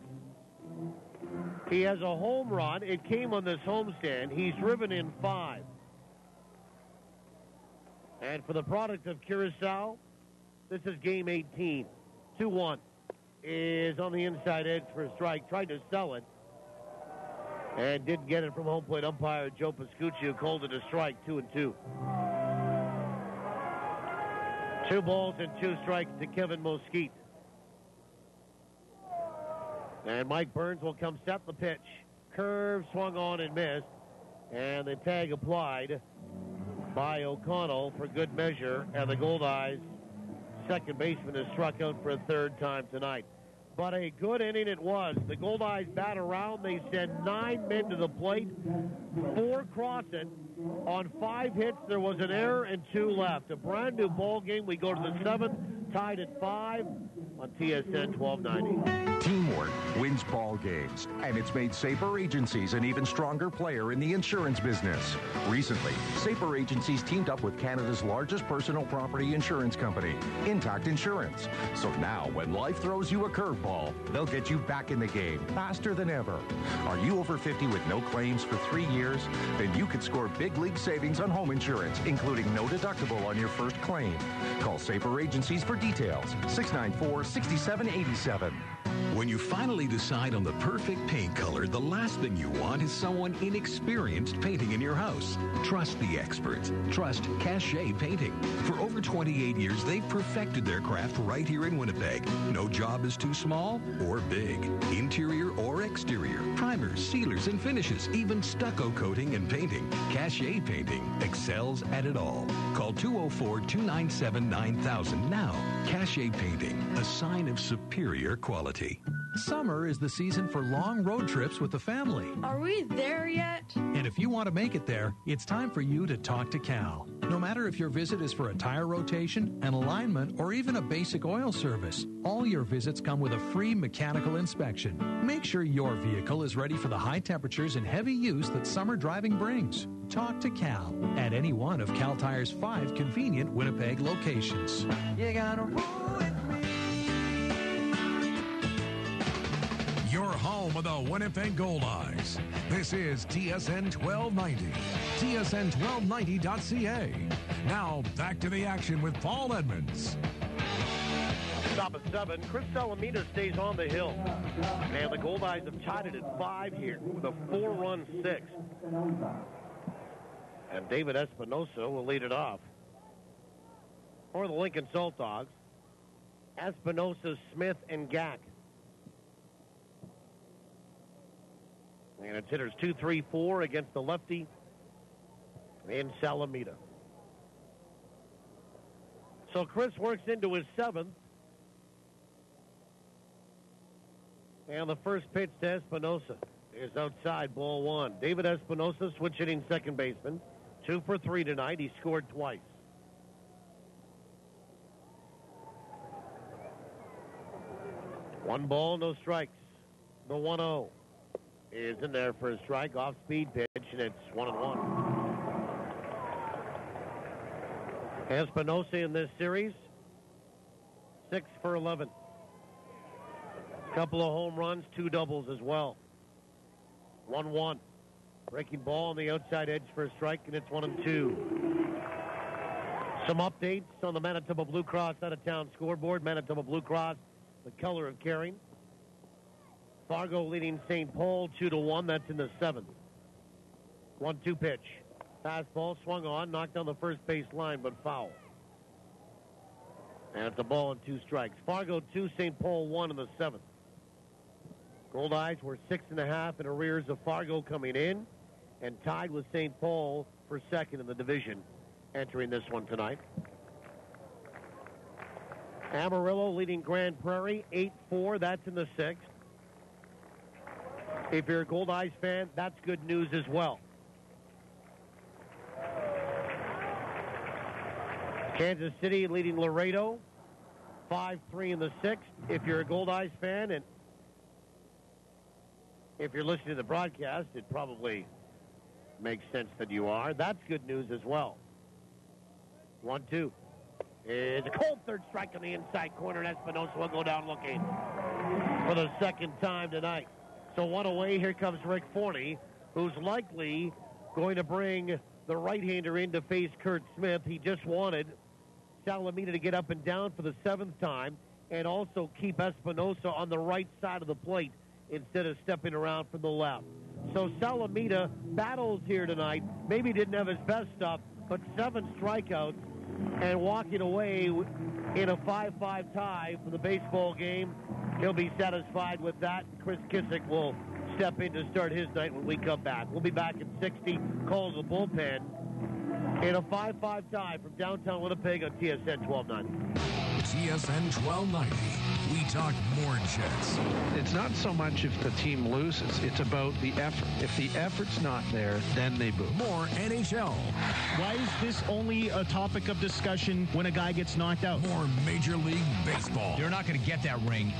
He has a home run. It came on this homestand. He's driven in 5. And for the product of Curacao, this is game 18. 2-1 is on the inside edge for a strike. Tried to sell it and didn't get it from home plate umpire Joe Pascucci, who called it a strike. 2-2. 2 balls and 2 strikes to Kevin Mesquite. And Mike Burns will come set the pitch. Curve swung on and missed. And the tag applied by O'Connell for good measure. And the Goldeyes second baseman is struck out for a 3rd time tonight. But a good inning it was. The Goldeyes bat around. They send 9 men to the plate. 4 cross it. On 5 hits, there was an error and 2 left. A brand new ball game. We go to the 7th, tied at 5. on TSN 1290. Teamwork wins ball games, and it's made Sabre Agencies an even stronger player in the insurance business. Recently, Sabre Agencies teamed up with Canada's largest personal property insurance company, Intact Insurance. So now, when life throws you a curveball, they'll get you back in the game faster than ever. Are you over 50 with no claims for 3 years? Then you could score big league savings on home insurance, including no deductible on your first claim. Call Sabre Agencies for details. 694-6787. When you finally decide on the perfect paint color, the last thing you want is someone inexperienced painting in your house. Trust the experts. Trust Cachet Painting. For over 28 years, they've perfected their craft right here in Winnipeg. No job is too small or big. Interior or exterior. Primers, sealers, and finishes. Even stucco coating and painting. Cachet Painting excels at it all. Call 204-297-9000 now. Cachet Painting, a sign of superior quality. Summer is the season for long road trips with the family. Are we there yet? And if you want to make it there, it's time for you to talk to Cal. No matter if your visit is for a tire rotation, an alignment, or even a basic oil service, all your visits come with a free mechanical inspection. Make sure your vehicle is ready for the high temperatures and heavy use that summer driving brings. Talk to Cal at any one of Cal Tire's 5 convenient Winnipeg locations. You gotta roll with me. Your home of the Winnipeg Goldeyes. This is TSN 1290. TSN1290.ca. Now back to the action with Paul Edmonds. Top of 7. Chris Salamina stays on the hill. And the Goldeyes have tied it at 5 here with a 4-run 6. And David Espinosa will lead it off. For the Lincoln Saltdogs, Espinosa, Smith, and Gack. And it's hitters 2-3-4 against the lefty in Salamina. So Chris works into his 7th. And the first pitch to Espinosa is outside, ball 1. David Espinosa, switch hitting second baseman. 2 for 3 tonight. He scored twice. One ball, no strikes. The 1-0 is in there for a strike, off-speed pitch, and it's 1-1. Espinosa in this series, 6 for 11. Couple of home runs, 2 doubles as well. 1-1. Breaking ball on the outside edge for a strike, and it's 1-2. Some updates on the Manitoba Blue Cross out-of-town scoreboard. Manitoba Blue Cross, the color of caring. Fargo leading St. Paul 2-1. That's in the 7th. 1-2 pitch. Fastball swung on, knocked on the first base line, but foul. And it's a ball and 2 strikes. Fargo 2, St. Paul 1 in the 7th. Goldeyes were 6.5 in arrears of Fargo coming in, and tied with St. Paul for second in the division entering this one tonight. Amarillo leading Grand Prairie 8-4. That's in the 6th. If you're a Goldeyes fan, that's good news as well. Kansas City leading Laredo 5-3 in the 6th. If you're a Goldeyes fan, and if you're listening to the broadcast, it probably makes sense that you are. That's good news as well. 1-2. It's a cold third strike on the inside corner, and Espinosa will go down looking for the second time tonight. So 1 away, here comes Rick Forney, who's likely going to bring the right-hander in to face Kurt Smith. He just wanted Salamina to get up and down for the 7th time and also keep Espinosa on the right side of the plate instead of stepping around from the left. So Salamina battles here tonight. Maybe didn't have his best stuff, but 7 strikeouts and walking away in a 5-5 tie for the baseball game. He'll be satisfied with that. Chris Kissick will step in to start his night when we come back. We'll be back in 60. Calls the bullpen in a 5-5 tie from downtown Winnipeg on TSN 1290. TSN 1290. We talk more Jets. It's not so much if the team loses, it's about the effort. If the effort's not there, then they boo. More NHL. Why is this only a topic of discussion when a guy gets knocked out? More Major League Baseball. They're not going to get that ring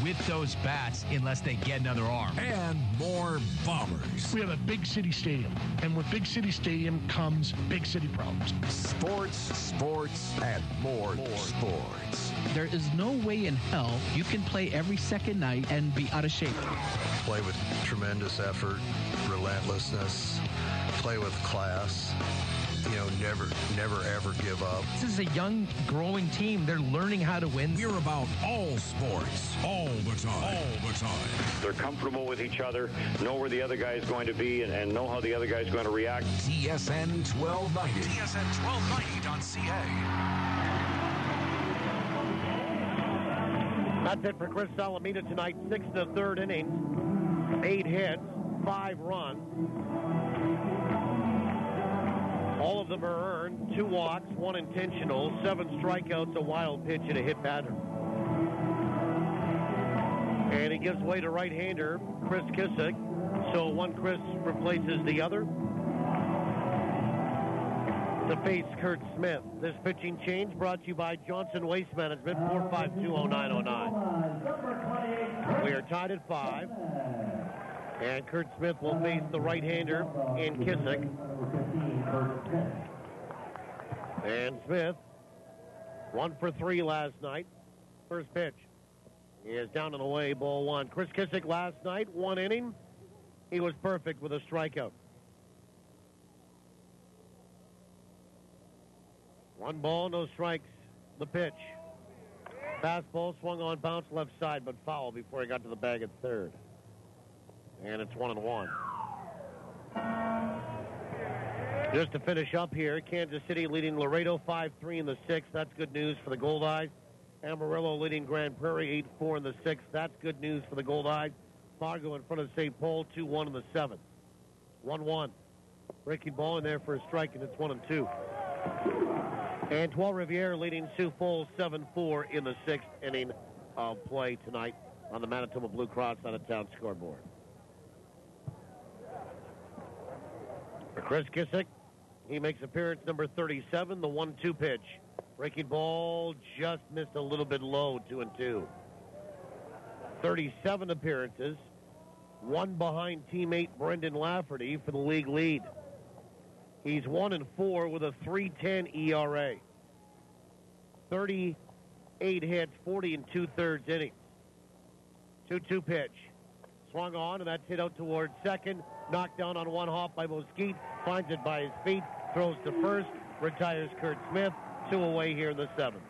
with those bats unless they get another arm. And more Bombers. We have a big city stadium, and with big city stadium comes big city problems. Sports, and more sports. There is no way in hell you can play every second night and be out of shape. Play with tremendous effort, relentlessness, play with class. Never, ever give up. This is a young, growing team. They're learning how to win. We're about all sports, all the time. They're comfortable with each other, know where the other guy is going to be, and know how the other guy is going to react. TSN 1290. TSN1290.ca. That's it for Chris Salamina tonight. 6 in the third inning. 8 hits, 5 runs. All of them are earned. 2 walks, 1 intentional, 7 strikeouts, a wild pitch, and a hit batter. And he gives way to right-hander Chris Kissick. So one Chris replaces the other to face Kurt Smith. This pitching change brought to you by Johnson Waste Management, 4520909. We are tied at 5. And Kurt Smith will face the right-hander in Kissick. And Smith, 1 for 3 last night. First pitch is down and away, ball 1. Chris Kissick last night, 1 inning. He was perfect with a strikeout. 1 ball, no strikes. The pitch. Fastball swung on, bounced left side, but foul before he got to the bag at third. And it's 1-1. Just to finish up here, Kansas City leading Laredo 5-3 in the 6th. That's good news for the Goldeyes. Amarillo leading Grand Prairie 8-4 in the 6th. That's good news for the Goldeyes. Fargo in front of St. Paul 2-1 in the 7th. 1-1. Breaking ball in there for a strike, and it's 1-2. Antoine Riviere leading Sioux Falls 7-4 in the 6th inning of play tonight on the Manitoba Blue Cross out-of-town scoreboard. For Chris Kissick, he makes appearance number 37, the 1-2 pitch. Breaking ball just missed a little bit low, 2-2. 37 appearances, 1 behind teammate Brendan Lafferty for the league lead. He's 1-4 with a 3.10 ERA. 38 hits, 40 2/3 innings. 2-2 pitch. Swung on, and that's hit out towards second. Knocked down on 1 hop by Mosquite. Finds it by his feet. Throws to first. Retires Kurt Smith. 2 away here in the 7th.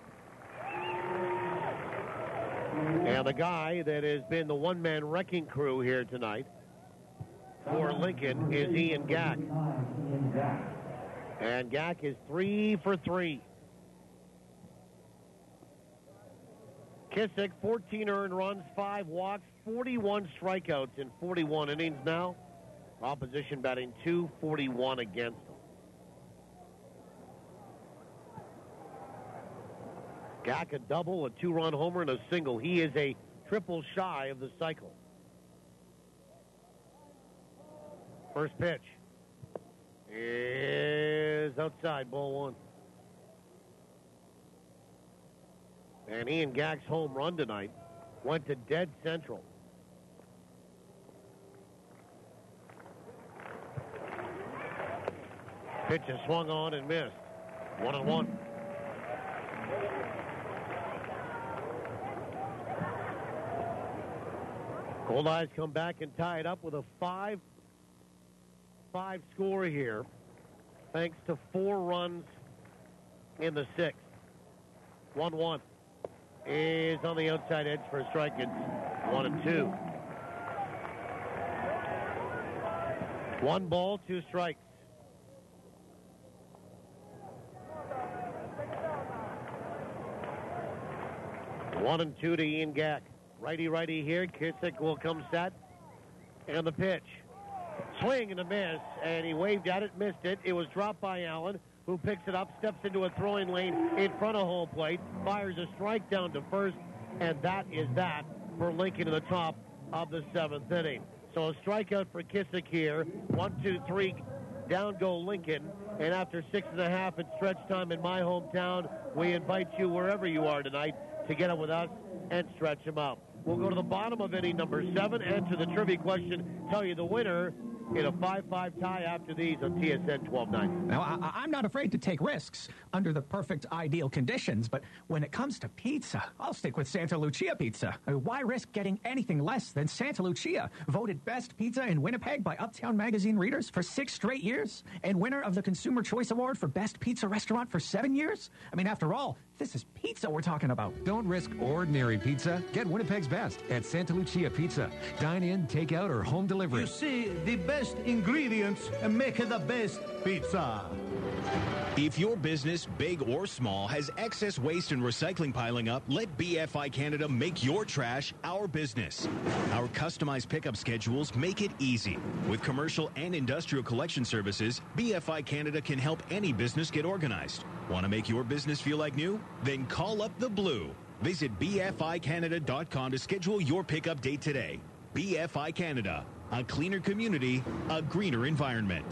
And the guy that has been the one-man wrecking crew here tonight for Lincoln is Ian Gack. And Gack is 3 for 3. Kissick, 14 earned runs, 5 walks, 41 strikeouts in 41 innings now. Opposition batting .241 against them. Gack a double, a 2-run homer, and a single. He is a triple shy of the cycle. First pitch is outside, ball 1. And Ian Gack's home run tonight went to dead central. Pitch is swung on and missed. 1-1. Goldeyes come back and tie it up with a 5 score here, thanks to 4 runs in the 6th. 1-1 is on the outside edge for a strike. It's 1-2. 1 ball, 2 strikes. One and 2 to Ian Gack. Righty here. Kissick will come set. And the pitch. Swing and a miss. And he waved at it, missed it. It was dropped by Allen. who picks it up, steps into a throwing lane in front of home plate, fires a strike down to first, and that is that for Lincoln in the top of the 7th inning. So a strikeout for Kissick here. 1, 2, 3, down go Lincoln. And after 6.5 at stretch time in my hometown, we invite you wherever you are tonight to get up with us and stretch them out. We'll go to the bottom of inning number 7, answer the trivia question, tell you the winner in a 5-5 tie after these on TSN 1290. Now, I'm not afraid to take risks under the perfect ideal conditions, but when it comes to pizza, I'll stick with Santa Lucia Pizza. Why risk getting anything less than Santa Lucia, voted best pizza in Winnipeg by Uptown Magazine readers for 6 straight years, and winner of the Consumer Choice Award for best pizza restaurant for 7 years? I mean, after all, this is pizza we're talking about. Don't risk ordinary pizza. Get Winnipeg's best at Santa Lucia Pizza. Dine in, take out, or home delivery. You see, the best ingredients make the best pizza. If your business, big or small, has excess waste and recycling piling up, let BFI Canada make your trash our business. Our customized pickup schedules make it easy. With commercial and industrial collection services, BFI Canada can help any business get organized. Want to make your business feel like new? Then call up the Blue. Visit BFICanada.com to schedule your pickup date today. BFI Canada, a cleaner community, a greener environment.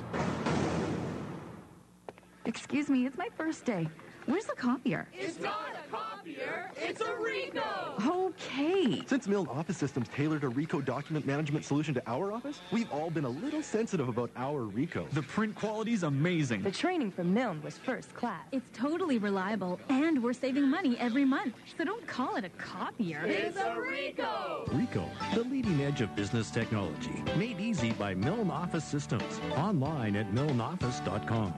Excuse me, it's my first day. Where's the copier? It's not a copier, it's a Rico! Okay. Since Milne Office Systems tailored a Rico document management solution to our office, we've all been a little sensitive about our Rico. The print quality's amazing. The training from Milne was first class. It's totally reliable, and we're saving money every month. So don't call it a copier. It's a Rico! Rico, the leading edge of business technology. Made easy by Milne Office Systems. Online at milneoffice.com.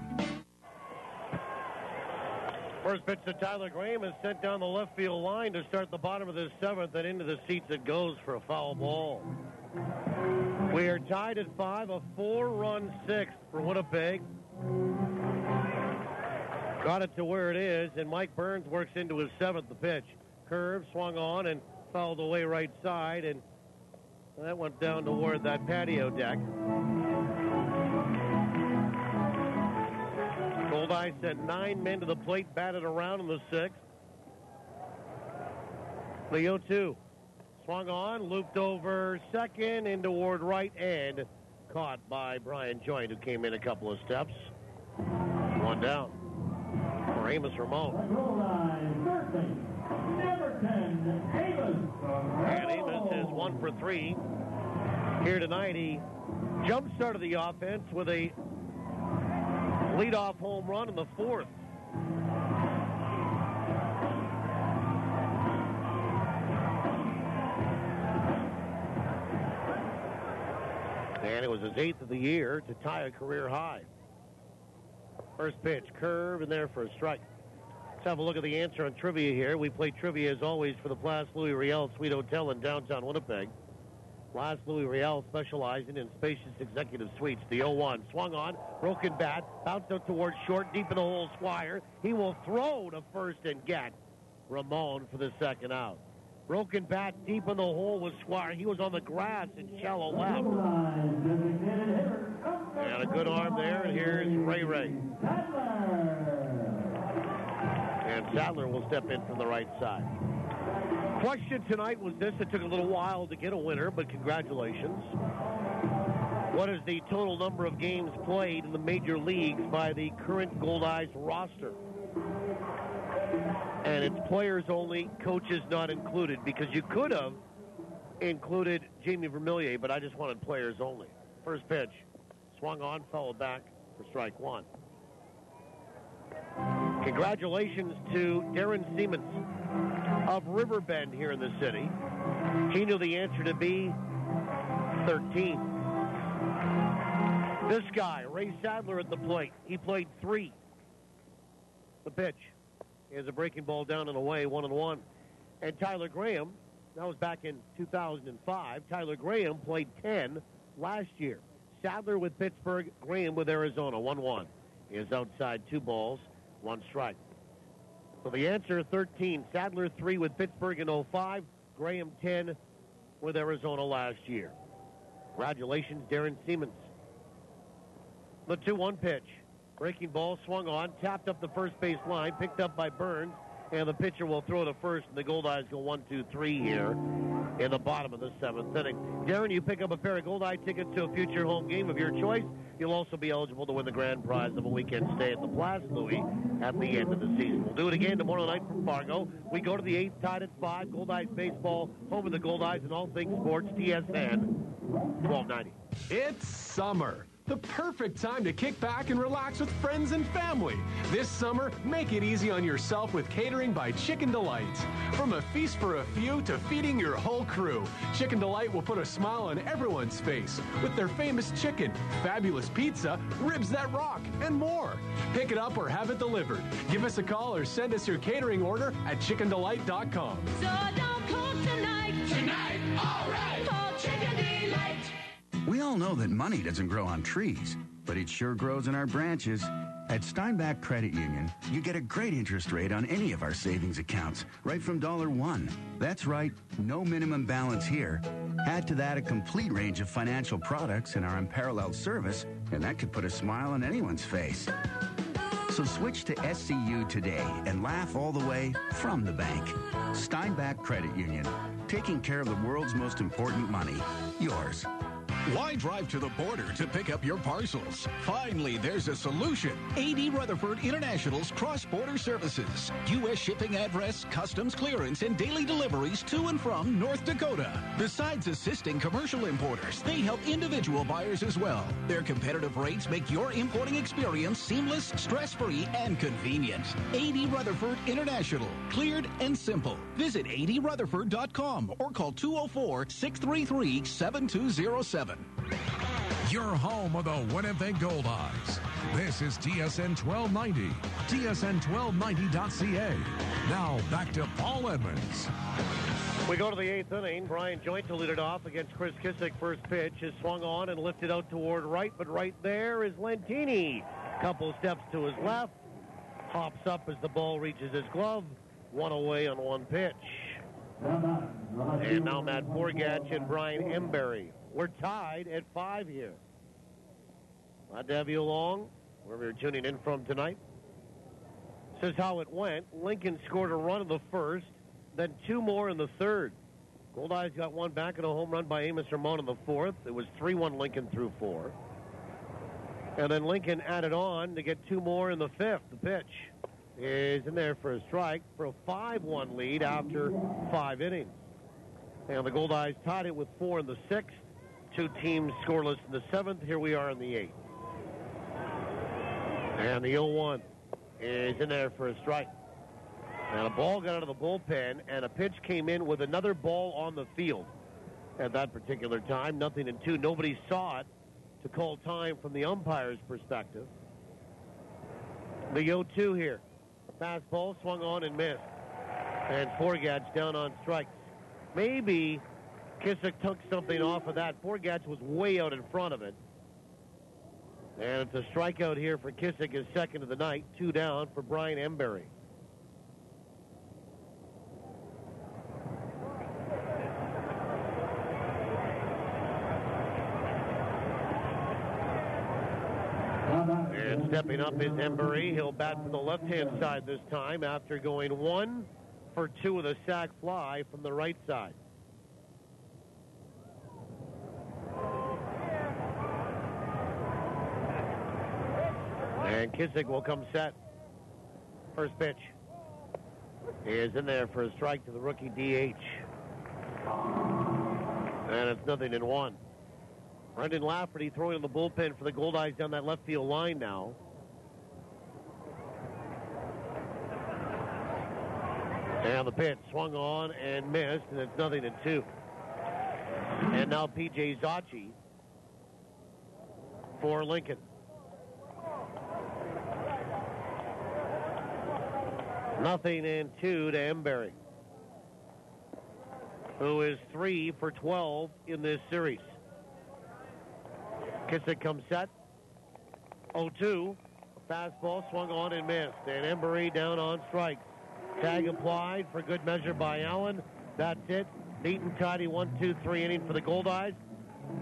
First pitch to Tyler Graham is sent down the left field line to start the bottom of the 7th, and into the seats it goes for a foul ball. We are tied at 5, a 4-run 6th for Winnipeg. Got it to where it is, and Mike Burns works into his 7th. The pitch. Curve, swung on, and fouled away right side, and that went down toward that patio deck. Goldeyes sent 9 men to the plate, batted around in the 6th. The 0-2. Swung on, looped over second, in toward right, and caught by Brian Joynt, who came in a couple of steps. 1 down for Amos Ramon. And Amos is 1 for 3 here tonight. He jump-started the offense with a leadoff home run in the 4th. And it was his 8th of the year to tie a career high. First pitch, curve, and there for a strike. Let's have a look at the answer on trivia here. We play trivia, as always, for the Place Louis Riel Suite Hotel in downtown Winnipeg. Place Louis Riel specializing in spacious executive suites. The 0-1 swung on, broken bat, bounced out towards short, deep in the hole, Squire. He will throw to first and get Ramon for the 2nd out. Broken bat deep in the hole was Squire. He was on the grass in shallow left. And a good arm there, and here's Ray. And Sadler will step in from the right side. Question tonight was this. It took a little while to get a winner, but congratulations. What is the total number of games played in the major leagues by the current Goldeyes roster? And it's players only, coaches not included, because you could have included Jamie Vermillier, but I just wanted players only. First pitch, swung on, fouled back for strike 1. Congratulations to Darren Siemens of Riverbend here in the city. He knew the answer to be 13. This guy, Ray Sadler at the plate, he played 3. The pitch is a breaking ball down and away, 1-1. And Tyler Graham, that was back in 2005. Tyler Graham played 10 last year. Sadler with Pittsburgh, Graham with Arizona, 1-1. He is outside 2 balls, 1 strike. So the answer, 13. Sadler 3 with Pittsburgh in 05. Graham 10 with Arizona last year. Congratulations, Darren Siemens. The 2-1 pitch. Breaking ball swung on, tapped up the first base line, picked up by Burns, and the pitcher will throw to first, and the Goldeyes go 1-2-3 here in the bottom of the 7th inning. Darren, you pick up a pair of Goldeye tickets to a future home game of your choice. You'll also be eligible to win the grand prize of a weekend stay at the Plaza Louis at the end of the season. We'll do it again tomorrow night from Fargo. We go to the 8th, tied at 5. Goldeyes baseball, home of the Goldeyes and all things sports, TSN 1290. It's summer. The perfect time to kick back and relax with friends and family. This summer, make it easy on yourself with catering by Chicken Delight. From a feast for a few to feeding your whole crew, Chicken Delight will put a smile on everyone's face with their famous chicken, fabulous pizza, ribs that rock, and more. Pick it up or have it delivered. Give us a call or send us your catering order at chickendelight.com. So don't cook tonight. Tonight, all right. For Chicken Delight. We all know that money doesn't grow on trees, but it sure grows in our branches. At Steinbach Credit Union, you get a great interest rate on any of our savings accounts, right from $1. That's right, no minimum balance here. Add to that a complete range of financial products and our unparalleled service, and that could put a smile on anyone's face. So switch to SCU today and laugh all the way from the bank. Steinbach Credit Union, taking care of the world's most important money, yours. Why drive to the border to pick up your parcels? Finally, there's a solution. A.D. Rutherford International's cross-border services. U.S. shipping address, customs clearance, and daily deliveries to and from North Dakota. Besides assisting commercial importers, they help individual buyers as well. Their competitive rates make your importing experience seamless, stress-free, and convenient. A.D. Rutherford International. Cleared and simple. Visit adrutherford.com or call 204-633-7207. Your home of the Winnipeg Goldeyes. This is TSN 1290, tsn1290.ca. Now back to Paul Edmonds. We go to the 8th inning. Brian Joint to lead it off against Chris Kissick. First pitch is swung on and lifted out toward right, but right there is Lentini. Couple steps to his left. Hops up as the ball reaches his glove. One away on one pitch. And now Matt Forgatch and Brian Emberry. We're tied at 5 here. Glad to have you along, wherever you're tuning in from tonight. This is how it went. Lincoln scored a run in the first, then 2 more in the third. Goldeyes got one back in a home run by Amos Ramon in the fourth. It was 3-1 Lincoln through 4. And then Lincoln added on to get 2 more in the fifth. The pitch is in there for a strike for a 5-1 lead after 5 innings. And the Goldeyes tied it with 4 in the sixth. 2 teams scoreless in the 7th. Here we are in the 8th. And the 0-1 is in there for a strike. And a ball got out of the bullpen, and a pitch came in with another ball on the field. At that particular time, 0-2. Nobody saw it to call time from the umpire's perspective. The 0-2 here. Fastball swung on and missed. And Forgatch down on strikes. Maybe Kissick took something off of that. Forgatch was way out in front of it. And it's a strikeout here for Kissick, his second of the night. 2 down for Brian Emberry. And stepping up is Emberry. He'll bat from the left-hand side this time after going 1 for 2 with a sac fly from the right side. And Kissick will come set. First pitch is in there for a strike to the rookie DH. And it's 0-1. Brendan Lafferty throwing in the bullpen for the Goldeyes down that left field line now. And the pitch swung on and missed, and it's 0-2. And now P.J. Zacchi for Lincoln. 0-2 to Emberry, who is 3 for 12 in this series. Kissick comes set. 0-2. Fastball swung on and missed. And Emberry down on strikes. Tag applied for good measure by Allen. That's it. Neat and tidy 1-2-3 inning for the Goldeyes.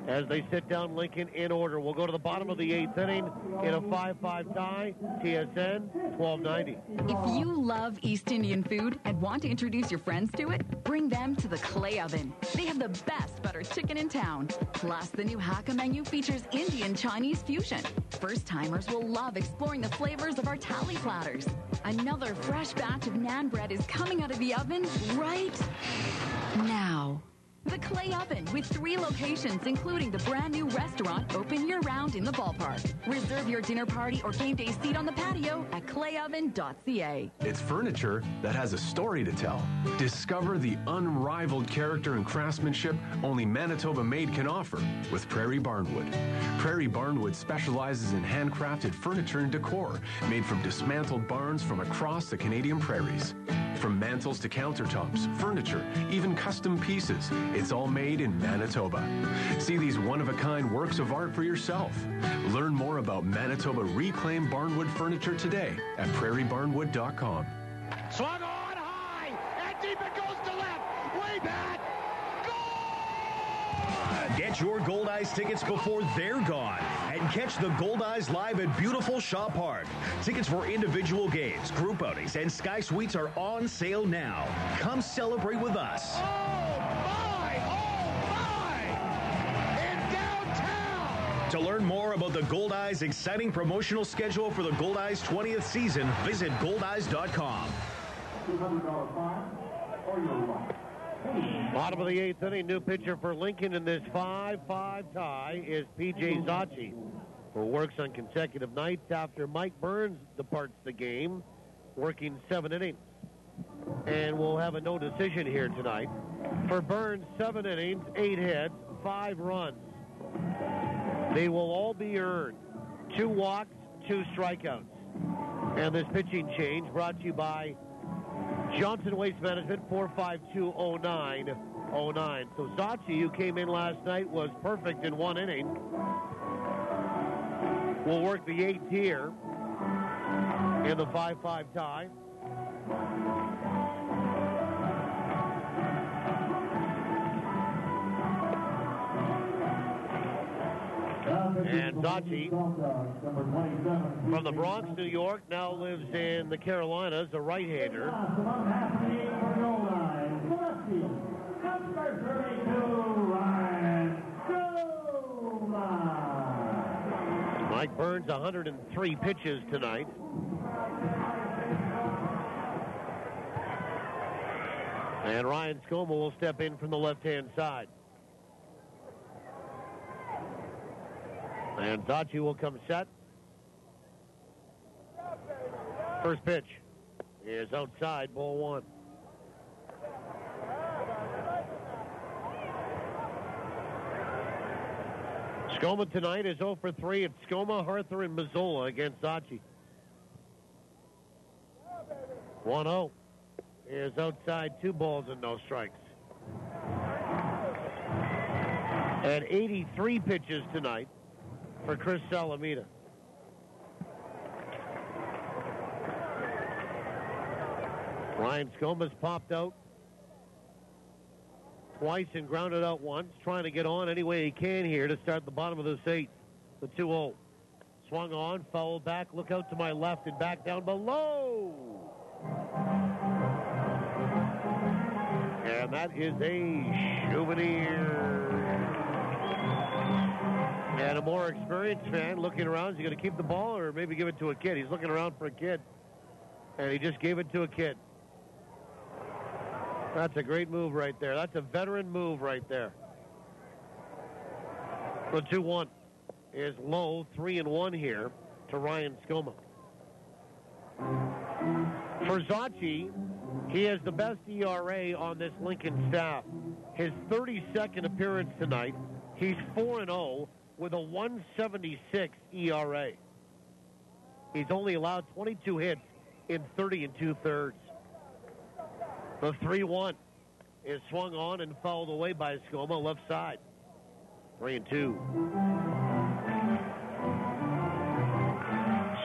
as they sit down Lincoln in order. We'll go to the bottom of the 8th inning in a 5-5 tie. TSN 1290. If you love East Indian food and want to introduce your friends to it, bring them to the Clay Oven. They have the best butter chicken in town. Plus, the new Hakka menu features Indian-Chinese fusion. First-timers will love exploring the flavors of our tally platters. Another fresh batch of naan bread is coming out of the oven right now. The Clay Oven, with 3 locations, including the brand new restaurant, open year-round in the ballpark. Reserve your dinner party or game day seat on the patio at clayoven.ca. It's furniture that has a story to tell. Discover the unrivaled character and craftsmanship only Manitoba Made can offer with Prairie Barnwood. Prairie Barnwood specializes in handcrafted furniture and decor made from dismantled barns from across the Canadian prairies. From mantels to countertops, furniture, even custom pieces, it's all made in Manitoba. See these one-of-a-kind works of art for yourself. Learn more about Manitoba Reclaimed Barnwood Furniture today at prairiebarnwood.com. Swung on high, and deep it goes to left, way back. Get your Goldeyes tickets before they're gone and catch the Goldeyes live at beautiful Shaw Park. Tickets for individual games, group outings, and Sky Suites are on sale now. Come celebrate with us. In downtown! To learn more about the Goldeyes' exciting promotional schedule for the Goldeyes 20th season, visit goldeyes.com. $200 fine or your life. Bottom of the 8th inning, new pitcher for Lincoln in this 5-5 tie is P.J. Zacci, who works on consecutive nights after Mike Burns departs the game, working 7 innings. And we'll have a no decision here tonight. For Burns, 7 innings, 8 hits, 5 runs. They will all be earned. 2 walks, 2 strikeouts. And this pitching change brought to you by Johnson Waste Management, 452-0909. So Zacci, who came in last night, was perfect in 1 inning. We'll work the 8th here in the 5-5 tie. And Zacci, from the Bronx, New York, now lives in the Carolinas, a right-hander. Mike Burns, 103 pitches tonight. And Ryan Skoma will step in from the left-hand side. And Zacci will come set. First pitch is outside, ball 1. Skoma tonight is 0 for 3. It's Skoma, Harther, and Mazzola against Zacci. 1-0 is outside, 2 balls and no strikes. And 83 pitches tonight for Chris Salamita. Ryan Skoma's popped out twice and grounded out once, trying to get on any way he can here to start the bottom of this 8th. The 2-0. Swung on, fouled back, look out to my left and back down below. And that is a souvenir. And a more experienced fan looking around. Is he going to keep the ball or maybe give it to a kid? He's looking around for a kid. And he just gave it to a kid. That's a great move right there. That's a veteran move right there. The 2-1 is low, 3-1 here to Ryan Skoma. For Zacci, he has the best ERA on this Lincoln staff. His 32nd appearance tonight, he's 4-0 with a 1.76 ERA. He's only allowed 22 hits in 30 2/3. The 3-1 is swung on and fouled away by Skoma, left side. 3-2.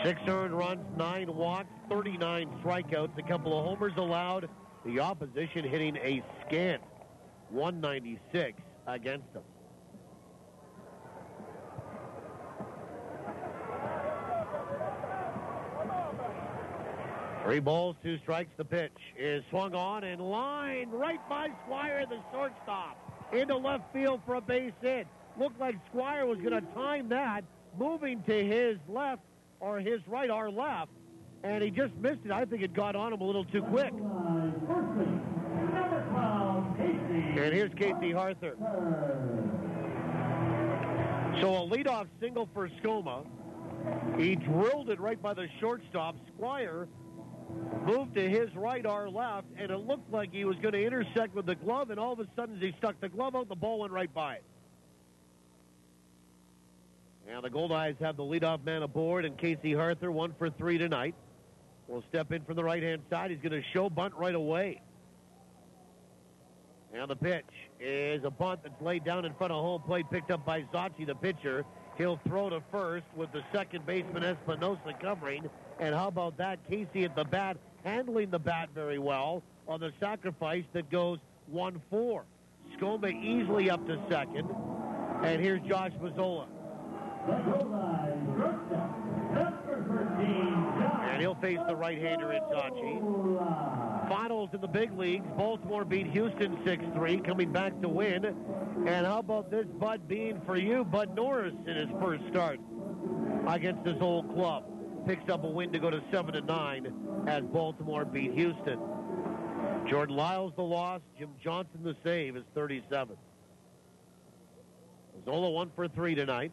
6 earned runs, 9 walks, 39 strikeouts, a couple of homers allowed. The opposition hitting a scant 196 against them. 3 balls, 2 strikes. The pitch is swung on and lined right by Squire, the shortstop, into left field for a base hit. Looked like Squire was going to time that, moving to his left or his right or left, and he just missed it. I think it got on him a little too quick. And here's Casey Arthur. So a leadoff single for Skoma. He drilled it right by the shortstop. Squire moved to his right or left, and it looked like he was going to intersect with the glove, and all of a sudden as he stuck the glove out, the ball went right by it. And the Goldeyes have the leadoff man aboard, and Casey Arthur, 1 for 3 tonight, will step in from the right-hand side. He's going to show bunt right away. And the pitch is a bunt that's laid down in front of home plate, picked up by Zacci, the pitcher. He'll throw to first with the second baseman Espinosa covering. And how about that? Casey at the bat, handling the bat very well on the sacrifice that goes 1-4. Skoma easily up to second. And here's Josh Mazzola. And he'll face the right-hander in Zacci. Finals in the big leagues. Baltimore beat Houston 6-3, coming back to win. And how about this Bud being for you? Bud Norris in his first start against his old club. Picks up a win to go to 7-9 as Baltimore beat Houston. Jordan Lyles the loss. Jim Johnson the save is 37. Zola 1 for 3 tonight.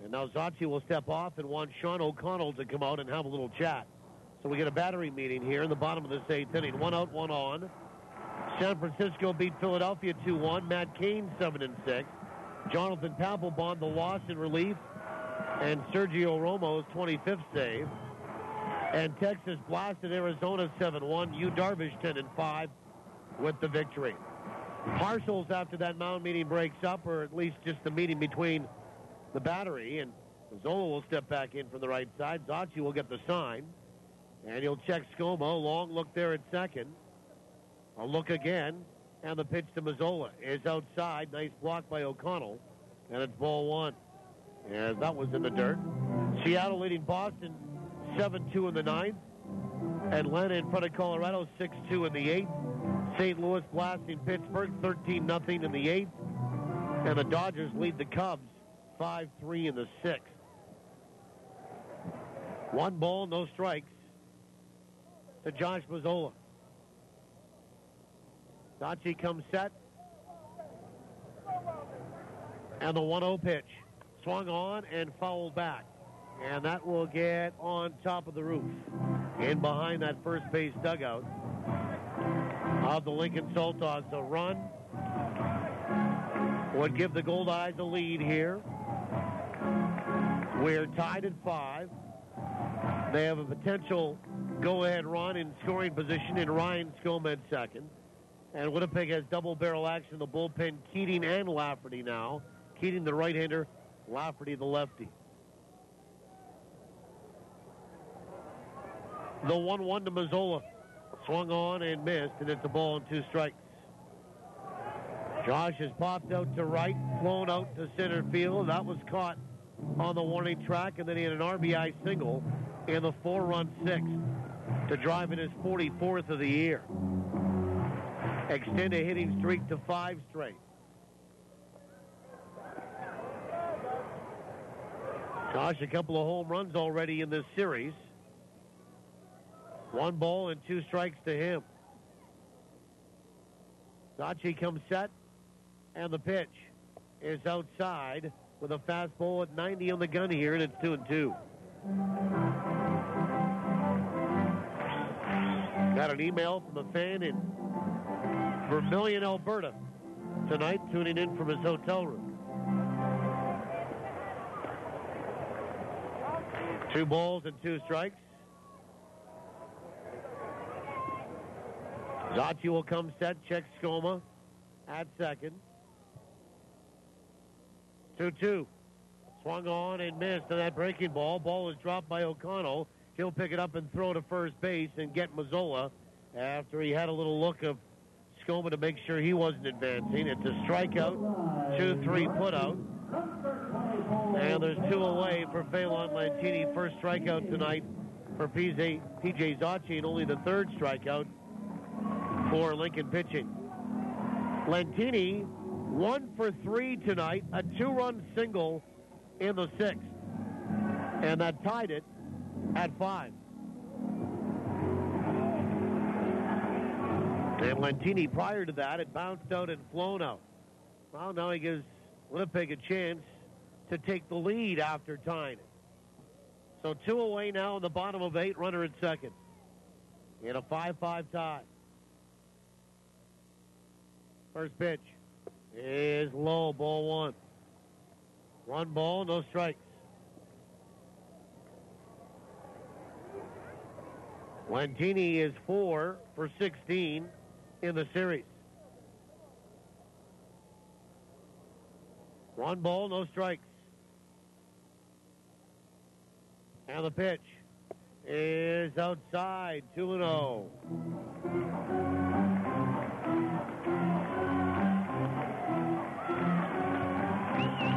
And now Zacci will step off and want Sean O'Connell to come out and have a little chat. So we get a battery meeting here in the bottom of this 8th inning. 1 out, 1 on. San Francisco beat Philadelphia 2-1. Matt Cain 7-6. Jonathan Papelbon the loss in relief. And Sergio Romo's 25th save. And Texas blasted Arizona 7-1. Yu Darvish 10-5 with the victory. Partials after that mound meeting breaks up, or at least just the meeting between the battery, and Zola will step back in from the right side. Zacci will get the sign, and he'll check Skoma. Long look there at second. A look again, and the pitch to Mazzola is outside. Nice block by O'Connell, and it's ball 1. As that was in the dirt. Seattle leading Boston 7-2 in the 9th. Atlanta in front of Colorado 6-2 in the 8th. St. Louis blasting Pittsburgh 13-0 in the 8th. And the Dodgers lead the Cubs 5-3 in the 6th. 1 ball, no strikes to Josh Mazzola. Zacci comes set. And the 1-0 pitch. Swung on and fouled back. And that will get on top of the roof. In behind that first base dugout of the Lincoln Saltdogs. A run would give the Goldeyes a lead here. We're tied at 5. They have a potential go-ahead run in scoring position in Ryan Skoma at second. And Winnipeg has double barrel action in the bullpen, Keating and Lafferty now. Keating the right-hander, Lafferty the lefty. The 1-1 to Mazzola. Swung on and missed, and it's a ball and 2 strikes. Josh has popped out to right, flown out to center field. That was caught on the warning track, and then he had an RBI single in the 4-run 6th to drive in his 44th of the year. Extend a hitting streak to 5 straight. Josh, a couple of home runs already in this series. 1 ball and 2 strikes to him. Zacci comes set, and the pitch is outside with a fastball at 90 on the gun here, and it's 2-2. Got an email from a fan in Vermilion, Alberta tonight, tuning in from his hotel room. 2 balls and 2 strikes. Zacci will come set, check Skoma at second. 2-2. Swung on and missed on that breaking ball. Ball is dropped by O'Connell. He'll pick it up and throw to first base and get Mazzola after he had a little look of Skoma to make sure he wasn't advancing. It's a strikeout, 2-3 put out. And there's 2 away for Phelan Lantini. First strikeout tonight for PJ Zacci, and only the third strikeout for Lincoln pitching. Lentini, 1 for 3 tonight, a 2-run single in the 6th. And that tied it at 5. And Lentini, prior to that, had bounced out and flown out. Well, now he gives Winnipeg a chance to take the lead after tying it. So 2 away now in the bottom of 8, runner at second. In a 5-5 tie. First pitch is low, ball 1. 1 ball, no strikes. Lentini is 4 for 16 in the series. 1 ball, no strikes. And the pitch is outside, 2-0.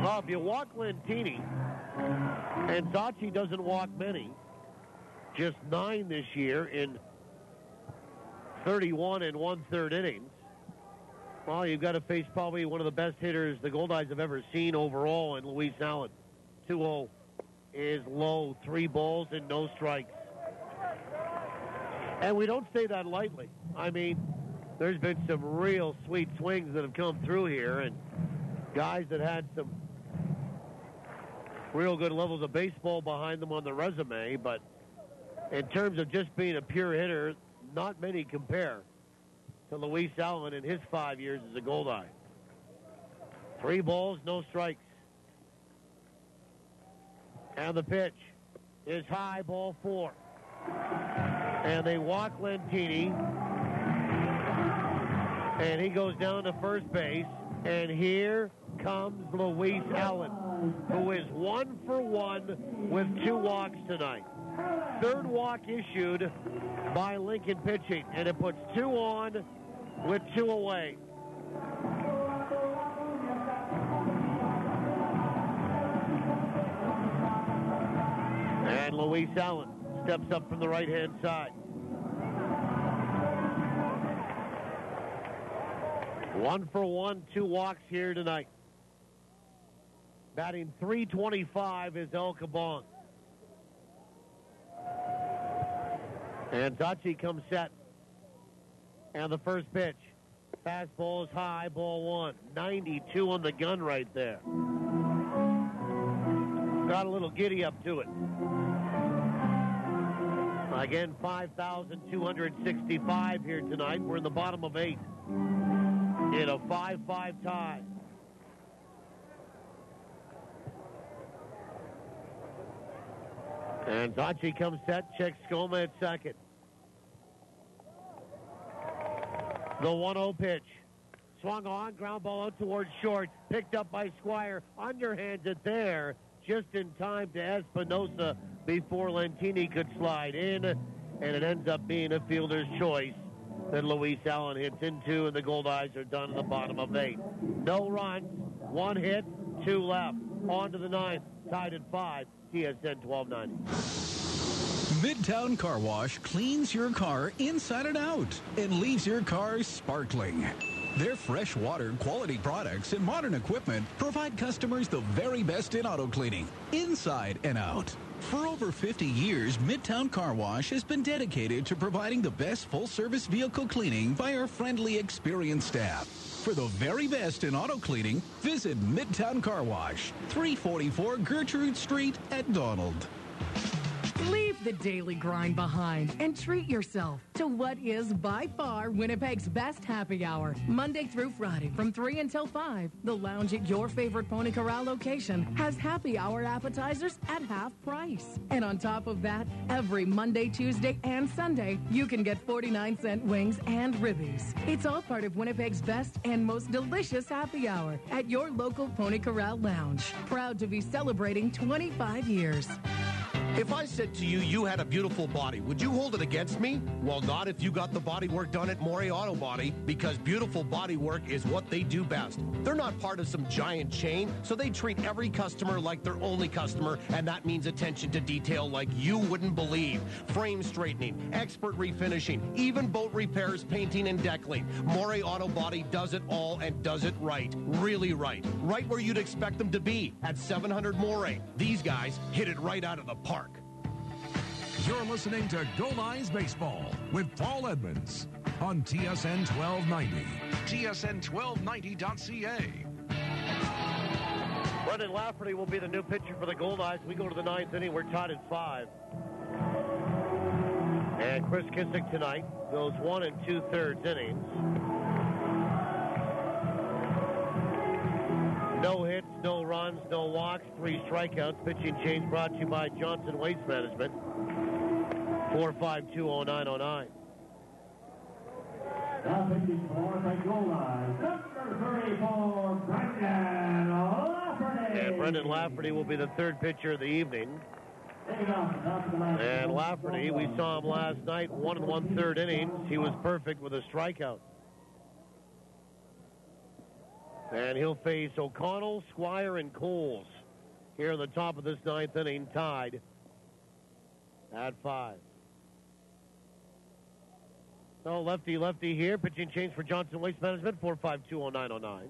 Well, if you walk Lentini, and Zacci doesn't walk many, just 9 this year in 31 and 1/3 innings, well, you've got to face probably one of the best hitters the Goldeyes have ever seen overall in Luis Allen. 2-0 is low, 3 balls and no strikes. And we don't say that lightly. I mean, there's been some real sweet swings that have come through here, and guys that had some real good levels of baseball behind them on the resume, but in terms of just being a pure hitter, not many compare to Luis Allen in his 5 years as a Goldeye. 3 balls, no strikes. And the pitch is high, ball 4. And they walk Lentini. And he goes down to first base. And here comes Luis Allen, who is 1 for 1 with 2 walks tonight. Third walk issued by Lincoln pitching, and it puts 2 on with 2 away. And Luis Allen steps up from the right-hand side. 1 for 1, 2 walks here tonight. Batting .325 is El Cabon. And Zacci comes set. And the first pitch. Fastball is high, ball 1. 92 on the gun right there. Got a little giddy up to it. Again, 5,265 here tonight. We're in the bottom of 8. In a 5-5 tie. And Zacci comes set, checks Skoma at second. The 1-0 pitch. Swung on, ground ball out towards short. Picked up by Squire. Underhands it there. Just in time to Espinosa before Lentini could slide in. And it ends up being a fielder's choice that Luis Allen hits into, and the Goldeyes are done in the bottom of 8. No runs, 1 hit, 2 left. On to the 9th, tied at 5. TSN 1290. Midtown Car Wash cleans your car inside and out and leaves your car sparkling. Their fresh water, quality products, and modern equipment provide customers the very best in auto cleaning, inside and out. For over 50 years, Midtown Car Wash has been dedicated to providing the best full-service vehicle cleaning by our friendly, experienced staff. For the very best in auto cleaning, visit Midtown Car Wash, 344 Gertrude Street at Donald. Leave the daily grind behind and treat yourself to what is by far Winnipeg's best happy hour. Monday through Friday from 3 until 5, the lounge at your favorite Pony Corral location has happy hour appetizers at half price. And on top of that, every Monday, Tuesday, and Sunday, you can get 49-cent wings and ribbies. It's all part of Winnipeg's best and most delicious happy hour at your local Pony Corral lounge. Proud to be celebrating 25 years. If I said to you, you had a beautiful body, would you hold it against me? Well, not if you got the body work done at Morey Auto Body, because beautiful body work is what they do best. They're not part of some giant chain, so they treat every customer like their only customer, and that means attention to detail like you wouldn't believe. Frame straightening, expert refinishing, even boat repairs, painting, and deckling. Morey Auto Body does it all and does it right. Really right. Right where you'd expect them to be, at 700 Morey. These guys hit it right out of the park. You're listening to Goldeyes Baseball with Paul Edmonds on TSN 1290. TSN1290.ca. Brendan Lafferty will be the new pitcher for the Goldeyes. We go to the ninth inning. We're tied at 5. And Chris Kissick tonight goes 1 2/3 innings. No hits, no runs, no walks, 3 strikeouts. Pitching change brought to you by Johnson Waste Management. 4520909. Now pitching for the Goldeyes, number 34, Brendan Lafferty. And Brendan Lafferty will be the third pitcher of the evening. And Lafferty, we saw him last night, 1 1/3 innings. He was perfect with a strikeout. And he'll face O'Connell, Squire, and Coles here at the top of this ninth inning, tied at 5. So lefty here. Pitching change for Johnson Waste Management, 4520909.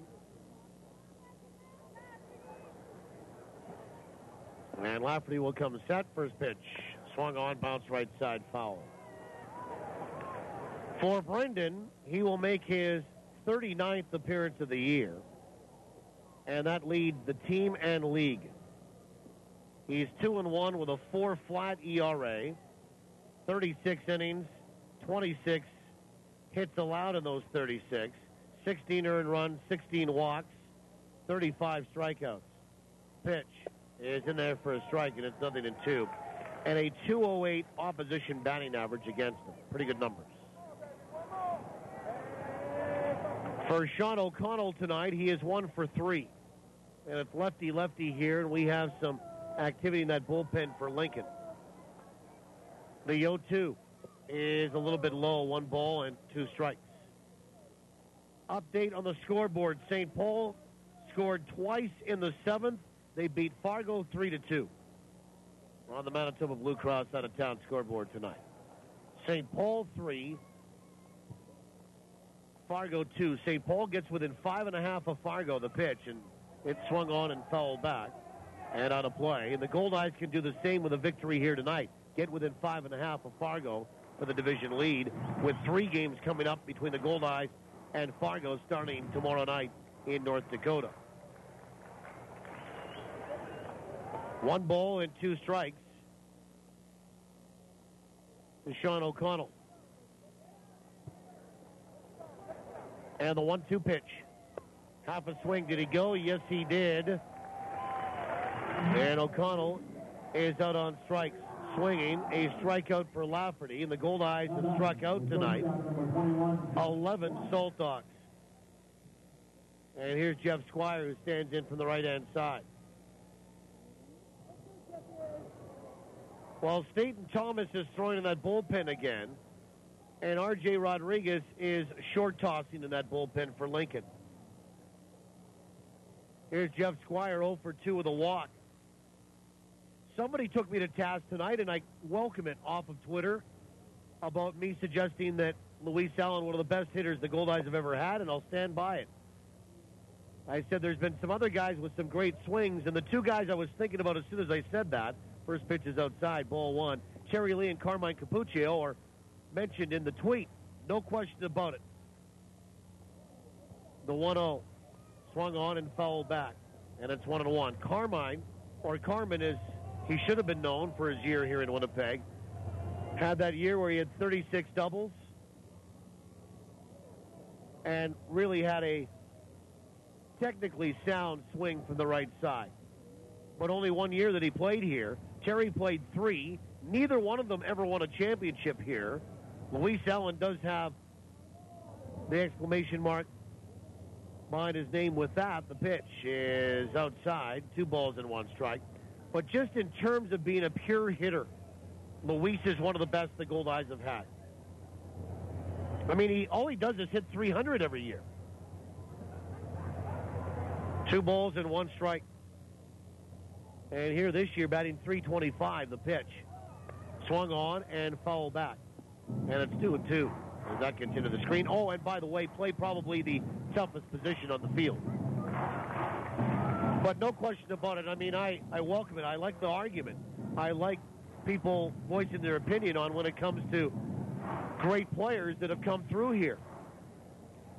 And Lafferty will come set. First pitch. Swung on, bounced right side, foul. For Brendan, he will make his 39th appearance of the year. And that leads the team and league. He's 2-1 with a 4 flat ERA, 36 innings, 26 hits allowed in those 36, 16 earned runs, 16 walks, 35 strikeouts. Pitch is in there for a strike, and it's 0-2. And a 208 opposition batting average against him. Pretty good numbers. For Sean O'Connell tonight, he is 1 for 3. And it's lefty here, and we have some activity in that bullpen for Lincoln. The 0-2 is a little bit low, 1 ball and 2 strikes. Update on the scoreboard. St. Paul scored twice in the 7th. They beat Fargo 3-2. We're on the Manitoba Blue Cross out-of-town scoreboard tonight. St. Paul 3, Fargo 2. St. Paul gets within 5.5 of Fargo, the pitch, and it swung on and fouled back and out of play. And the Goldeyes can do the same with a victory here tonight. Get within 5.5 of Fargo for the division lead, with 3 games coming up between the Goldeyes and Fargo starting tomorrow night in North Dakota. 1 ball and 2 strikes to Sean O'Connell. And the 1-2 pitch. Half a swing. Did he go? Yes, he did. And O'Connell is out on strikes. Swinging, a strikeout for Lafferty. And the Goldeyes have struck out tonight 11 Saltdogs. And here's Jeff Squire, who stands in from the right-hand side. While Staten Thomas is throwing in that bullpen again, and R.J. Rodriguez is short-tossing in that bullpen for Lincoln. Here's Jeff Squire, 0 for 2 with a walk. Somebody took me to task tonight, and I welcome it, off of Twitter, about me suggesting that Luis Allen, one of the best hitters the Goldeyes have ever had, and I'll stand by it. I said there's been some other guys with some great swings, and the 2 guys I was thinking about as soon as I said that, first pitch is outside, ball 1. Cherry Lee and Carmine Capuccio are mentioned in the tweet. No question about it. The 1-0. Swung on and fouled back. And it's 1-1. Carmine, or Carmen, as he should have been known for his year here in Winnipeg, had that year where he had 36 doubles and really had a technically sound swing from the right side. But only 1 year that he played here. Terry played 3. Neither one of them ever won a championship here. Luis Allen does have the exclamation mark behind his name with that. The pitch is outside. 2 balls and 1 strike. But just in terms of being a pure hitter, Luis is one of the best the Goldeyes have had. I mean, all he does is hit 300 every year. 2 balls and 1 strike. And here this year, batting .325, the pitch. Swung on and fouled back. And it's 2-2 as that gets into the screen. Oh, and by the way, play probably the toughest position on the field. But no question about it. I mean, I welcome it. I like the argument. I like people voicing their opinion on when it comes to great players that have come through here.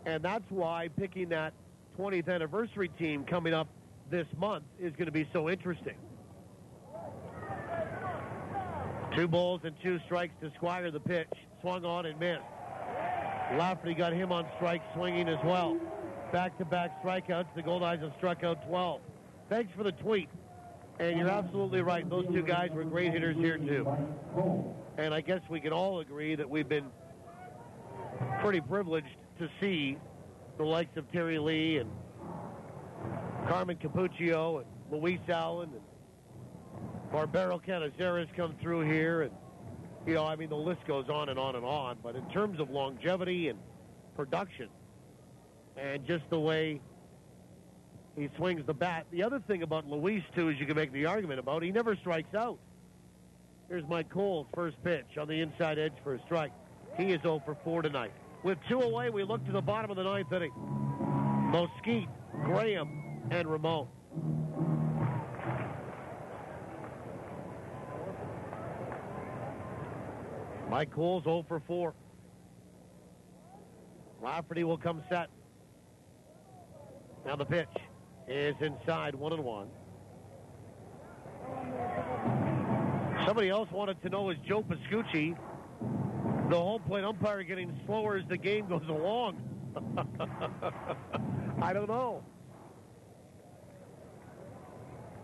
And that's why picking that 20th anniversary team coming up this month is going to be so interesting. 2 balls and 2 strikes to Squire, the pitch. Swung on and missed. Lafferty got him on strike swinging as well. Back-to-back strikeouts. The Goldeyes have struck out 12. Thanks for the tweet. And you're absolutely right. Those 2 guys were great hitters here, too. And I guess we can all agree that we've been pretty privileged to see the likes of Terry Lee and Carmen Capuccio and Luis Allen and Barbero Canizares come through here. And, you know, I mean, the list goes on and on and on. But in terms of longevity and production and just the way he swings the bat, the other thing about Luis, too, is you can make the argument about, he never strikes out. Here's Mike Cole's first pitch on the inside edge for a strike. He is 0 for 4 tonight. With 2 away, we look to the bottom of the 9th inning. Mosquite, Graham, and Ramon. Mike Cole's 0 for 4. Lafferty will come set. Now the pitch is inside, 1-1. Somebody else wanted to know, is Joe Pascucci, the home plate umpire, getting slower as the game goes along? I don't know.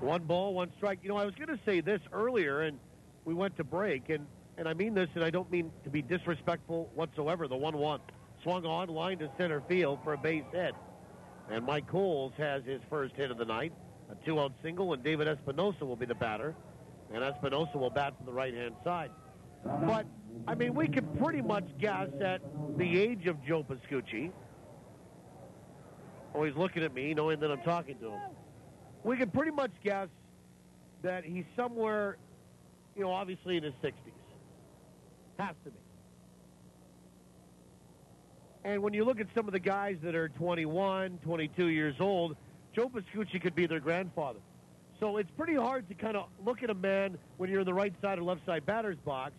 1 ball, 1 strike. You know, I was going to say this earlier, and we went to break, and I mean this, and I don't mean to be disrespectful whatsoever. The 1-1 swung on, line to center field for a base hit. And Mike Coles has his first hit of the night, a 2-out single, and David Espinosa will be the batter. And Espinosa will bat from the right-hand side. But, I mean, we can pretty much guess at the age of Joe Pascucci. Oh, he's looking at me, knowing that I'm talking to him. We can pretty much guess that he's somewhere, you know, obviously in his 60s. Has to be. And when you look at some of the guys that are 21, 22 years old, Joe Pascucci could be their grandfather. So it's pretty hard to kind of look at a man when you're in the right side or left side batter's box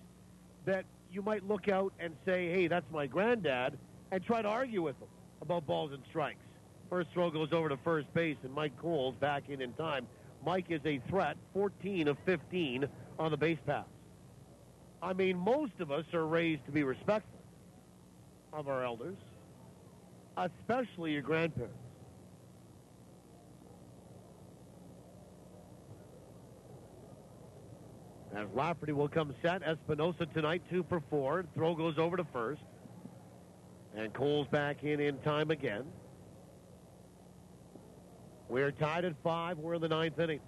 that you might look out and say, hey, that's my granddad, and try to argue with him about balls and strikes. First throw goes over to first base, and Mike Coles back in time. Mike is a threat, 14 of 15 on the base pass. I mean, most of us are raised to be respectful of our elders, especially your grandparents. As Lafferty will come set, Espinosa tonight 2 for 4. Throw goes over to first. And Cole's back in time again. We're tied at 5. We're in the 9th inning.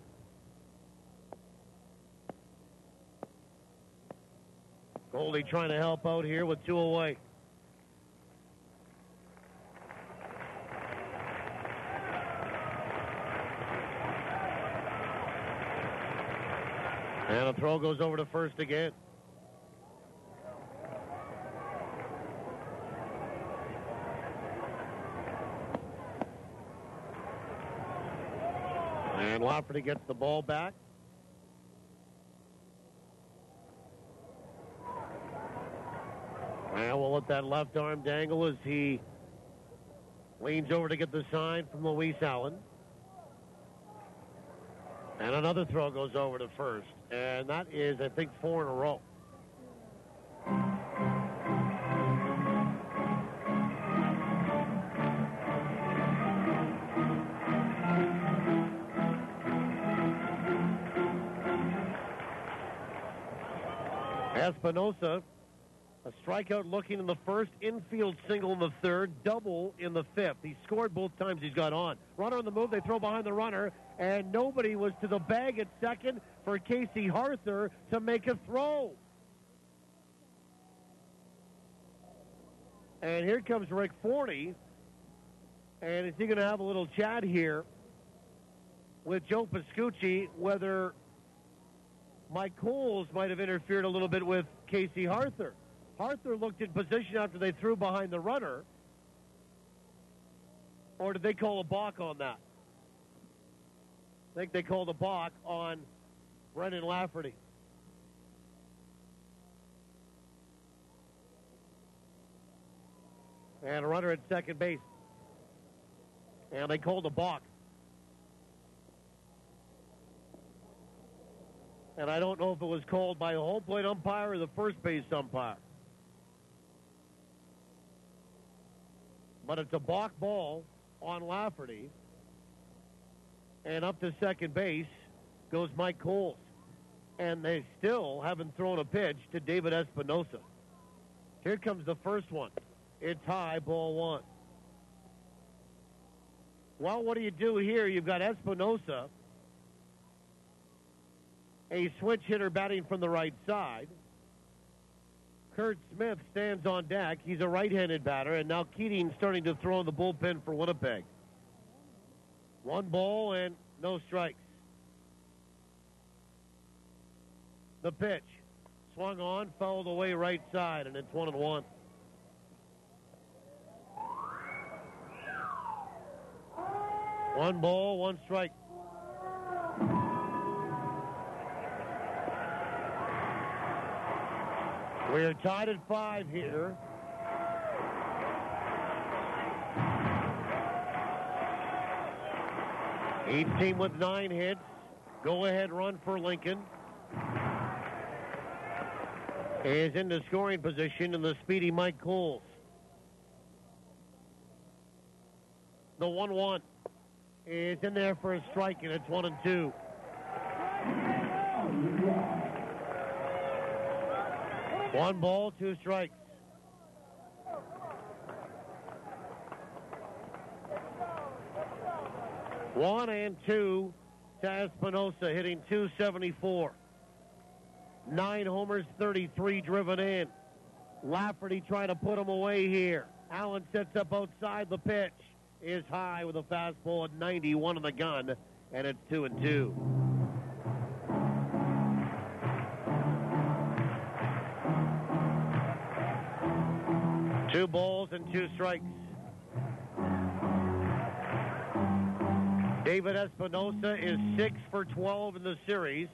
Goldie trying to help out here with 2 away. And a throw goes over to first again. And Lafferty gets the ball back. And we'll let that left arm dangle as he leans over to get the sign from Luis Allen. And another throw goes over to first. And that is, I think, 4 in a row. Espinosa, a A strikeout looking in the first, infield single in the third, double in the fifth. He scored both times he's got on. Runner on the move, they throw behind the runner, and nobody was to the bag at second for Casey Harther to make a throw. And here comes Rick Forney, and is he going to have a little chat here with Joe Pascucci, whether Mike Coles might have interfered a little bit with Casey Harther. Harther looked in position after they threw behind the runner. Or did they call a balk on that? I think they called a balk on Brendan Lafferty. And a runner at second base. And they called a balk. And I don't know if it was called by the home plate umpire or the first base umpire. But it's a balk ball on Lafferty. And up to second base goes Mike Coles. And they still haven't thrown a pitch to David Espinosa. Here comes the first one. It's high, ball one. Well, what do you do here? You've got Espinosa, a switch hitter batting from the right side. Kurt Smith stands on deck. He's a right-handed batter, and now Keating's starting to throw in the bullpen for Winnipeg. 1 ball and no strikes. The pitch. Swung on, fouled away right side, and it's 1-1. One ball, one strike. We're tied at 5 here. Each team with 9 hits. Go-ahead run for Lincoln. Is into scoring position in the speedy Mike Coles. The 1-1 is in there for a strike, and it's 1-2. One ball, 2 strikes. One and 2 to Espinosa, hitting .274. 9 homers, 33 driven in. Lafferty trying to put him away here. Allen sets up outside. The pitch is high with a fastball at 91 on the gun, and it's 2-2. Two balls and 2 strikes. David Espinosa is 6 for 12 in the series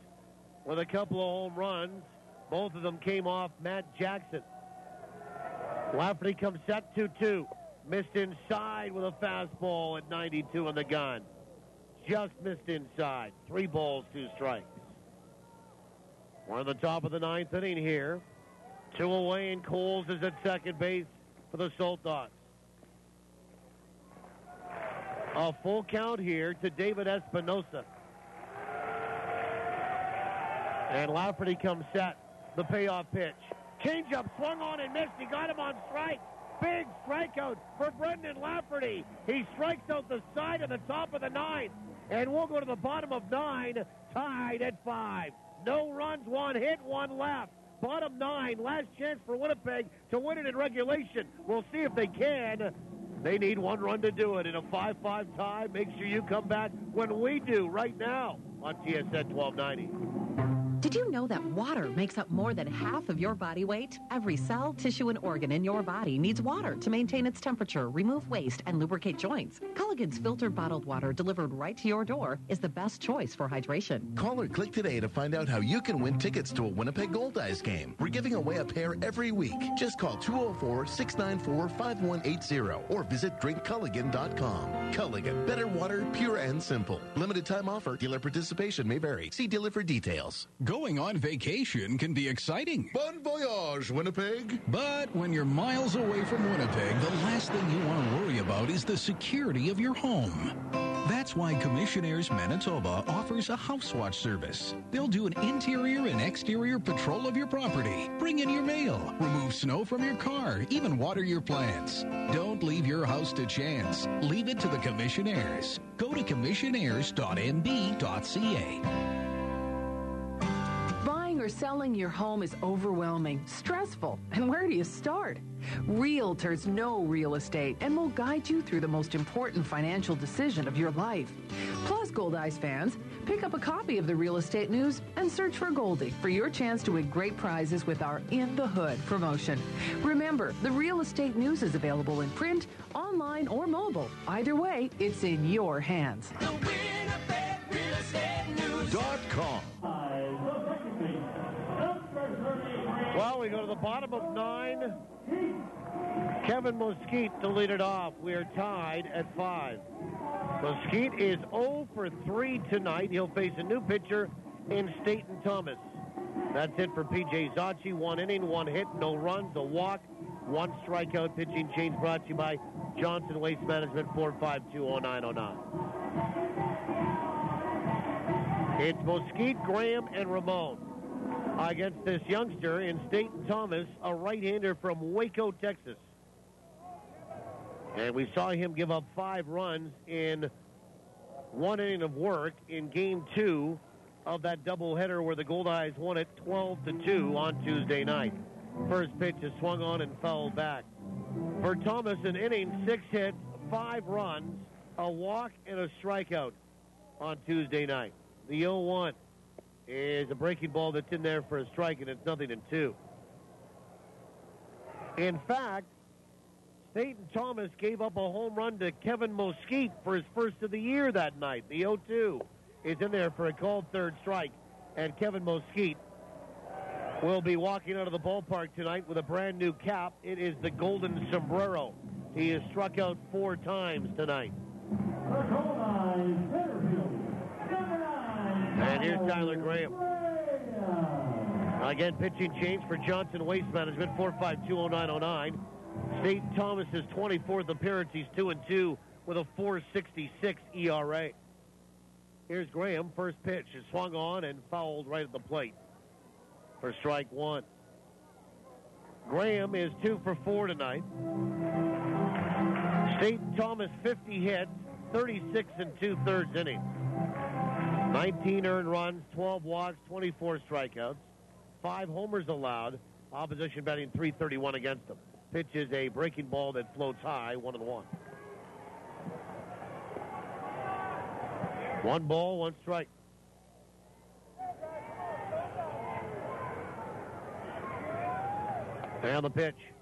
with a couple of home runs. Both of them came off Matt Jackson. Lafferty comes set 2-2. Missed inside with a fastball at 92 on the gun. Just missed inside. 3 balls, 2 strikes. We're on the top of the 9th inning here. 2 away, and Coles is at second base for the Saltdogs. A full count here to David Espinosa. And Lafferty comes set. The payoff pitch. Changeup swung on and missed. He got him on strike. Big strikeout for Brendan Lafferty. He strikes out the side of the top of the 9th. And we'll go to the bottom of 9, tied at 5. No runs, 1 hit, 1 left. Bottom 9, last chance for Winnipeg to win it in regulation. We'll see if they can. They need 1 run to do it in a 5-5 tie. Make sure you come back when we do right now on TSN 1290. Did you know that water makes up more than half of your body weight? Every cell, tissue, and organ in your body needs water to maintain its temperature, remove waste, and lubricate joints. Culligan's filtered bottled water delivered right to your door is the best choice for hydration. Call or click today to find out how you can win tickets to a Winnipeg Goldeyes game. We're giving away a pair every week. Just call 204-694-5180 or visit drinkculligan.com. Culligan, better water, pure and simple. Limited time offer. Dealer participation may vary. See dealer for details. Going on vacation can be exciting. Bon voyage, Winnipeg. But when you're miles away from Winnipeg, the last thing you want to worry about is the security of your home. That's why Commissionaires Manitoba offers a house watch service. They'll do an interior and exterior patrol of your property, bring in your mail, remove snow from your car, even water your plants. Don't leave your house to chance. Leave it to the Commissionaires. Go to commissionaires.nb.ca. Buying or selling your home is overwhelming, stressful, and where do you start? Realtors know real estate and will guide you through the most important financial decision of your life. Plus, Goldeyes fans, pick up a copy of the Real Estate News and search for Goldie for your chance to win great prizes with our In the Hood promotion. Remember, the Real Estate News is available in print, online, or mobile. Either way, it's in your hands. .com. Well, we go to the bottom of 9. Kevin Mesquite to lead it off. We are tied at 5. Mesquite is 0 for 3 tonight. He'll face a new pitcher in Staten Thomas. That's it for P.J. Zacci. 1 inning, 1 hit, no runs, a walk, 1 strikeout. Pitching change brought to you by Johnson Waste Management, 452-0909. It's Mesquite, Graham, and Ramon against this youngster in Staten Thomas, a right-hander from Waco, Texas. And we saw him give up 5 runs in 1 inning of work in Game 2 of that doubleheader where the Goldeyes won it 12-2 on Tuesday night. First pitch is swung on and fouled back. For Thomas, an inning, 6 hits, 5 runs, a walk, and a strikeout on Tuesday night. The 0-1 is a breaking ball that's in there for a strike, and it's 0-2. In fact, Staten Thomas gave up a home run to Kevin Mesquite for his first of the year that night. The 0-2 is in there for a called third strike, and Kevin Mesquite will be walking out of the ballpark tonight with a brand new cap. It is the Golden Sombrero. He has struck out 4 times tonight. And here's Tyler Graham. Again, pitching change for Johnson Waste Management, 452-0909. Staten Thomas's 24th appearance. He's 2-2 with a 4.66 ERA. Here's Graham. First pitch is swung on and fouled right at the plate for strike 1. Graham is 2 for 4 tonight. Staten Thomas 50 hits, 36 2/3 innings. 19 earned runs, 12 walks, 24 strikeouts, 5 homers allowed. Opposition batting .331 against them. Pitch is a breaking ball that floats high, 1-1. 1 ball, 1 strike. And the pitch.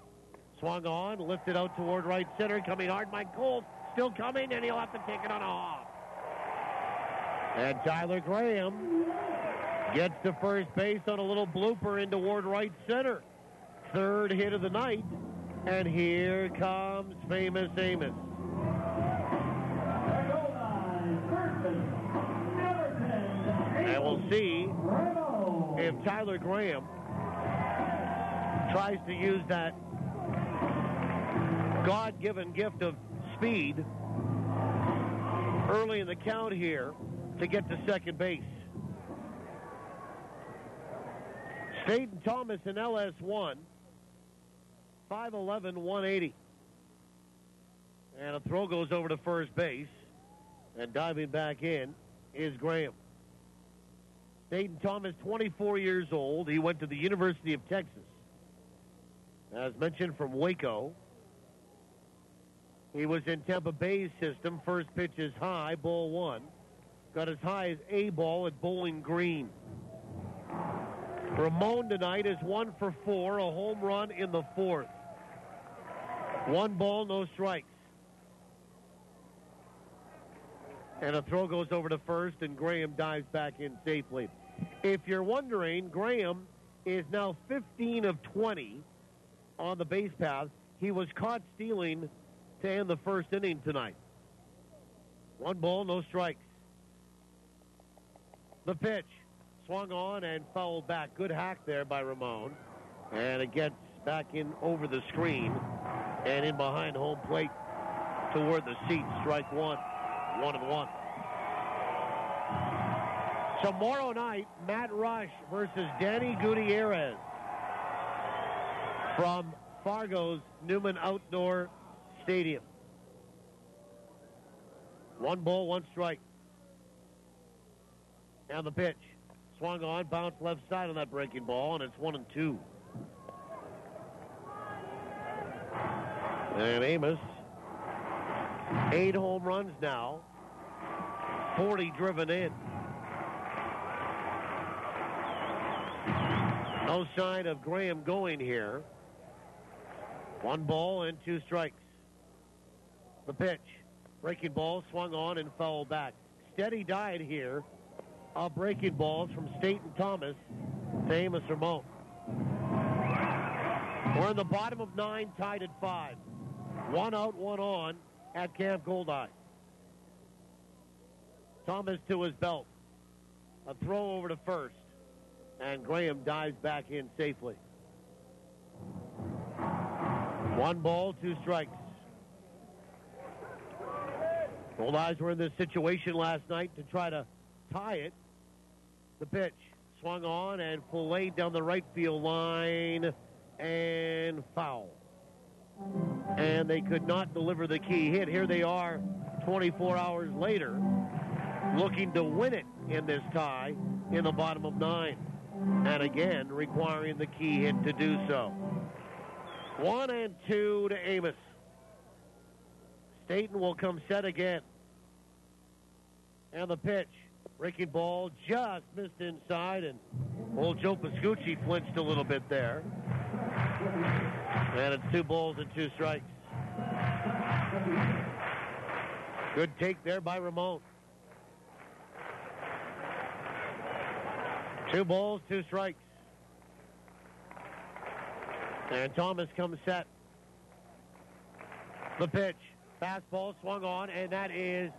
Swung on, lifted out toward right center, coming hard. Mike Gold still coming, and he'll have to take it on a hop. And Tyler Graham gets to first base on a little blooper in toward right center. 3rd hit of the night, and here comes Famous Amos. And we'll see if Tyler Graham tries to use that God-given gift of speed early in the count here to get to second base. Staten Thomas in LS1, 5'11", 180. And a throw goes over to first base, and diving back in is Graham. Staten Thomas, 24 years old. He went to the University of Texas. As mentioned, from Waco. He was in Tampa Bay's system. First pitch is high, ball 1. Got as high as A ball at Bowling Green. Ramon tonight is 1 for 4, a home run in the 4th. 1 ball, no strikes. And a throw goes over to first, and Graham dives back in safely. If you're wondering, Graham is now 15 of 20 on the base path. He was caught stealing to end the first inning tonight. 1 ball, no strikes. The pitch. Swung on and fouled back. Good hack there by Ramon. And it gets back in over the screen and in behind home plate toward the seat. Strike 1. 1-1. Tomorrow night, Matt Rush versus Danny Gutierrez from Fargo's Newman Outdoor Stadium. 1 ball, 1 strike. And the pitch. Swung on, bounced left side on that breaking ball, and it's 1-2. And Amos, 8 home runs now, 40 driven in. No sign of Graham going here. 1 ball and 2 strikes. The pitch. Breaking ball swung on and fouled back. Steady diet here of breaking balls from Staten Thomas to Amos Ramon. We're in the bottom of 9, tied at 5. 1 out, 1 on at Camp Goldeyes. Thomas to his belt. A throw over to first. And Graham dives back in safely. 1 ball, 2 strikes. Goldeyes were in this situation last night to try to tie it. The pitch swung on and filleted down the right field line and foul. And they could not deliver the key hit. Here they are 24 hours later looking to win it in this tie in the bottom of 9. And again, requiring the key hit to do so. 1-2 to Amos. Staten will come set again. And the pitch. Breaking ball just missed inside, and old Joe Pascucci flinched a little bit there. And it's 2 balls and 2 strikes. Good take there by Ramon. 2 balls, 2 strikes. And Thomas comes set. The pitch. Fastball swung on, and that is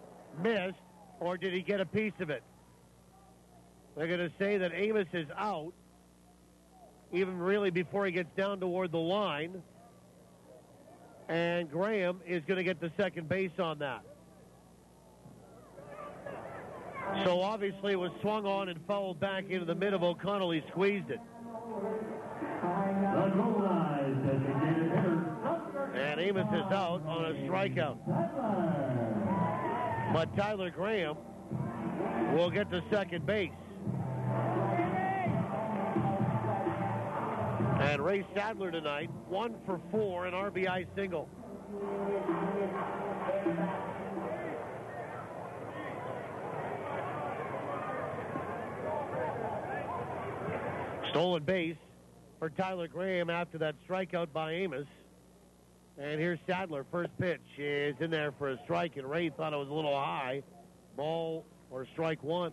missed. Or did he get a piece of it? They're going to say that Amos is out, even really before he gets down toward the line. And Graham is going to get the second base on that. So obviously it was swung on and fouled back into the mid of O'Connell. He squeezed it. And Amos is out on a strikeout. But Tyler Graham will get to second base. And Ray Sadler tonight, 1 for 4, an RBI single. Stolen base for Tyler Graham after that strikeout by Amos. And here's Sadler. First pitch is in there for a strike, and Ray thought it was a little high. Ball or strike 1.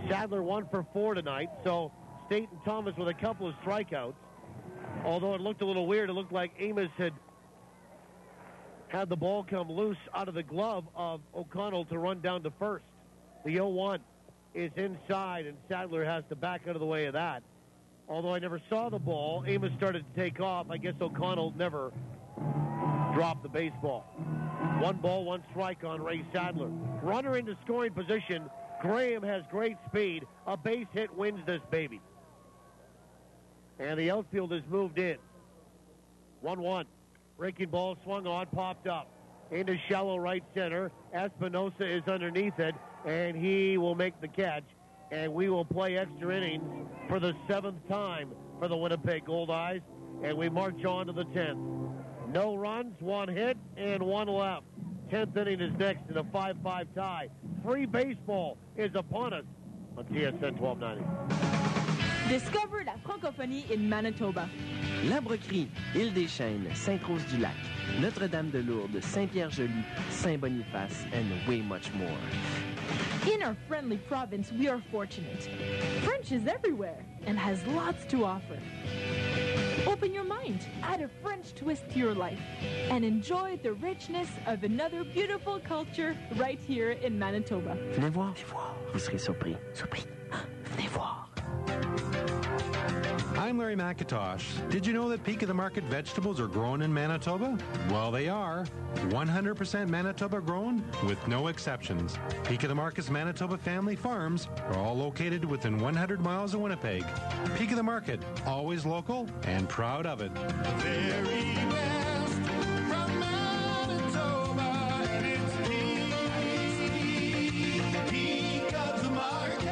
Sadler 1 for 4 tonight. So Staten Thomas with a couple of strikeouts. Although it looked a little weird, it looked like Amos had the ball come loose out of the glove of O'Connell to run down to first. The 0-1 is inside, and Sadler has to back out of the way of that. Although I never saw the ball, Amos started to take off. I guess O'Connell never dropped the baseball. 1 ball, 1 strike on Ray Sadler. Runner into scoring position. Graham has great speed. A base hit wins this baby. And the outfield has moved in. 1-1. Breaking ball swung on, popped up. Into shallow right center. Espinosa is underneath it, and he will make the catch. And we will play extra innings for the 7th time for the Winnipeg Goldeyes. And we march on to the 10th. No runs, 1 hit, and 1 left. 10th inning is next in a 5-5 tie. Free baseball is upon us on TSN 1290. Discover la francophonie in Manitoba. L'Arbrecrie, Île-des-Chênes, Sainte-Rose-du-Lac, Notre-Dame-de-Lourdes, Saint-Pierre-Joli, Saint-Boniface, and way much more. In our friendly province, we are fortunate. French is everywhere and has lots to offer. Open your mind, add a French twist to your life, and enjoy the richness of another beautiful culture right here in Manitoba. Venez voir, vous serez surpris. Surpris. Venez voir. I'm Larry McIntosh. Did you know that Peak of the Market vegetables are grown in Manitoba? Well, they are. 100% Manitoba grown with no exceptions. Peak of the Market's Manitoba family farms are all located within 100 miles of Winnipeg. Peak of the Market, always local and proud of it. Very best from Manitoba, and it's Peak of the Market.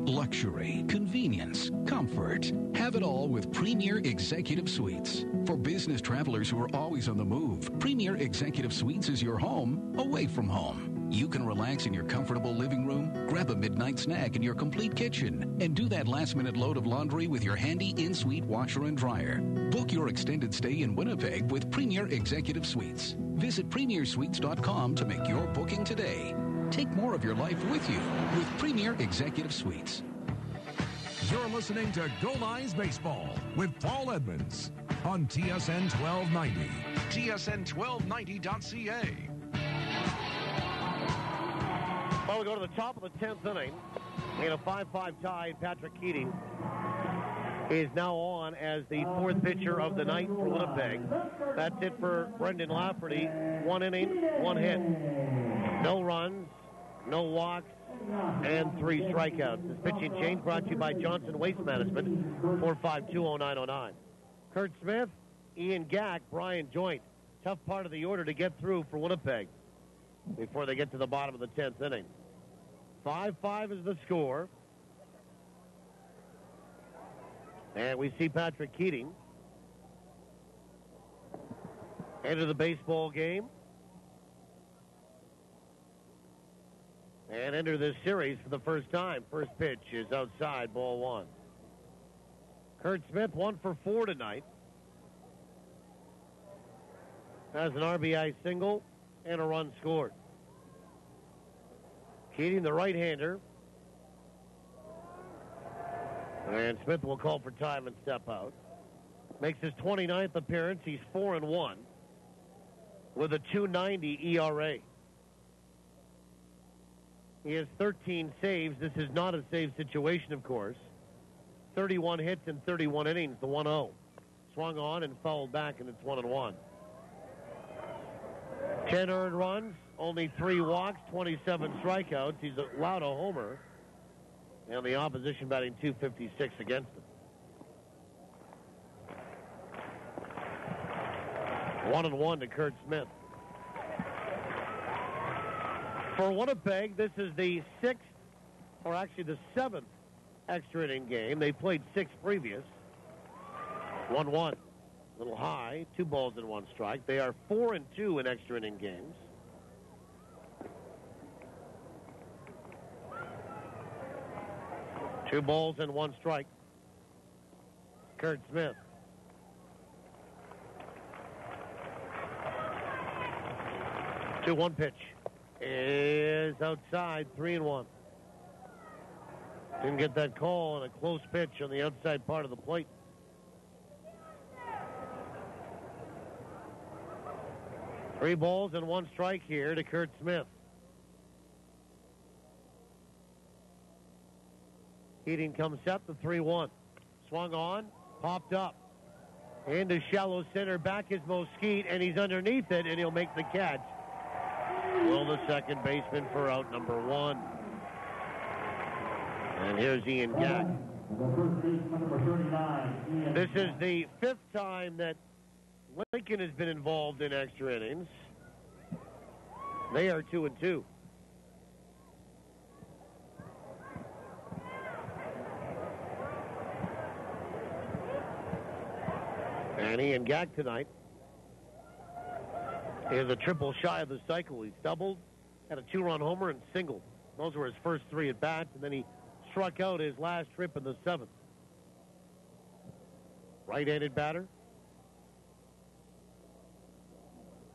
Luxury, convenience, comfort. Have it all with Premier Executive Suites. For business travelers who are always on the move, Premier Executive Suites is your home away from home. You can relax in your comfortable living room, grab a midnight snack in your complete kitchen, and do that last-minute load of laundry with your handy in-suite washer and dryer. Book your extended stay in Winnipeg with Premier Executive Suites. Visit premiersuites.com to make your booking today. Take more of your life with you with Premier Executive Suites. You're listening to Goldeyes Baseball with Paul Edmonds on TSN 1290. TSN1290.ca. Well, we go to the top of the 10th inning. In a 5-5 tie, Patrick Keating is now on as the fourth pitcher of the night for Winnipeg. That's it for Brendan Lafferty. 1 inning, 1 hit. No runs, no walks, and 3 strikeouts. This pitching change brought to you by Johnson Waste Management, 4520909. Kurt Smith, Ian Gack, Brian Joint. Tough part of the order to get through for Winnipeg before they get to the bottom of the 10th inning. 5-5 is the score. And we see Patrick Keating enter the baseball game and enter this series for the first time. First pitch is outside, ball 1. Kurt Smith 1 for 4 tonight. Has an RBI single and a run scored. Keating, the right-hander. And Smith will call for time and step out. Makes his 29th appearance. He's 4-1 with a 2.90 ERA. He has 13 saves. This is not a save situation, of course. 31 hits in 31 innings, the 1-0. Swung on and fouled back, and it's 1-1. 10 earned runs, only 3 walks, 27 strikeouts. He's allowed a homer. And the opposition batting .256 against him. 1-1 to Kurt Smith. For Winnipeg, this is the 6th, or actually the 7th extra inning game. They played 6 previous. 1-1. A little high, 2 balls and 1 strike. They are 4-2 in extra inning games. Two balls and 1 strike. Kurt Smith. Two 1 pitch is outside, 3-1. Didn't get that call on a close pitch on the outside part of the plate. Three balls and 1 strike here to Kurt Smith. Keating comes set, the 3-1. Swung on, popped up. Into shallow center, back is Mosquite, and he's underneath it, and he'll make the catch. Will the second baseman for out number 1. And here's Ian Gack. This is the 5th time that Lincoln has been involved in extra innings. They are 2-2. And Ian Gack tonight is a triple shy of the cycle. He's doubled, had a 2-run homer, and singled. Those were his first 3 at-bats, and then he struck out his last trip in the 7th. Right-handed batter.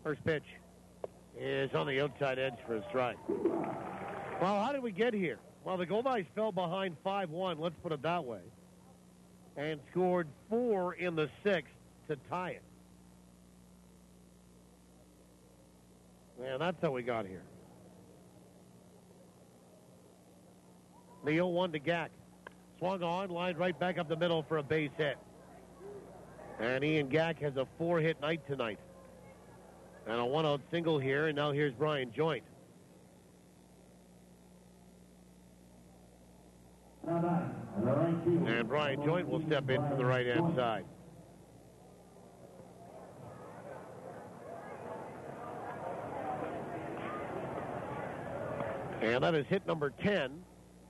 First pitch is on the outside edge for a strike. Well, how did we get here? Well, the Goldeyes fell behind 5-1, let's put it that way, and scored 4 in the 6th to tie it. And that's how we got here. The 0-1 to Gack. Swung on, lined right back up the middle for a base hit. And Ian Gack has a 4-hit night tonight. And a 1-out single here, and now here's Brian Joint. And Brian Joint will step in from the right-hand side. And that is hit number 10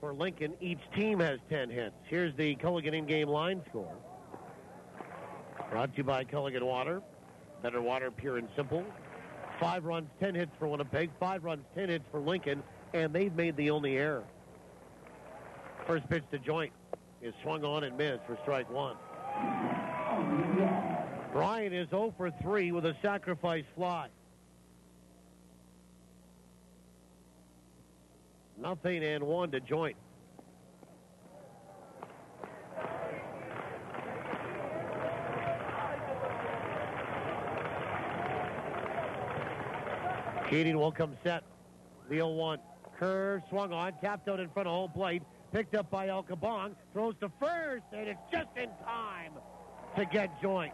for Lincoln. Each team has 10 hits. Here's the Culligan in-game line score. Brought to you by Culligan Water. Better water, pure and simple. 5 runs, 10 hits for Winnipeg. 5 runs, 10 hits for Lincoln. And they've made the only error. First pitch to Joint is swung on and missed for strike 1. Brian is 0 for 3 with a sacrifice fly. 0-1 to Joint. Keating will come set. The 0-1. Curve, swung on, tapped out in front of home plate. Picked up by El Cabong. Throws to first, and it's just in time to get Joint.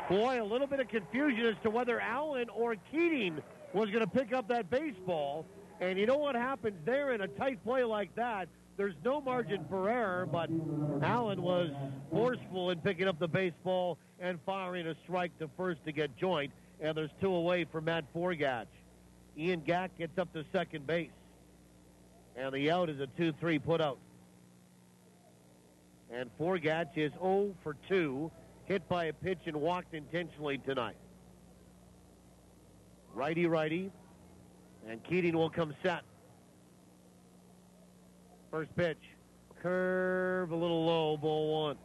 Boy, a little bit of confusion as to whether Allen or Keating was going to pick up that baseball. And you know what happens there in a tight play like that? There's no margin for error, but Allen was forceful in picking up the baseball and firing a strike to first to get Joint. And there's 2 away for Matt Forgatch. Ian Gack gets up to second base. And the out is a 2-3 putout. And Forgatch is 0 for 2, hit by a pitch and walked intentionally tonight. Righty-righty. And Keating will come set. First pitch. Curve a little low, ball 1.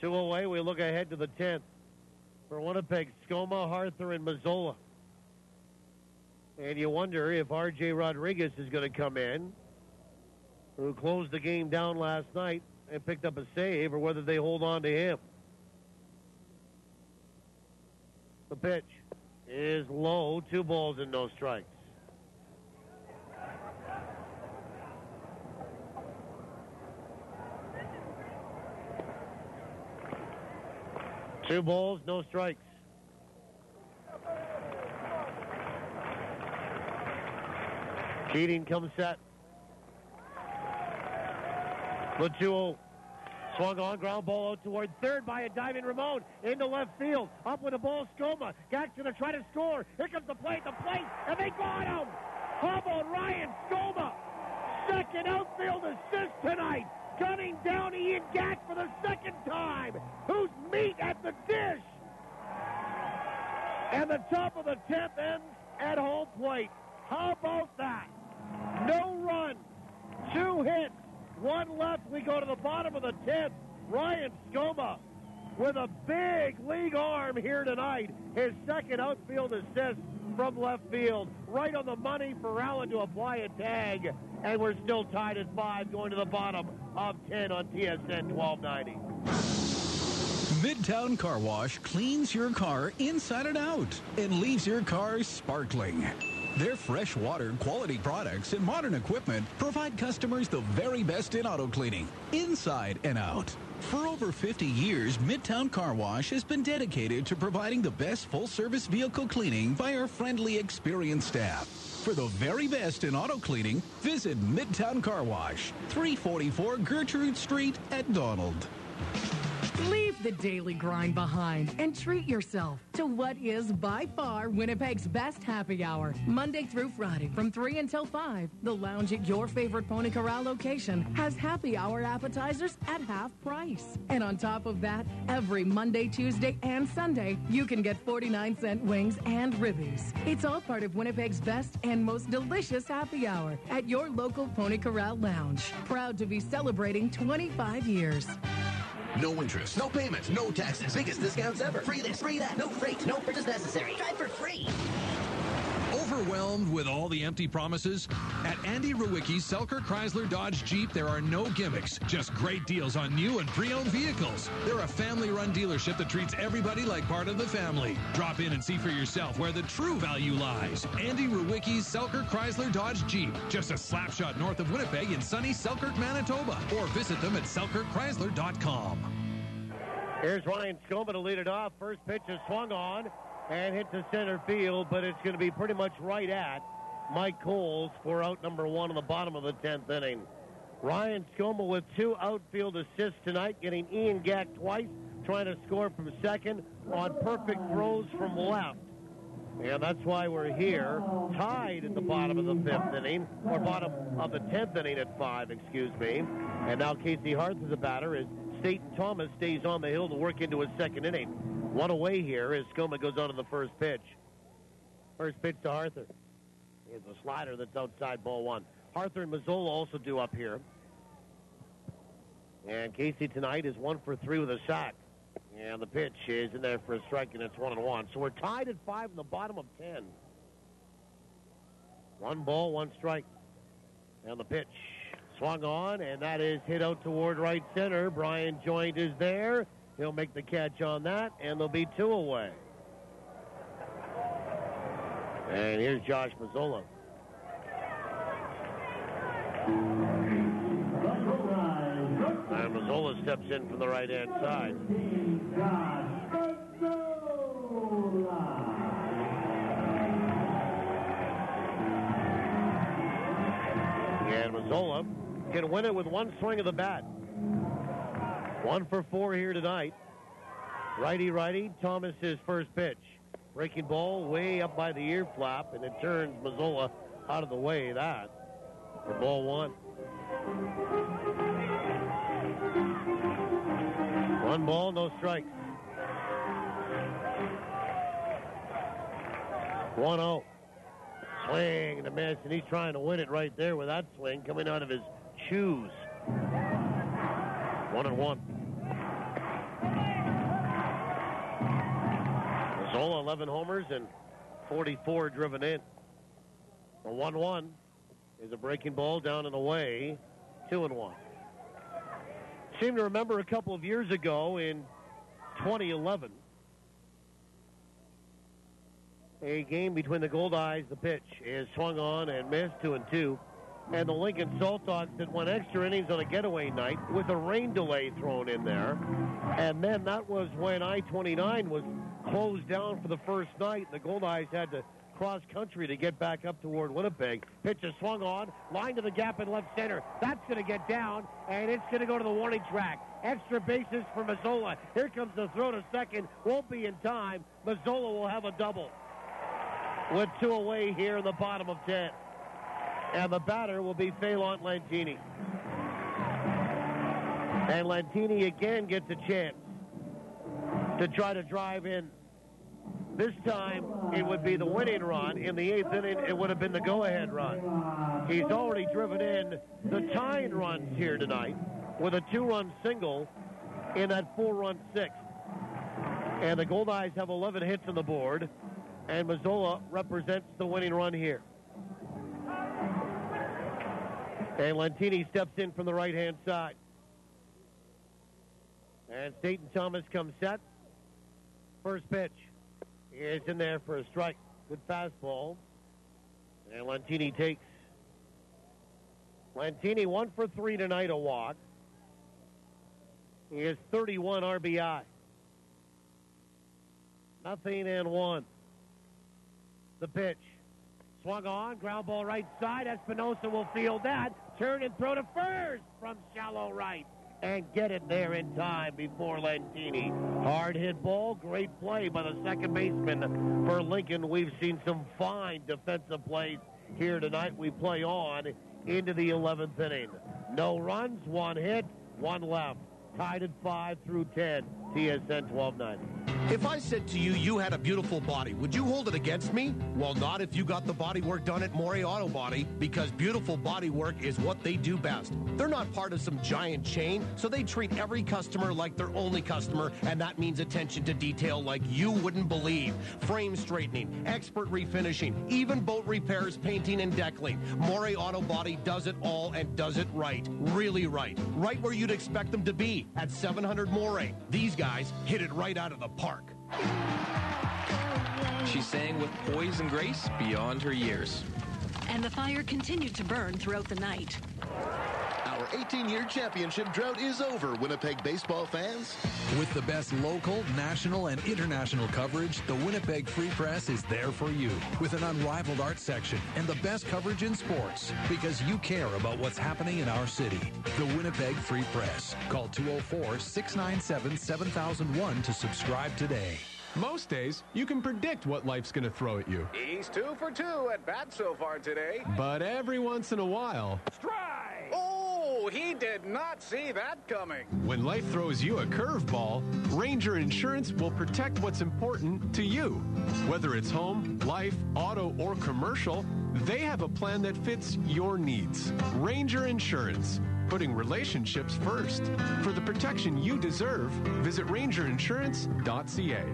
2 away, we look ahead to the 10th. For Winnipeg, Skoma, Harther, and Mazzola. And you wonder if R.J. Rodriguez is going to come in, who closed the game down last night and picked up a save, or whether they hold on to him. The pitch is low, 2 balls and no strikes. Two balls, no strikes. Keating comes set. The 2-0. Swung on, ground ball out toward third by a diving Ramon. Into left field. Up with the ball, Skoma. Gack's going to try to score. Here comes the plate, and they got him. How about Ryan Skoma? Second outfield assist tonight. Gunning down Ian Gack for the second time. Who's meat at the dish? And the top of the 10th ends at home plate. How about that? No run, 2 hits, 1 left. We go to the bottom of the 10th. Ryan Skoma with a big league arm here tonight. His second outfield assist from left field. Right on the money for Allen to apply a tag. And we're still tied at 5 going to the bottom of 10 on TSN 1290. Midtown Car Wash cleans your car inside and out and leaves your car sparkling. Their fresh water, quality products, and modern equipment provide customers the very best in auto cleaning, inside and out. For over 50 years, Midtown Car Wash has been dedicated to providing the best full-service vehicle cleaning by our friendly, experienced staff. For the very best in auto cleaning, visit Midtown Car Wash, 344 Gertrude Street at Donald. Leave the daily grind behind and treat yourself to what is by far Winnipeg's best happy hour. Monday through Friday from 3 until 5, the lounge at your favorite Pony Corral location has happy hour appetizers at half price. And on top of that, every Monday, Tuesday, and Sunday, you can get 49-cent wings and ribbies. It's all part of Winnipeg's best and most delicious happy hour at your local Pony Corral lounge. Proud to be celebrating 25 years. No interest, no payments, no taxes. Biggest discounts ever. Free this, free that. No freight, no purchase necessary. Drive for free. Overwhelmed with all the empty promises? At Andy Rewicki's Selkirk Chrysler Dodge Jeep, there are no gimmicks, just great deals on new and pre-owned vehicles. They're a family-run dealership that treats everybody like part of the family. Drop in and see for yourself where the true value lies. Andy Rewicki's Selkirk Chrysler Dodge Jeep, just a slap shot north of Winnipeg in sunny Selkirk, Manitoba. Or visit them at selkirkchrysler.com. Here's Ryan Skoma to lead it off. First pitch is swung on and hit to center field, but it's going to be pretty much right at Mike Coles for out number 1 in the bottom of the 10th inning. Ryan Skoma with 2 outfield assists tonight, getting Ian Gack twice, trying to score from second on perfect throws from left. And that's why we're here, tied at the bottom of the 5th inning, or bottom of the 10th inning at 5, excuse me. And now Casey Harth is the batter as Staten Thomas stays on the hill to work into his 2nd inning. 1 away here as Skoma goes on to the first pitch. First pitch to Harther. Here's a slider that's outside, ball 1. Harther and Mazzola also due up here. And Casey tonight is 1 for 3 with a shot. And the pitch is in there for a strike, and it's 1-1. So we're tied at 5 in the bottom of 10. 1 ball, 1 strike. And the pitch swung on, and that is hit out toward right center. Brian Joint is there. He'll make the catch on that, and there'll be 2 away. And here's Josh Mazzola. And Mazzola steps in from the right-hand side. And Mazzola can win it with 1 swing of the bat. 1 for 4 here tonight. Righty, Thomas's first pitch. Breaking ball way up by the ear flap, and it turns Mazzola out of the way. That for ball 1. 1 ball, no strikes. 1-0. Swing and a miss, and he's trying to win it right there with that swing coming out of his shoes. 1-1. Mazzola, 11 homers and 44 driven in. A 1-1 is a breaking ball down and away. 2-1. Seem to remember a couple of years ago in 2011, a game between the Goldeyes. The pitch is swung on and missed, 2-2. And the Lincoln Saltdogs that went extra innings on a getaway night with a rain delay thrown in there. And then that was when I-29 was closed down for the first night. The Goldeyes had to cross country to get back up toward Winnipeg. Pitch is swung on, line to the gap in left center. That's going to get down, and it's going to go to the warning track. Extra bases for Mazzola. Here comes the throw to second. Won't be in time. Mazzola will have a double. With 2 away here in the bottom of 10. And the batter will be Phelan Lantini. And Lantini again gets a chance to try to drive in. This time, it would be the winning run. In the 8th inning, it would have been the go-ahead run. He's already driven in the tying runs here tonight with a 2-run single in that 4-run 6th. And the Goldeyes have 11 hits on the board, and Mazzola represents the winning run here. And Lantini steps in from the right-hand side. And Staten Thomas comes set. First pitch is in there for a strike. Good fastball. And Lantini takes. Lantini 1 for 3 tonight, a walk. He has 31 RBI. 0-1. The pitch. Swung on, ground ball right side. Espinosa will field that. Turn and throw to first from shallow right. And get it there in time before Lantini. Hard hit ball, great play by the second baseman for Lincoln. We've seen some fine defensive plays here tonight. We play on into the 11th inning. No runs, 1 hit, 1 left. Tied at 5 through 10. TSN 1290. If I said to you, you had a beautiful body, would you hold it against me? Well, not if you got the body work done at Maury Auto Body, because beautiful body work is what they do best. They're not part of some giant chain, so they treat every customer like their only customer, and that means attention to detail like you wouldn't believe. Frame straightening, expert refinishing, even boat repairs, painting, and deckling. Maury Auto Body does it all and does it right. Really right. Right where you'd expect them to be, at 700 Maury. These guys hit it right out of the park. She sang with poise and grace beyond her years. And the fire continued to burn throughout the night. Our 18-year championship drought is over, Winnipeg baseball fans. With the best local, national, and international coverage, the Winnipeg Free Press is there for you. With an unrivaled art section and the best coverage in sports, because you care about what's happening in our city. The Winnipeg Free Press. Call 204-697-7001 to subscribe today. Most days, you can predict what life's going to throw at you. He's 2 for 2 at bat so far today. But every once in a while... Strike! Oh, he did not see that coming. When life throws you a curveball, Ranger Insurance will protect what's important to you. Whether it's home, life, auto, or commercial, they have a plan that fits your needs. Ranger Insurance. Putting relationships first. For the protection you deserve, visit rangerinsurance.ca.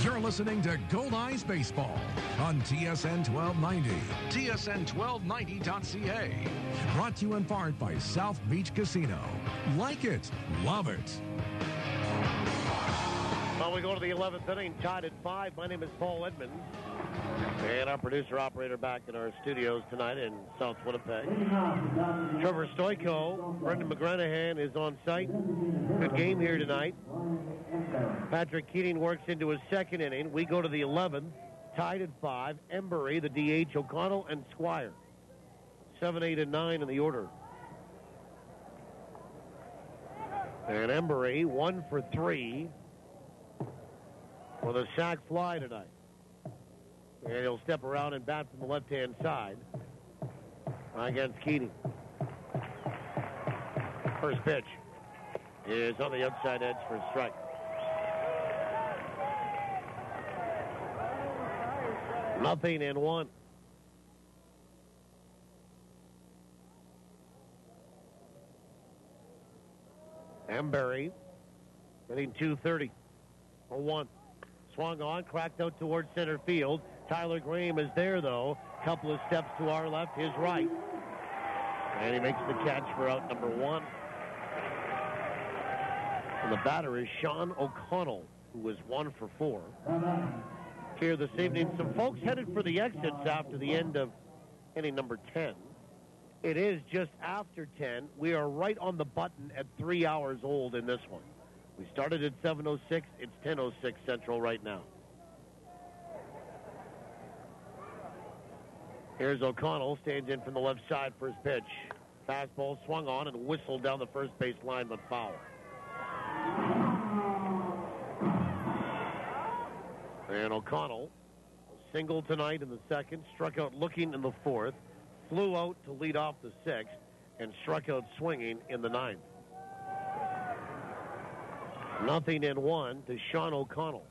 You're listening to Goldeyes Baseball on TSN 1290. TSN1290.ca. Brought to you in part by South Beach Casino. Like it, love it. Well, we go to the 11th inning, tied at 5. My name is Paul Edmonds. And our producer-operator back in our studios tonight in South Winnipeg. Trevor Stoico, Brendan McGranahan is on site. Good game here tonight. Patrick Keating works into his second inning. We go to the 11th, tied at 5. Embury, the DH, O'Connell, and Squire. 7, 8, and 9 in the order. And Embury, 1 for 3 with a sac fly tonight. And he'll step around and bat from the left-hand side against Keating. First pitch is on the outside edge for a strike. Nothing in 1. Embury hitting 230 for 1. Swung on, cracked out towards center field. Tyler Graham is there, though. Couple of steps to our left, his right. And he makes the catch for out number 1. And the batter is Sean O'Connell, who is 1 for 4. Here this evening, some folks headed for the exits after the end of inning number 10. It is just after 10. We are right on the button at 3 hours old in this one. We started at 7:06. It's 10:06 Central right now. Here's O'Connell, stands in from the left side for his pitch. Fastball swung on and whistled down the first base line, but foul. And O'Connell, single tonight in the second, struck out looking in the fourth, flew out to lead off the sixth, and struck out swinging in the ninth. Nothing in 1 to Sean O'Connell.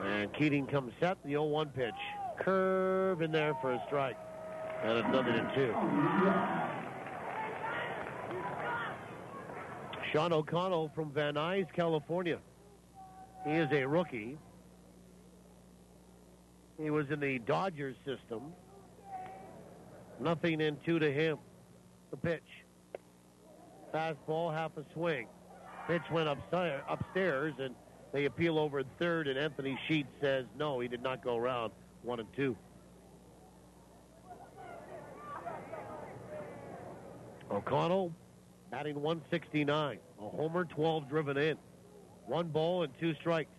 And Keating comes set, the 0-1 pitch. Curve in there for a strike. And it's nothing in 2. Sean O'Connell from Van Nuys, California. He is a rookie. He was in the Dodgers system. Nothing in 2 to him. The pitch. Fastball, half a swing. Pitch went upstairs, and they appeal over third, and Anthony Sheets says no, he did not go around 1 and 2. O'Connell batting 169. A homer, 12 driven in. 1 ball and 2 strikes.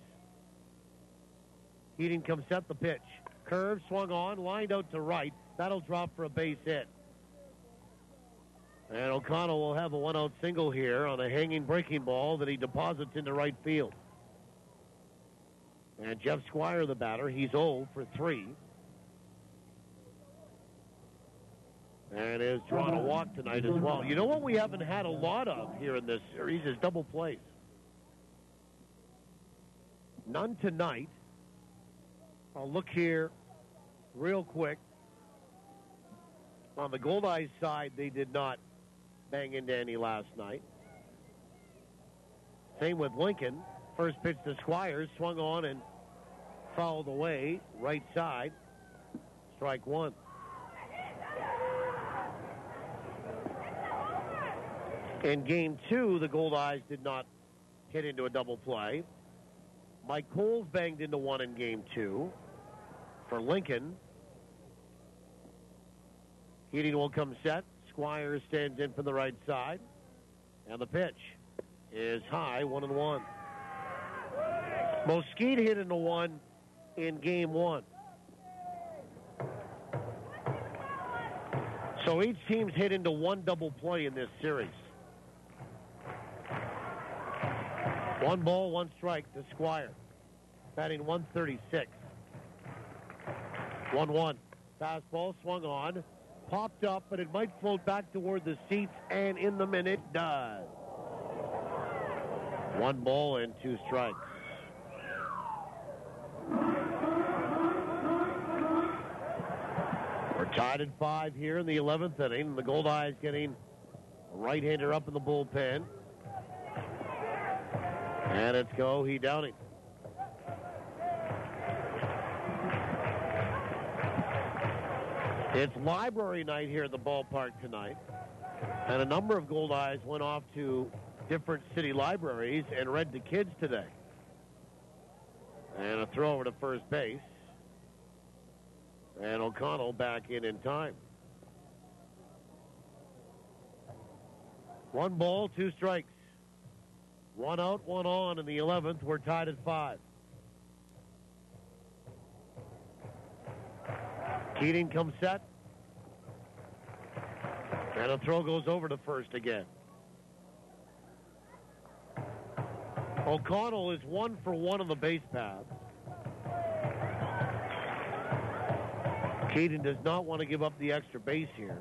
Keating comes set, the pitch. Curve, swung on, lined out to right. That'll drop for a base hit. And O'Connell will have a 1-out single here on a hanging breaking ball that he deposits into right field. And Jeff Squire, the batter, he's 0 for 3. And is drawn a walk tonight as well. You know what we haven't had a lot of here in this series is double plays. None tonight. I'll look here real quick. On the Goldeyes side, they did not bang into any last night. Same with Lincoln. First pitch to Squires, swung on and fouled away, right side. Strike one. In game two, the Goldeyes did not hit into a double play. Mike Coles banged into one in game two for Lincoln. Keating will come set. Squires stands in from the right side. And the pitch is high, 1-1. Mosquito hit into one in game one. So each team's hit into one double play in this series. 1 ball, 1 strike to Squire. Batting 136. 1-1. Fastball swung on. Popped up, but it might float back toward the seats, and in the minute does. 1 ball and 2 strikes. We're tied at 5 here in the 11th inning. The Goldeyes getting a right-hander up in the bullpen. And it's Goldeyes Downing. It's library night here at the ballpark tonight. And a number of Goldeyes went off to different city libraries and read to kids today. And a throw over to first base. And O'Connell back in time. 1 ball, 2 strikes. 1 out, 1 on in the 11th. We're tied at 5. Keating comes set. And a throw goes over to first again. O'Connell is 1 for 1 on the base path. Keating does not want to give up the extra base here.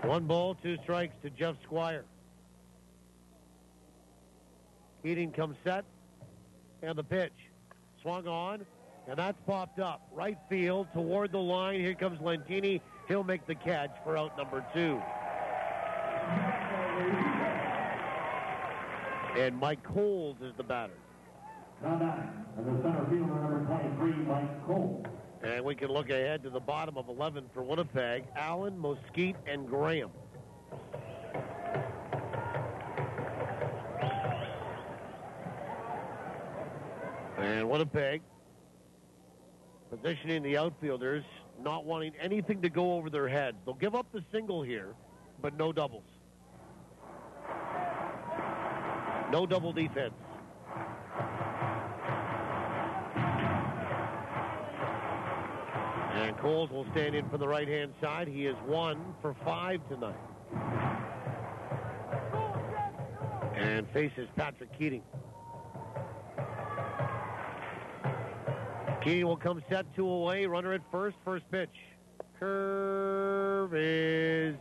1 ball, 2 strikes to Jeff Squire. Keating comes set, and the pitch. Swung on, and that's popped up. Right field, toward the line. Here comes Lentini. He'll make the catch for out number 2. And Mike Coles is the batter. Now that, the center fielder, number 23, Mike Cole. And we can look ahead to the bottom of 11 for Winnipeg. Allen, Mosquito, and Graham. And Winnipeg positioning the outfielders, not wanting anything to go over their heads. They'll give up the single here, but no doubles. No double defense. And Coles will stand in for the right-hand side. He is 1 for 5 tonight. And faces Patrick Keating. Keating will come set, 2 away. Runner at first. First pitch. Curve is...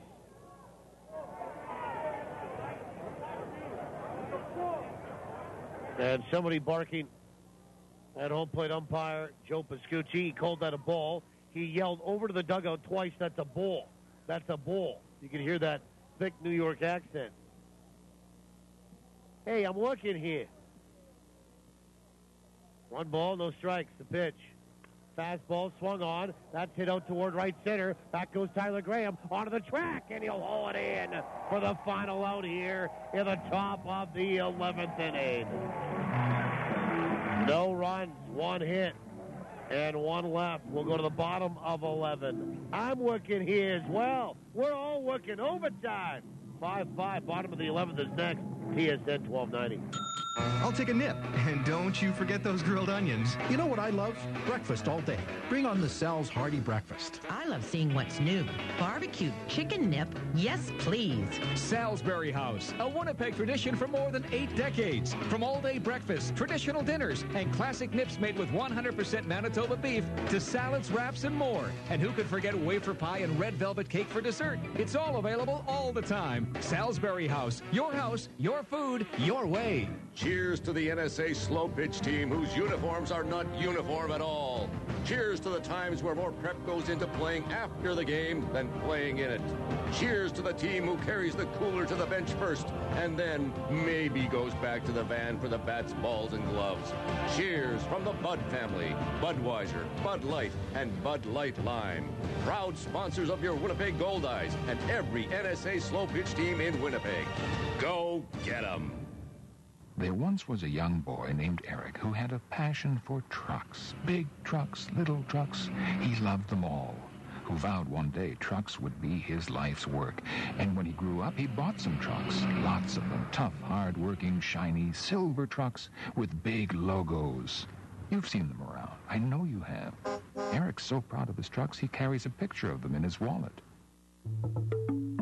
And somebody barking at home plate umpire, Joe Pascucci. He called that a ball. He yelled over to the dugout twice, that's a ball. That's a ball. You can hear that thick New York accent. Hey, I'm working here. 1 ball, no strikes. The pitch. Fastball swung on. That's hit out toward right center. Back goes Tyler Graham onto the track, and he'll haul it in for the final out here in the top of the 11th inning. No runs, 1 hit, and 1 left. We'll go to the bottom of 11. I'm working here as well. We're all working overtime. 5-5, bottom of the 11th is next. TSN 1290. I'll take a nip. And don't you forget those grilled onions. You know what I love? Breakfast all day. Bring on the Sal's Hearty Breakfast. I love seeing what's new. Barbecued chicken nip. Yes, please. Salisbury House, a Winnipeg tradition for more than 8 decades. From all-day breakfasts, traditional dinners, and classic nips made with 100% Manitoba beef to salads, wraps, and more. And who could forget wafer pie and red velvet cake for dessert? It's all available all the time. Salisbury House, your food, your way. Cheers to the NSA slow pitch team whose uniforms are not uniform at all. Cheers to the times where more prep goes into playing after the game than playing in it. Cheers to the team who carries the cooler to the bench first and then maybe goes back to the van for the bats, balls, and gloves. Cheers from the Bud family, Budweiser, Bud Light, and Bud Light Lime. Proud sponsors of your Winnipeg Goldeyes and every NSA slow pitch team in Winnipeg. Go get 'em. There once was a young boy named Eric who had a passion for trucks. Big trucks, little trucks. He loved them all. Who vowed one day trucks would be his life's work. And when he grew up, he bought some trucks. Lots of them. Tough, hard-working, shiny, silver trucks with big logos. You've seen them around. I know you have. Eric's so proud of his trucks, he carries a picture of them in his wallet.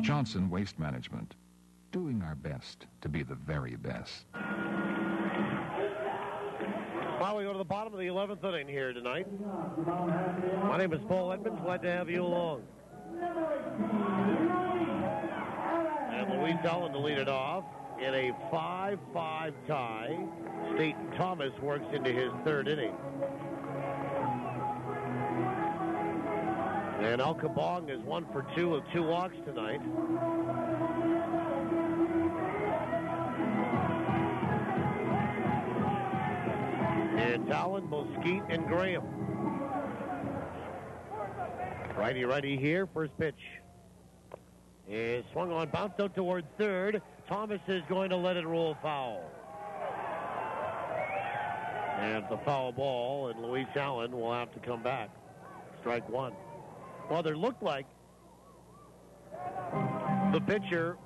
Johnson Waste Management. Doing our best to be the very best. Well, we go to the bottom of the 11th inning here tonight. My name is Paul Edmonds. Glad to have you along. And Louise Allen to lead it off in a 5-5 tie. Staten Thomas works into his third inning. And Al Kabong is 1 for 2 with 2 walks tonight. And Allen, Mosquite, and Graham. Righty here. First pitch is swung on, bounced out toward third. Thomas is going to let it roll foul. And it's a foul ball, and Luis Allen will have to come back. Strike one. Well, there looked like the pitcher,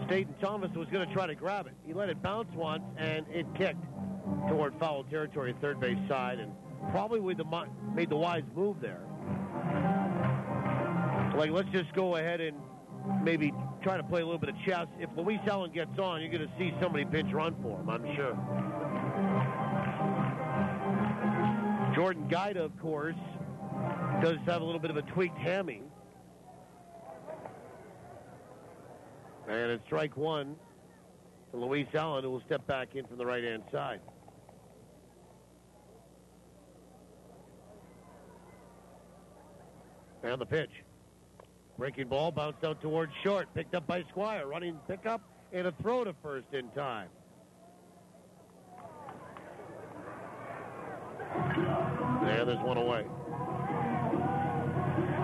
Staten Thomas, was going to try to grab it. He let it bounce once, and it kicked toward foul territory, third base side, and probably made the wise move there. Like, let's just go ahead and maybe try to play a little bit of chess. If Luis Allen gets on, you're going to see somebody pinch run for him, I'm sure. Jordan Guida, of course, does have a little bit of a tweaked hammy. And it's strike one to Luis Allen, who will step back in from the right-hand side. And the pitch. Breaking ball, bounced out towards short. Picked up by Squire. Running pickup and a throw to first in time. And there's one away.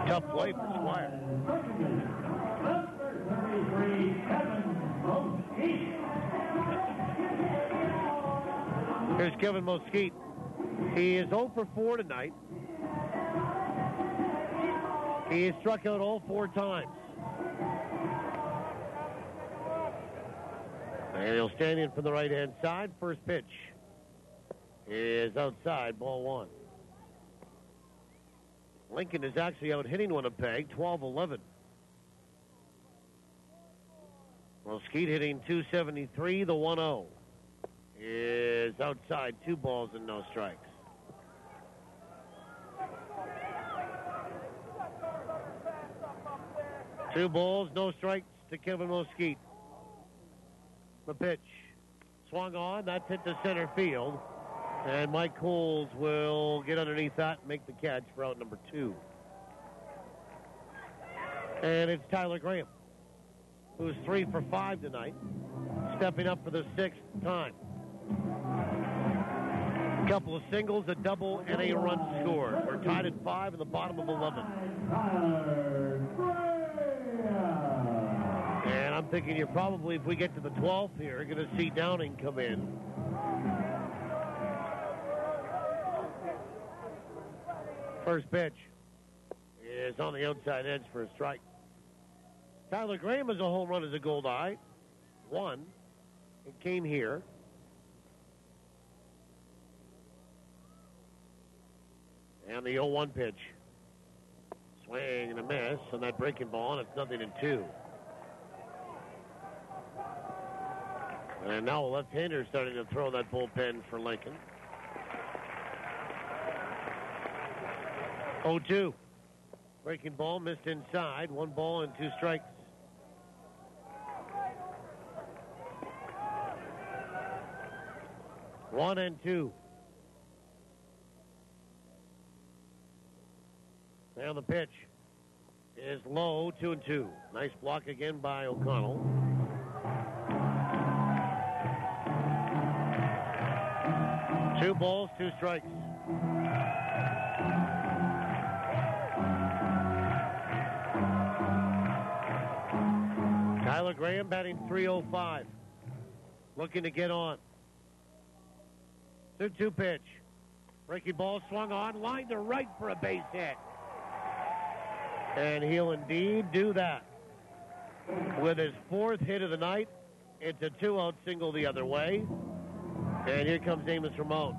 Tough play for Squire. Here's Kevin Mosquite. He is 0 for 4 tonight. He has struck out all 4 times. And he'll stand in from the right-hand side. First pitch is outside, ball one. Lincoln is actually out hitting Winnipeg, 12-11. Mosquite hitting .273, the 1-0. Is outside, 2 balls and no strikes. Two balls, no strikes to Kevin Mosquite. The pitch swung on, that's hit to center field. And Mike Coles will get underneath that and make the catch for out number 2. And it's Tyler Graham, who's 3 for 5 tonight, stepping up for the 6th time. A couple of singles, a double, and a run scored. We're tied at 5 in the bottom of 11. And I'm thinking you're probably, if we get to the 12th here, going to see Downing come in. First pitch is on the outside edge for a strike. Tyler Graham is a home run as a Goldeye. 1. It came here. And the 0-1 pitch. Swing and a miss on that breaking ball, and it's 0-2. And now a left-hander starting to throw that bullpen for Lincoln. 0-2. Breaking ball missed inside. 1 ball and 2 strikes. One and 2. Now the pitch is low, 2-2. Nice block again by O'Connell. Two balls, 2 strikes. Tyler Graham batting .305. Looking to get on. 2-2 pitch. Breaking ball swung on, line to right for a base hit. And he'll indeed do that. With his 4th hit of the night, it's a 2-out single the other way. And here comes Amos Ramon.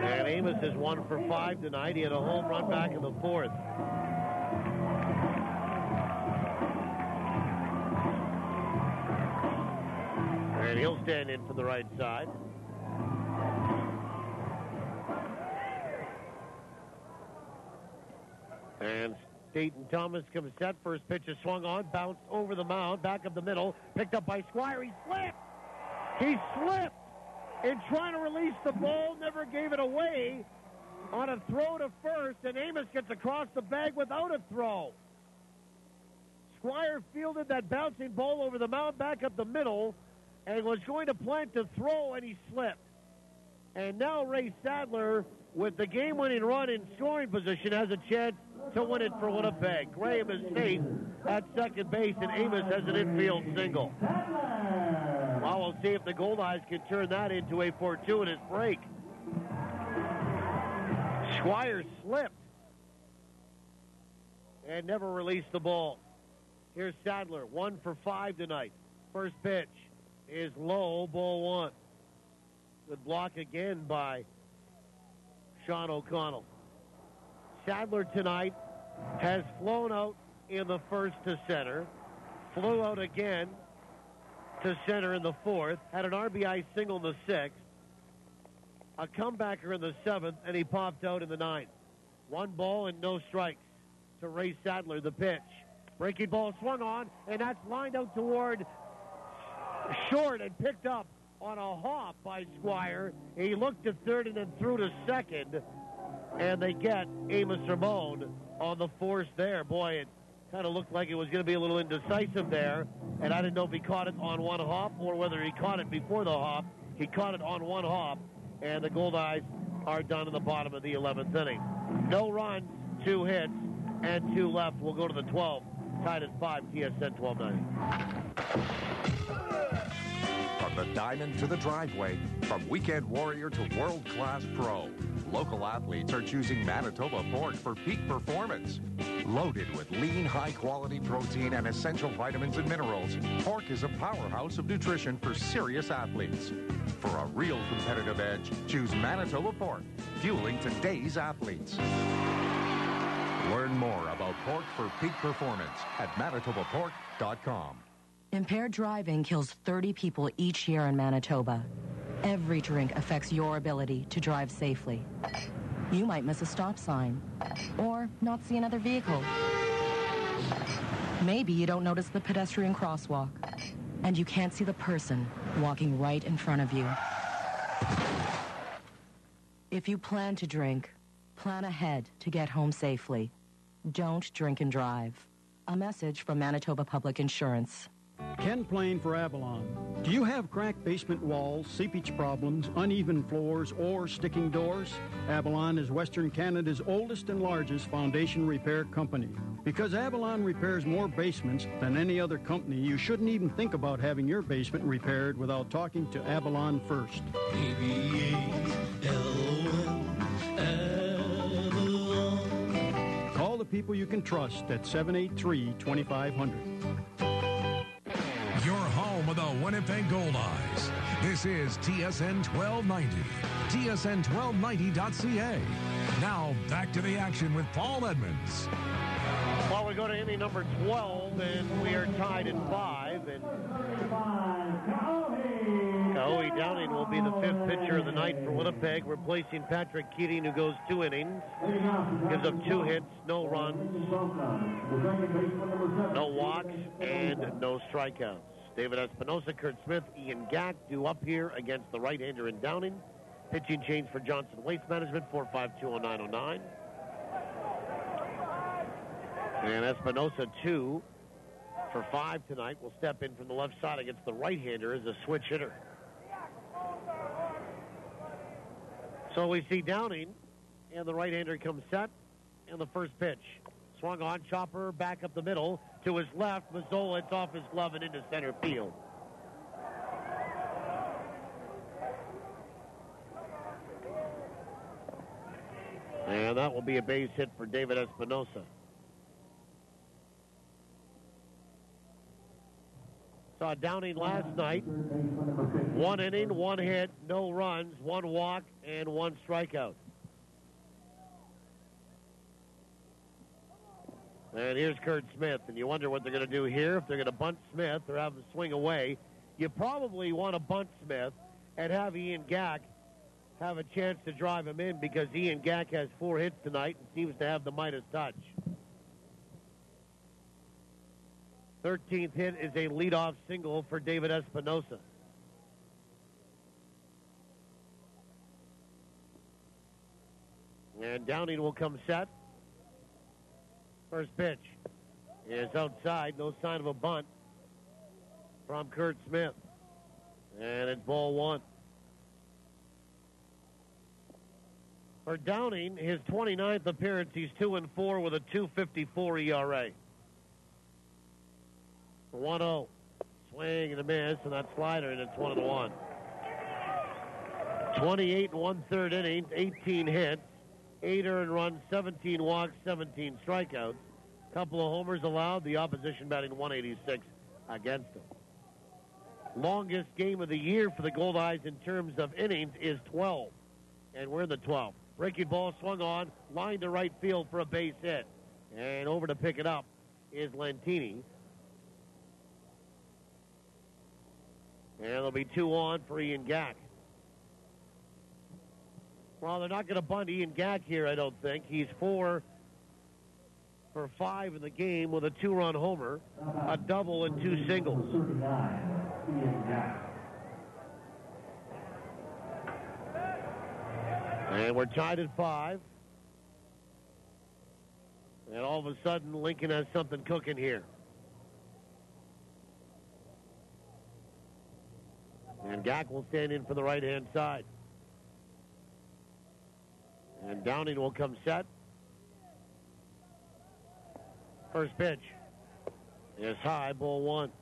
And Amos is 1 for 5 tonight. He had a home run back in the 4th. And he'll stand in for the right side. And Dayton Thomas comes set. First pitch is swung on, bounced over the mound, back up the middle, picked up by Squire. He slipped. He slipped in trying to release the ball, never gave it away on a throw to first, and Amos gets across the bag without a throw. Squire fielded that bouncing ball over the mound, back up the middle, and was going to plant to throw, and he slipped. And now Ray Sadler, with the game-winning run in scoring position, has a chance to win it for Winnipeg. Graham is safe at second base, and Amos has an infield single. Well, we'll see if the Goldeyes can turn that into a 4-2 in his break. Squire slipped and never released the ball. Here's Sadler, 1 for 5 tonight. First pitch is low, ball 1. Good block again by Sean O'Connell. Sadler tonight has flown out in the 1st to center, flew out again to center in the 4th, had an RBI single in the 6th, a comebacker in the 7th, and he popped out in the 9th. 1 ball and no strikes to Ray Sadler, the pitch. Breaking ball swung on, and that's lined out toward short and picked up on a hop by Squire. He looked to third and then threw to second, and they get Amos Ramon on the force there. Boy, it kind of looked like it was going to be a little indecisive there, and I didn't know if he caught it on one hop or whether he caught it before the hop. He caught it on one hop, and the Goldeyes are done in the bottom of the 11th inning. No runs, 2 hits, and 2 left. We'll go to the 12th. Tied at 5, TSN 1290. From the diamond to the driveway, from weekend warrior to world-class pro, local athletes are choosing Manitoba pork for peak performance. Loaded with lean, high-quality protein and essential vitamins and minerals, pork is a powerhouse of nutrition for serious athletes. For a real competitive edge, choose Manitoba pork, fueling today's athletes. Learn more about pork for peak performance at manitobapork.com. Impaired driving kills 30 people each year in Manitoba. Every drink affects your ability to drive safely. You might miss a stop sign or not see another vehicle. Maybe you don't notice the pedestrian crosswalk and you can't see the person walking right in front of you. If you plan to drink, plan ahead to get home safely. Don't drink and drive. A message from Manitoba Public Insurance. Ken Plain for Avalon. Do you have cracked basement walls, seepage problems, uneven floors, or sticking doors? Avalon is Western Canada's oldest and largest foundation repair company. Because Avalon repairs more basements than any other company, you shouldn't even think about having your basement repaired without talking to Avalon first. Call the people you can trust at 783-2500. Your home home of the Winnipeg Goldeyes. This is TSN 1290. TSN1290.ca. Now, back to the action with Paul Edmonds. Well, we go to inning number 12, and we are tied at 5. And Kaoi Downing will be the 5th pitcher of the night for Winnipeg, replacing Patrick Keating, who goes 2 innings. Gives up 2 hits, no runs, no walks, and no strikeouts. David Espinosa, Kurt Smith, Ian Gack due up here against the right-hander in Downing. Pitching change for Johnson Waste Management, 4520909. And Espinosa, 2 for 5 tonight, will step in from the left side against the right-hander as a switch hitter. So we see Downing, and the right-hander comes set, and the first pitch. Swung on, chopper back up the middle. To his left, Mazzola, it's off his glove and into center field. And that will be a base hit for David Espinosa. Saw Downing last night. 1 inning, 1 hit, no runs, 1 walk, and 1 strikeout. And here's Kurt Smith, and you wonder what they're going to do here. If they're going to bunt Smith or have him swing away, you probably want to bunt Smith and have Ian Gack have a chance to drive him in, because Ian Gack has 4 hits tonight and seems to have the Midas touch. 13th hit is a leadoff single for David Espinosa. And Downing will come set. First pitch is outside. No sign of a bunt from Kurt Smith. And it's ball 1. For Downing, his 29th appearance, he's 2-4 with a 2.54 ERA. 1-0. Swing and a miss, and that slider, and it's 1-1. 28 1/3 innings, 18 hits, 8 earned runs, 17 walks, 17 strikeouts. Couple of homers allowed, the opposition batting 186 against him. Longest game of the year for the Goldeyes in terms of innings is 12. And we're in the 12th. Breaking ball swung on, line to right field for a base hit. And over to pick it up is Lentini. And there'll be 2 on for Ian Gack. Well, they're not going to bunt Ian Gack here, I don't think. He's 4 for 5 in the game with a 2-run homer, a double, and 2 singles. And we're tied at 5. And all of a sudden, Lincoln has something cooking here. And Gack will stand in for the right-hand side. And Downing will come set. First pitch is high, ball 1.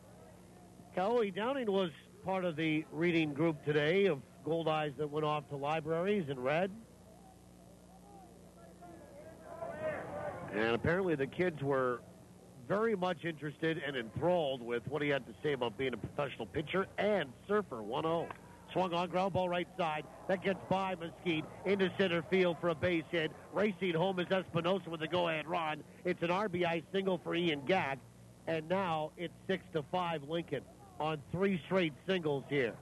Kaoi Downing was part of the reading group today of Goldeyes that went off to libraries and read. And apparently the kids were very much interested and enthralled with what he had to say about being a professional pitcher and surfer. 1-0. Swung on, ground ball right side. That gets by Mesquite into center field for a base hit. Racing home is Espinosa with the go-ahead run. It's an RBI single for Ian Gack. And now it's 6-5 Lincoln on 3 straight singles here.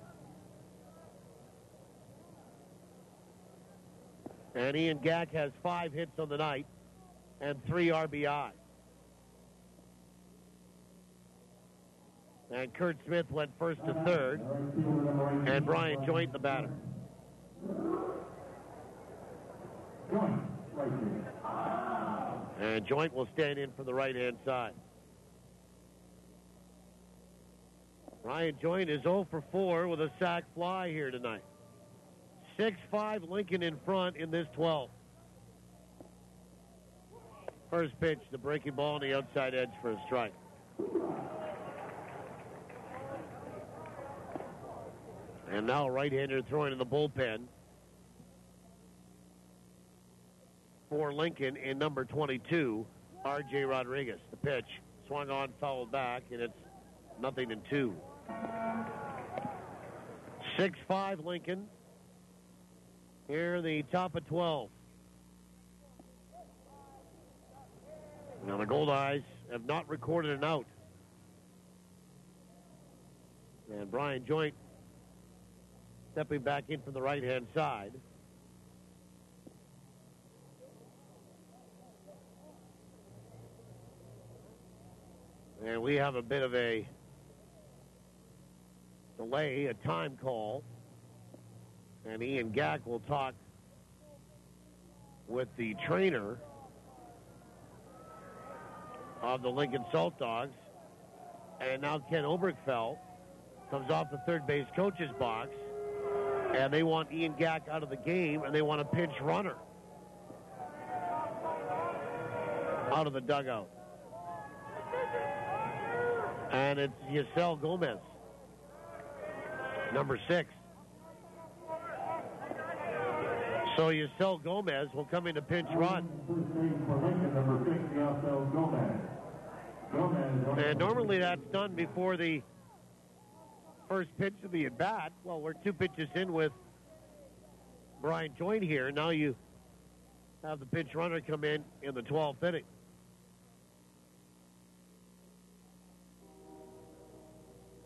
And Ian Gack has 5 hits on the night and 3 RBI. And Kurt Smith went first to third. And Brian Joint the batter. And Joint will stand in for the right-hand side. Brian Joint is 0 for 4 with a sac fly here tonight. 6-5 Lincoln in front in this 12th. First pitch, the breaking ball on the outside edge for a strike. And now right-hander throwing in the bullpen for Lincoln in number 22, R.J. Rodriguez. The pitch swung on, fouled back, and it's 0-2. 6-5 Lincoln. Here in the top of 12. Now the Goldeyes have not recorded an out. And Brian Joint stepping back in from the right-hand side. And we have a bit of a delay, a time call. And Ian Gack will talk with the trainer of the Lincoln Saltdogs. And now Ken Obergfell comes off the third base coach's box. And they want Ian Gack out of the game, and they want a pinch runner out of the dugout. And it's Yasel Gomez, number 6. So Yasel Gomez will come in to pinch run. And normally that's done before the first pitch of the at-bat. Well, we're 2 pitches in with Brian Joint here. Now you have the pinch runner come in the 12th inning.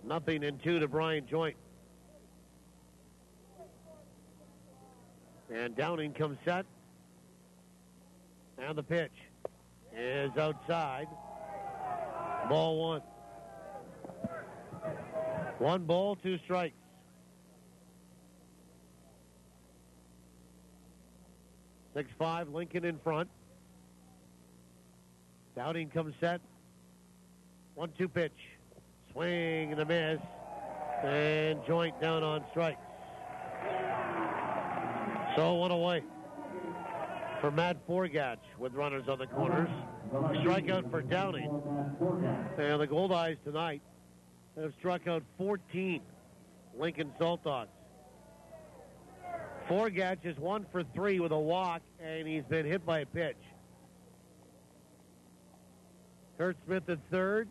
Nothing in 2 to Brian Joint. And Downing comes set. And the pitch is outside. Ball 1. 1 ball, 2 strikes. (6-5) Lincoln in front. Downing comes set. 1-2 pitch. Swing and a miss. And Joint down on strikes. So 1 away for Matt Forgatch with runners on the corners. Strikeout for Downing. And the Goldeyes tonight have struck out 14 Lincoln Saltdogs. Forgatch is 1 for 3 with a walk, and he's been hit by a pitch. Kurt Smith at third.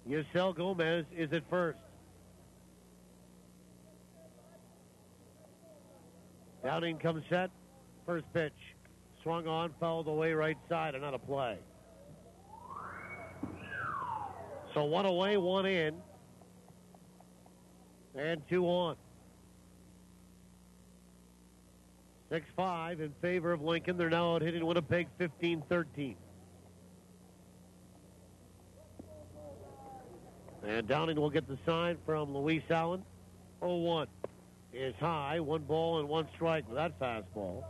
Yasel Gomez is at first. Downing comes set. First pitch. Swung on, fouled away right side, and not a play. So 1 away, 1 in. And 2 on. 6-5 in favor of Lincoln. They're now out hitting Winnipeg 15-13. And Downing will get the sign from Luis Allen. 0-1 is high. 1 ball and 1 strike with that fastball.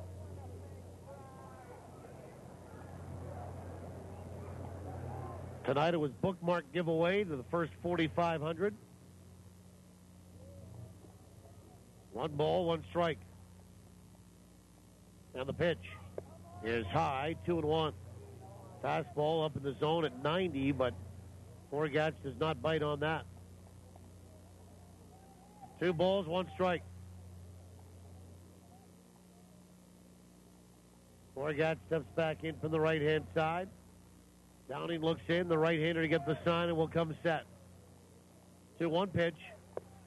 Tonight it was bookmark giveaway to the first 4,500. 1 ball, 1 strike. And the pitch is high, 2-1. Fastball up in the zone at 90, but Forgatch does not bite on that. 2 balls, 1 strike. Forgatch steps back in from the right-hand side. Downing looks in, the right-hander to get the sign, and will come set. 2-1 pitch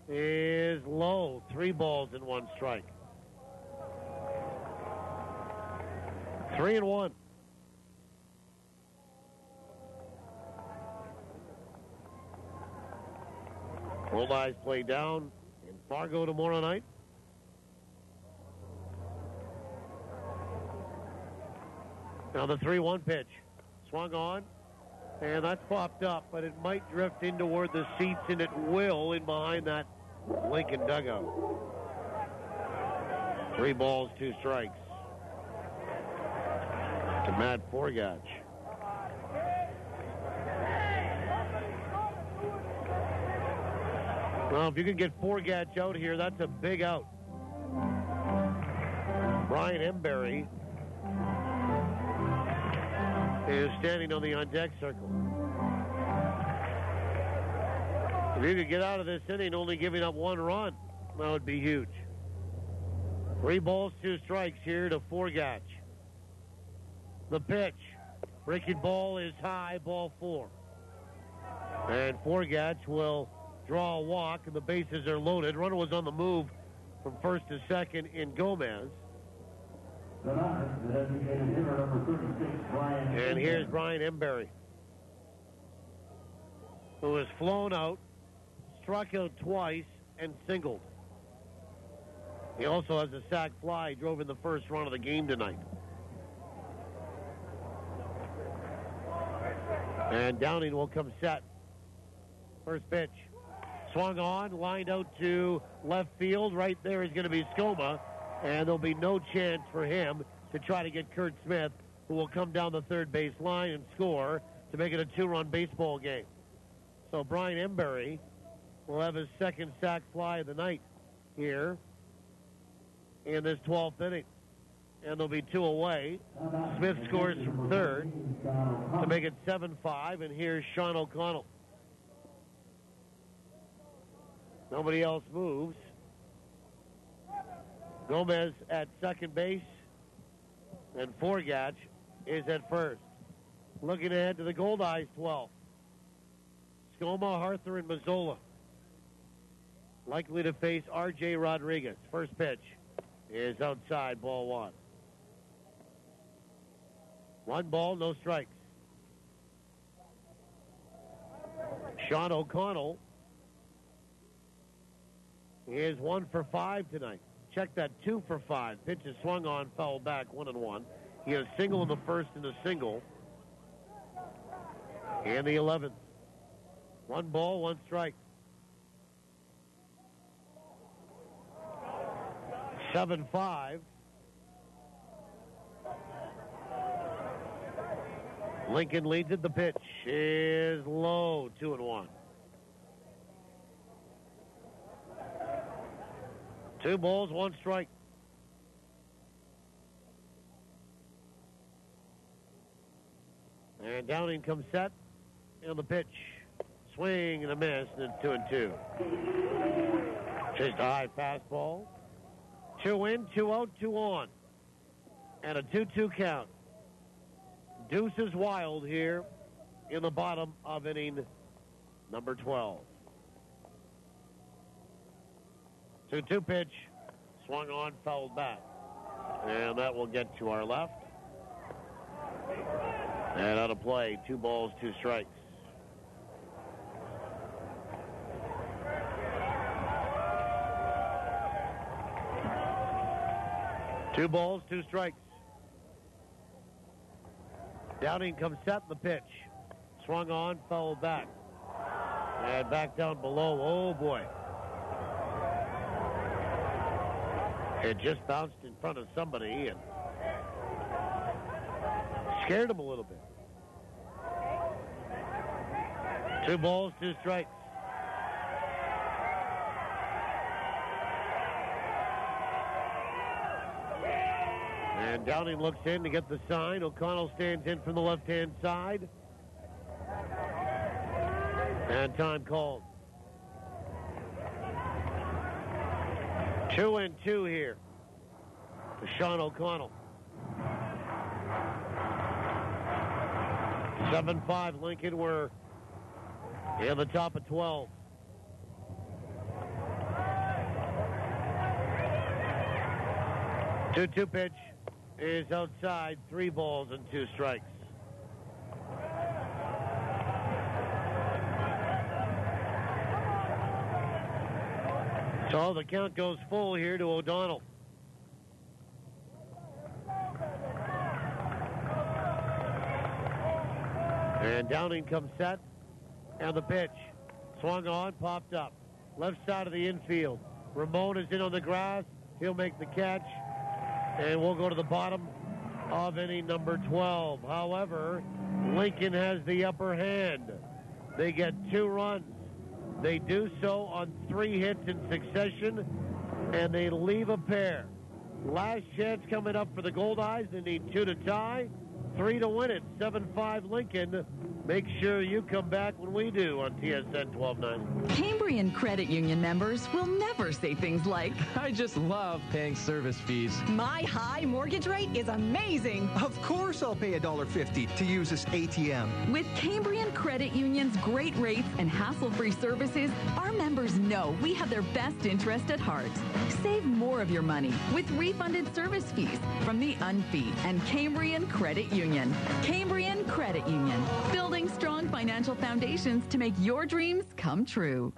is low. 3 balls and 1 strike. 3-1. Goldeyes play down in Fargo tomorrow night. Now the 3-1 pitch. Swung on, and that's popped up, but it might drift in toward the seats, and it will in behind that Lincoln dugout. 3 balls, 2 strikes to Matt Forgatch. Well, if you can get Forgatch out here, that's a big out. Brian Embury is standing on the on-deck circle. If you could get out of this inning only giving up 1 run, that would be huge. 3 balls, 2 strikes here to Forgatch. The pitch. Breaking ball is high, ball 4. And Forgatch will draw a walk, and the bases are loaded. Runner was on the move from first to second in Gomez. And here's Brian Embury, who has flown out, struck out twice, and singled. He also has a sac fly. He drove in the first run of the game tonight. And Downing will come set. First pitch. Swung on, lined out to left field. Right there is going to be Skoma. And there'll be no chance for him to try to get Kurt Smith, who will come down the third base line and score to make it a 2-run baseball game. So Brian Embury will have his second sac fly of the night here in this 12th inning. And there'll be 2 away. Smith scores from third to make it 7-5, and here's Sean O'Connell. Nobody else moves. Gomez at second base, and Forgatch is at first. Looking ahead to the Goldeyes 12. Skoma, Harther, and Mazzola likely to face R.J. Rodriguez. First pitch is outside, ball 1. 1 ball, no strikes. Sean O'Connell is 1 for 5 tonight. Check that, 2 for 5. Pitch is swung on, foul back, 1-1. He had a single in the first and a single in the 11th. 1 ball, 1 strike. 7-5. Lincoln leads it. The pitch is low, 2-1. 2 balls, 1 strike. And Downing comes set, and the pitch. Swing and a miss, and it's 2-2. Just a high fastball. 2 in, 2 out, 2 on. And a 2-2 count. Deuce is wild here in the bottom of inning number 12. 2-2 pitch, swung on, fouled back. And that will get to our left. And out of play, 2 balls, 2 strikes. Two balls, 2 strikes. Downing comes set in the pitch. Swung on, fouled back. And back down below. Oh, boy. It just bounced in front of somebody and scared him a little bit. 2 balls, 2 strikes. And Downing looks in to get the sign. O'Connell stands in from the left-hand side. And time called. 2-2 here for Sean O'Connell. 7-5 Lincoln. We're in the top of 12. Two pitch is outside. 3 balls and 2 strikes. So the count goes full here to O'Donnell. And Downing comes set. And the pitch. Swung on, popped up. Left side of the infield. Ramon is in on the grass. He'll make the catch. And we'll go to the bottom of inning number 12. However, Lincoln has the upper hand. They get 2 runs. They do so on 3 hits in succession, and they leave a pair. Last chance coming up for the Goldeyes. They need 2 to tie, 3 to win it. 7-5 Lincoln. Make sure you come back when we do on TSN 1290. Cambrian Credit Union members will never say things like, I just love paying service fees. My high mortgage rate is amazing. Of course I'll pay $1.50 to use this ATM. With Cambrian Credit Union's great rates and hassle-free services, our members know we have their best interest at heart. Save more of your money with refunded service fees from the UNFI and Cambrian Credit Union. Cambrian Credit Union, building strong financial foundations to make your dreams come true.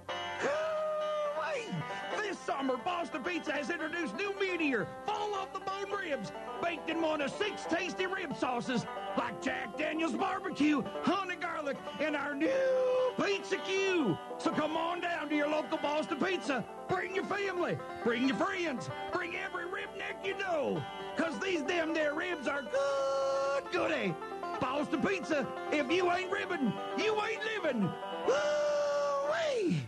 This summer, Boston Pizza has introduced new meteor, full-of-the-bone ribs, baked in one of 6 tasty rib sauces, like Jack Daniel's barbecue, honey garlic, and our new Pizza Q. So come on down to your local Boston Pizza. Bring your family, bring your friends, bring every ribneck you know, because these damn there ribs are goody. Boston Pizza, if you ain't ribbing, you ain't living. Woo-wee!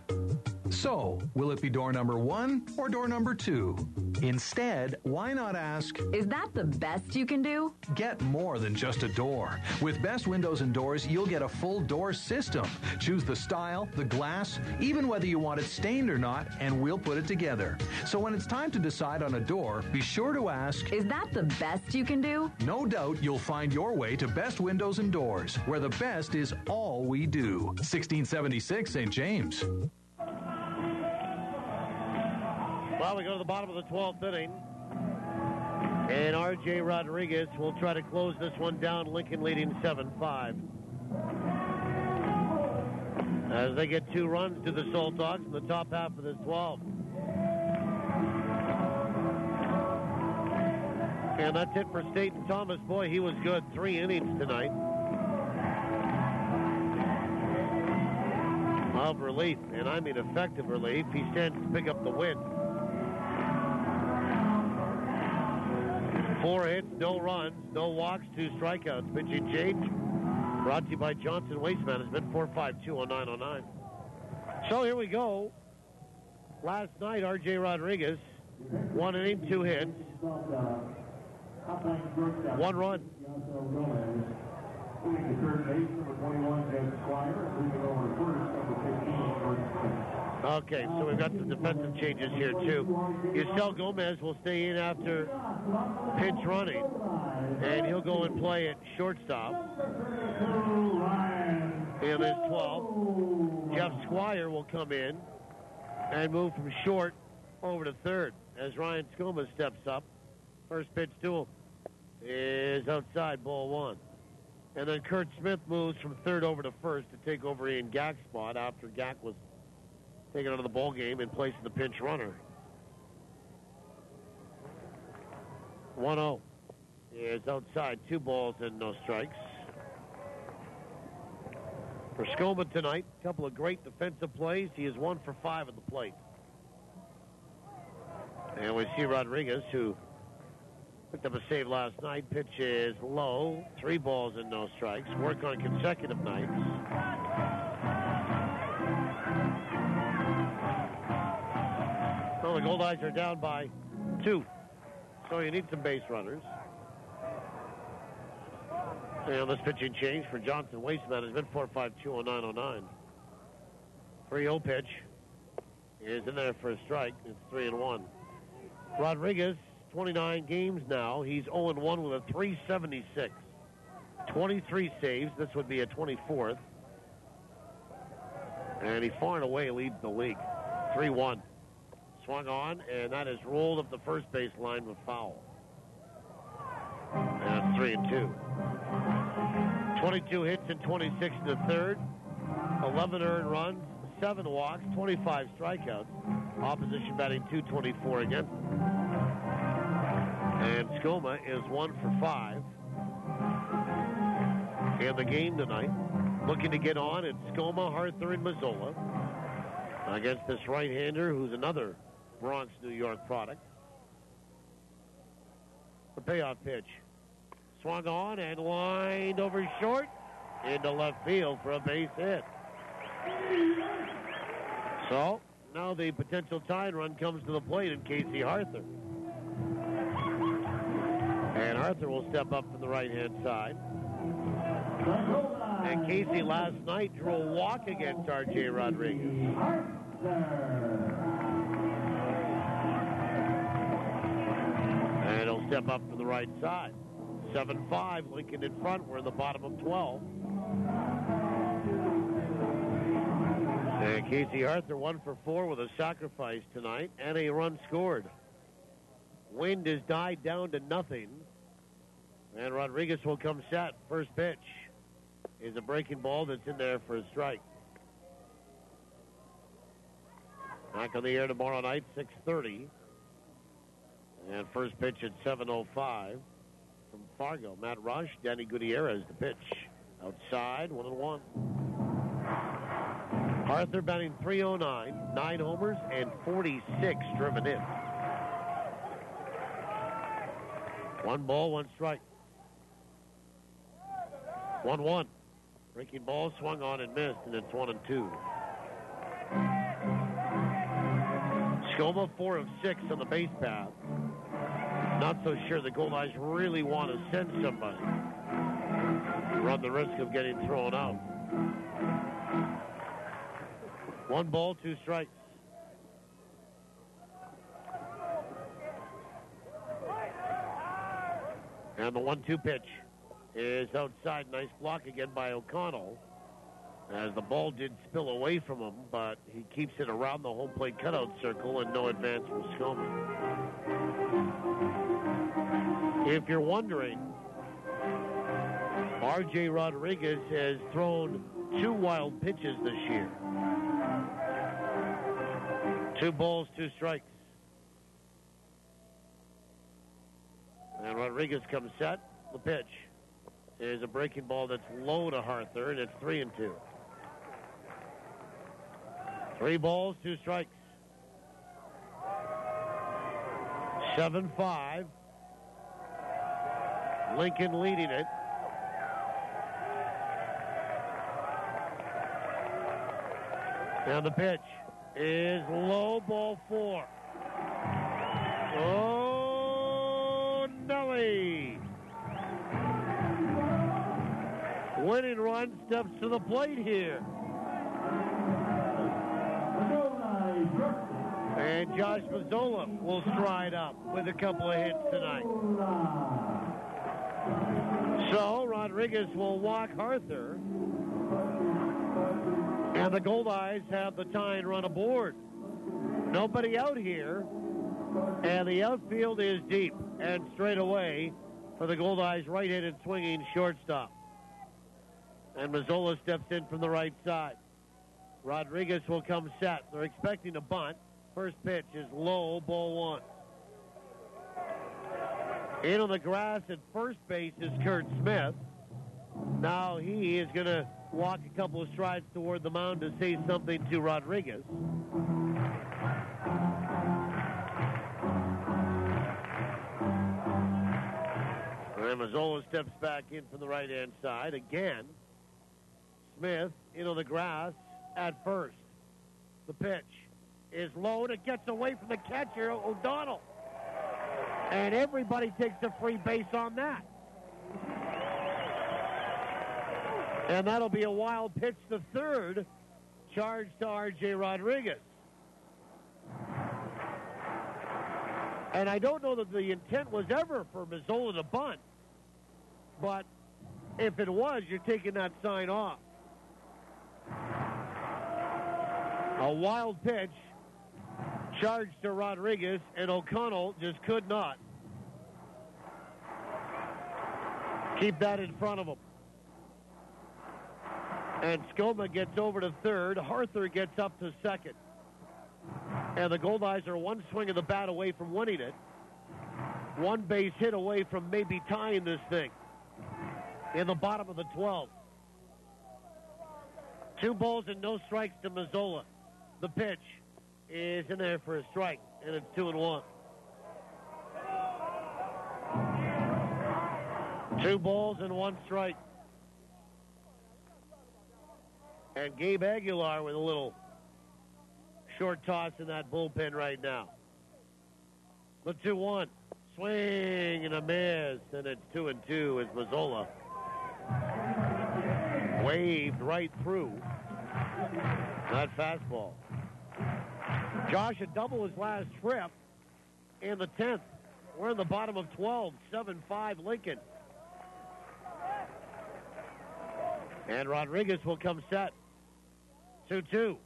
So, will it be door number 1 or door number 2? Instead, why not ask, is that the best you can do? Get more than just a door. With Best Windows and Doors, you'll get a full door system. Choose the style, the glass, even whether you want it stained or not, and we'll put it together. So when it's time to decide on a door, be sure to ask, is that the best you can do? No doubt you'll find your way to Best Windows and Doors, where the best is all we do. 1676 St. James. Well, we go to the bottom of the 12th inning. And R.J. Rodriguez will try to close this one down. Lincoln leading 7-5. As they get 2 runs to the Saltdogs in the top half of this 12. And that's it for Staten Thomas. Boy, he was good. 3 innings tonight of relief. And I mean effective relief. He stands to pick up the win. 4 hits, no runs, no walks, 2 strikeouts. Pitching change brought to you by Johnson Waste Management, 452-0909. So here we go. Last night, R.J. Rodriguez, 1 inning, 2 hits, 1 run. Okay, so we've got some defensive changes here, too. Yusel Gomez will stay in after pinch running, and he'll go and play at shortstop. In his 12th, Jeff Squire will come in and move from short over to third as Ryan Skoma steps up. First pitch to him is outside, ball 1. And then Kurt Smith moves from third over to first to take over Ian Gack's spot after Gack was taken out of the ball game in place of the pinch runner. 1-0 is outside, 2 balls and no strikes. For Skoma tonight, a couple of great defensive plays. He is 1 for 5 at the plate. And we see Rodriguez, who picked up a save last night. Pitch is low, 3 balls and no strikes. Work on consecutive nights. Well, the Goldeyes are down by 2. So you need some base runners. And this pitching change for Johnson Waste Management, 452-0909. 3-0 pitch is in there for a strike. It's 3-1. Rodriguez, 29 games now. He's 0-1 with a 376. 23 saves. This would be a 24th. And he far and away leads the league. 3-1. Swung on, and that is rolled up the first base line with foul. And it's 3-2. 22 hits and 26 in the third. 11 earned runs, 7 walks, 25 strikeouts. Opposition batting .224 against him. And Skoma is 1 for 5 in the game tonight. Looking to get on, it's Skoma, Harther, and Mazzola against this right-hander who's another Bronx, New York product. The payoff pitch. Swung on and lined over short into left field for a base hit. So now the potential tying run comes to the plate in Casey Harther. And Harther will step up from the right-hand side. And Casey last night drew a walk against R.J. Rodriguez. And he'll step up to the right side. 7-5, Lincoln in front. We're in the bottom of 12. And Casey Arthur 1 for 4 with a sacrifice tonight and a run scored. Wind has died down to nothing. And Rodriguez will come set. First pitch is a breaking ball that's in there for a strike. Back on the air tomorrow night, 6:30. And first pitch at 7:05 from Fargo. Matt Rush, Danny Gutierrez, the pitch. Outside, 1-1. Arthur batting .309, 9 homers, and 46 driven in. 1 ball, 1 strike. 1-1. Breaking ball swung on and missed, and it's 1-2. Skoma 4 of 6 on the base path. Not so sure the Goldeyes really want to send somebody. Run the risk of getting thrown out. 1 ball, 2 strikes. And the 1-2 pitch is outside. Nice block again by O'Connell, as the ball did spill away from him, but he keeps it around the home plate cutout circle and no advance from Skoma. If you're wondering, R.J. Rodriguez has thrown 2 wild pitches this year. 2 balls, 2 strikes. And Rodriguez comes set. The pitch is a breaking ball that's low to Arthur, and it's 3-2. 3 balls, 2 strikes. 7-5. Lincoln leading it. And the pitch is low, ball 4. Oh, Nelly. Winning run steps to the plate here. And Josh Mazzola will stride up with a couple of hits tonight. So Rodriguez will walk Arthur. And the Goldeyes have the tying run aboard. Nobody out here. And the outfield is deep and straight away for the Goldeyes right-handed swinging shortstop. And Mazzola steps in from the right side. Rodriguez will come set. They're expecting a bunt. First pitch is low, ball 1. In on the grass at first base is Kurt Smith. Now he is going to walk a couple of strides toward the mound to say something to Rodriguez. And Mazzola steps back in from the right-hand side. Again, Smith in on the grass at first. The pitch is low, and it gets away from the catcher, O'Donnell. And everybody takes a free base on that. And that'll be a wild pitch to third, charged to R.J. Rodriguez. And I don't know that the intent was ever for Mazzola to bunt, but if it was, you're taking that sign off. A wild pitch, charged to Rodriguez, and O'Connell just could not keep that in front of him. And Skoma gets over to third. Arthur gets up to second. And the Goldeyes are 1 swing of the bat away from winning it. 1 base hit away from maybe tying this thing in the bottom of the 12. 2 balls and no strikes to Mazzola. The pitch is in there for a strike, and it's 2-1. 2 balls and 1 strike. And Gabe Aguilar with a little short toss in that bullpen right now. The 2-1. Swing and a miss, and it's 2-2 as Mazzola waved right through that fastball. Josh, a double his last trip in the 10th. We're in the bottom of 12, 7-5 Lincoln. And Rodriguez will come set. 2-2.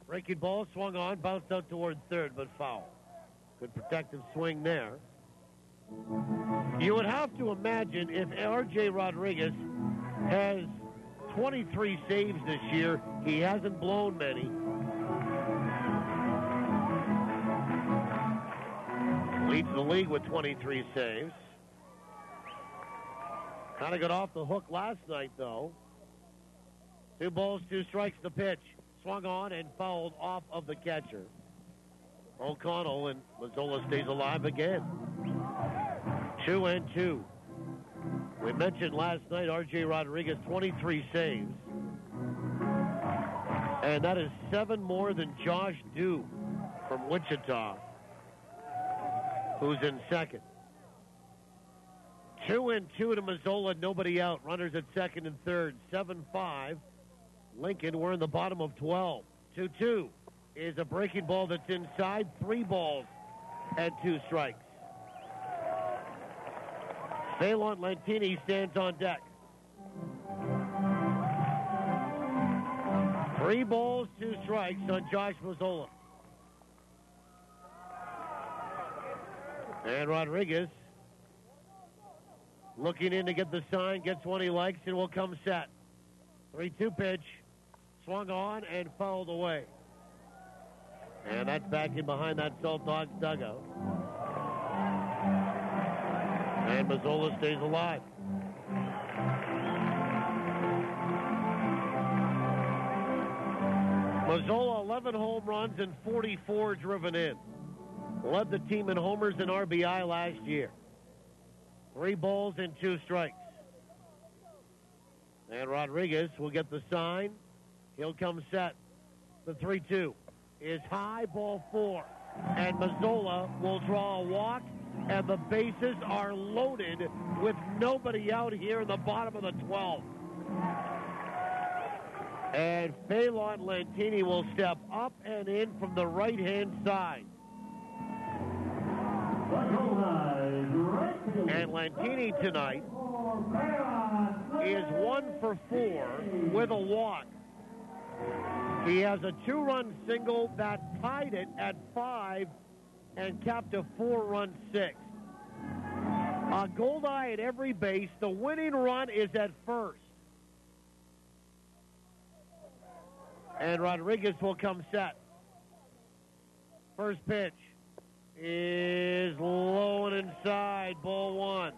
Breaking ball swung on, bounced out toward third, but foul. Good protective swing there. You would have to imagine if R.J. Rodriguez has 23 saves this year, he hasn't blown many. Leads the league with 23 saves. Kind of got off the hook last night, though. 2 balls, 2 strikes, the pitch. Swung on and fouled off of the catcher. O'Connell, and Mazzola stays alive again. 2-2. We mentioned last night R.J. Rodriguez, 23 saves. And that is 7 more than Josh Dew from Wichita, who's in second. 2-2 to Mazzola, nobody out. Runners at second and third. 7-5. Lincoln, we're in the bottom of 12. 2-2 is a breaking ball that's inside. 3 balls and 2 strikes. Phelan Lantini stands on deck. 3 balls, 2 strikes on Josh Mazzola. And Rodriguez looking in to get the sign, gets one he likes, and will come set. 3-2 pitch, swung on and fouled away. And that's back in behind that Saltdogs dugout. And Mazzola stays alive. Mazzola, 11 home runs and 44 driven in. Led the team in homers and RBI last year. 3 balls and 2 strikes. And Rodriguez will get the sign. He'll come set. The 3-2 is high, ball 4. And Mazzola will draw a walk, and the bases are loaded with nobody out here in the bottom of the 12th. And Phelan Lantini will step up and in from the right-hand side. And Lantini tonight is 1 for 4 with a walk. He has a 2-run single that tied it at 5 and capped a 4-run 6. A Goldeye at every base. The winning run is at first. And Rodriguez will come set. First pitch is low and inside, ball 1.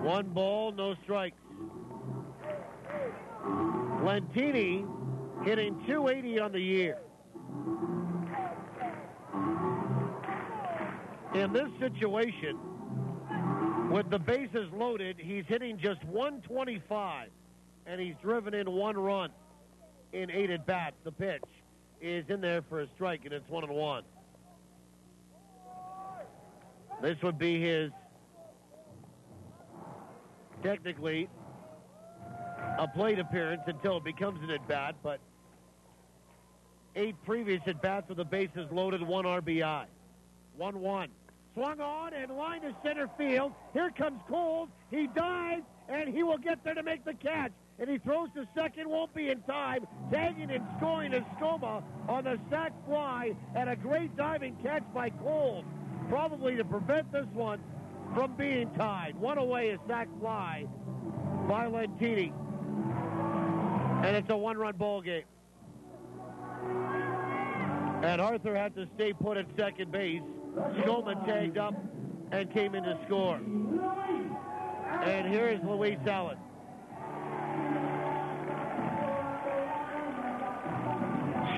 1 ball, no strikes. Lantini hitting .280 on the year. In this situation, with the bases loaded, he's hitting just .125, and he's driven in 1 run in 8 at-bats. The pitch is in there for a strike, and it's 1-1. This would be his, technically, a plate appearance until it becomes an at-bat, but 8 previous at-bats with the bases loaded, 1 RBI. 1-1. Swung on and line to center field. Here comes Coles. He dives, and he will get there to make the catch. And he throws to second, won't be in time. Tagging and scoring is Skoma on the sac fly, and a great diving catch by Coles, probably to prevent this one from being tied. 1 away, a sac fly by Lantini. And it's a 1-run ball game. And Arthur had to stay put at second base. Skoma tagged up and came in to score. And here is Luis Allen.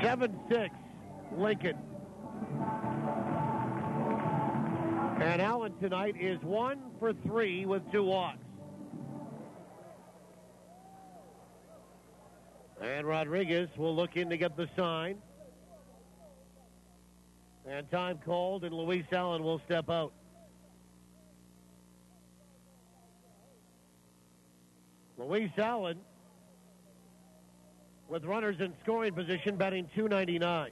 (7-6) Lincoln. And Allen tonight is 1 for 3 with 2 walks. And Rodriguez will look in to get the sign. And time called, and Luis Allen will step out. Luis Allen with runners in scoring position, batting .299.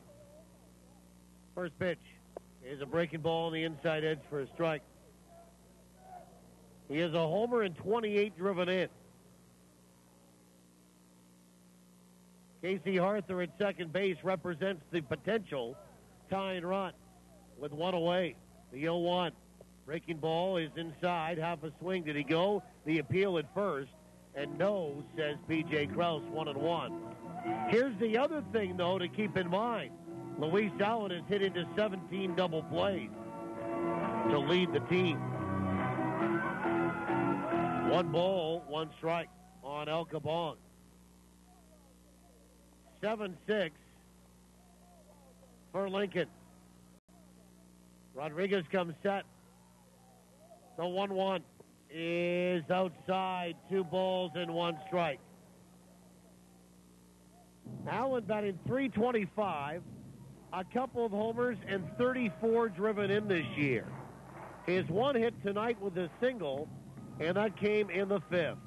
First pitch is a breaking ball on the inside edge for a strike. He is a homer and 28 driven in. Casey Arthur at second base represents the potential tying run with one away. The 0-1. Breaking ball is inside. Half a swing. Did he go? The appeal at first. And no, says P.J. Krause, 1-1. Here's the other thing, though, to keep in mind. Luis Allen has hit into 17 double plays to lead the team. 1 ball, 1 strike on El Cabon. 7-6 for Lincoln. Rodriguez comes set. The 1-1 is outside. 2 balls and 1 strike. Allen batting .325, a couple of homers, and 34 driven in this year. His 1 hit tonight with a single, and that came in the 5th.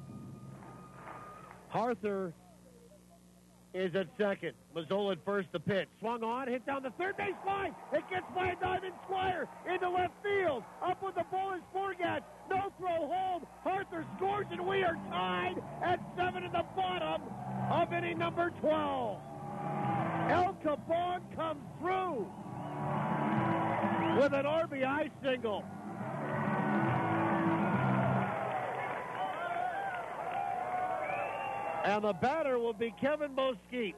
Arthur is at second. Mazzola at first, the pitch. Swung on, hit down the third base line. It gets by a diving Squire into left field. Up with the ball is Forgat. No throw home. Arthur scores, and we are tied at 7 in the bottom of inning number 12. El Cabon comes through with an RBI single. And the batter will be Kevin Mosquite,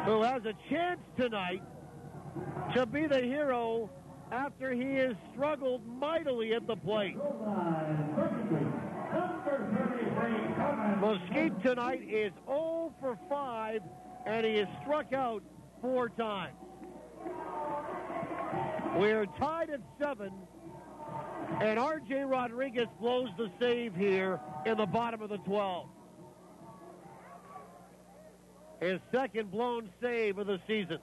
who has a chance tonight to be the hero after he has struggled mightily at the plate. Mosquite tonight is 0 for 5, and he has struck out 4 times. We're tied at 7, and R.J. Rodriguez blows the save here in the bottom of the 12. His second blown save of the season.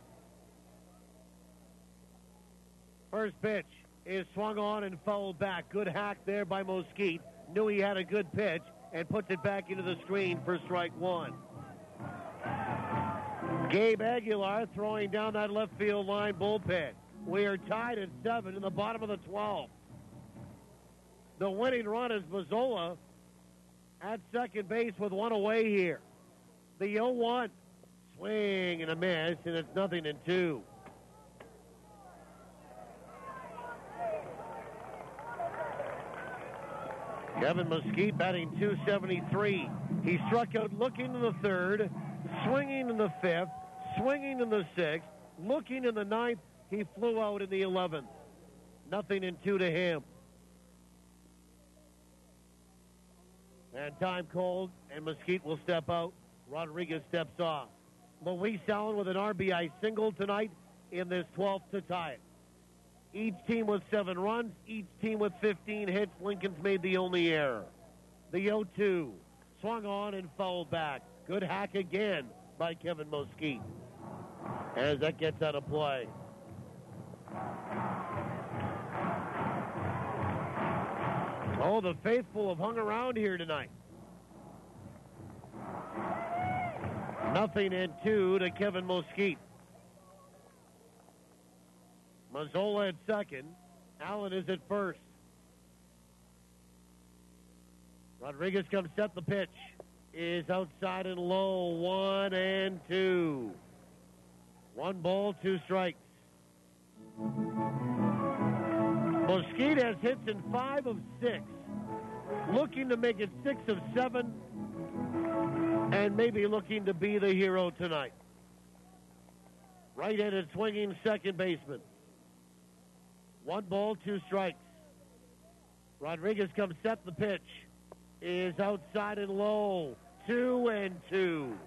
First pitch is swung on and fouled back. Good hack there by Mosquite. Knew he had a good pitch and puts it back into the screen for strike 1. Gabe Aguilar throwing down that left field line bullpen. We are tied at 7 in the bottom of the 12. The winning run is Mazzola at second base with 1 away here. The 0-1. Swing and a miss, and it's 0-2. Kevin Mosquite batting .273. He struck out looking in the 3rd, swinging in the 5th, swinging in the 6th, looking in the 9th. He flew out in the 11th. 0-2 to him. And time called, and Mosquite will step out. Rodriguez steps off. Luis Allen with an RBI single tonight in this 12th to tie it. Each team with 7 runs, each team with 15 hits. Lincoln's made the only error. The 0-2. Swung on and fouled back. Good hack again by Kevin Mosquite as that gets out of play. Oh, the faithful have hung around here tonight. 0-2 to Kevin Mosquite. Mazzola at second. Allen is at first. Rodriguez comes set. The pitch is outside and low. 1-2. 1 ball, 2 strikes. Mosquite has hits in 5 of 6. Looking to make it 6 of 7. And maybe looking to be the hero tonight. Right-handed swinging second baseman. 1 ball, 2 strikes. Rodriguez comes set. The pitch is outside and low. 2-2.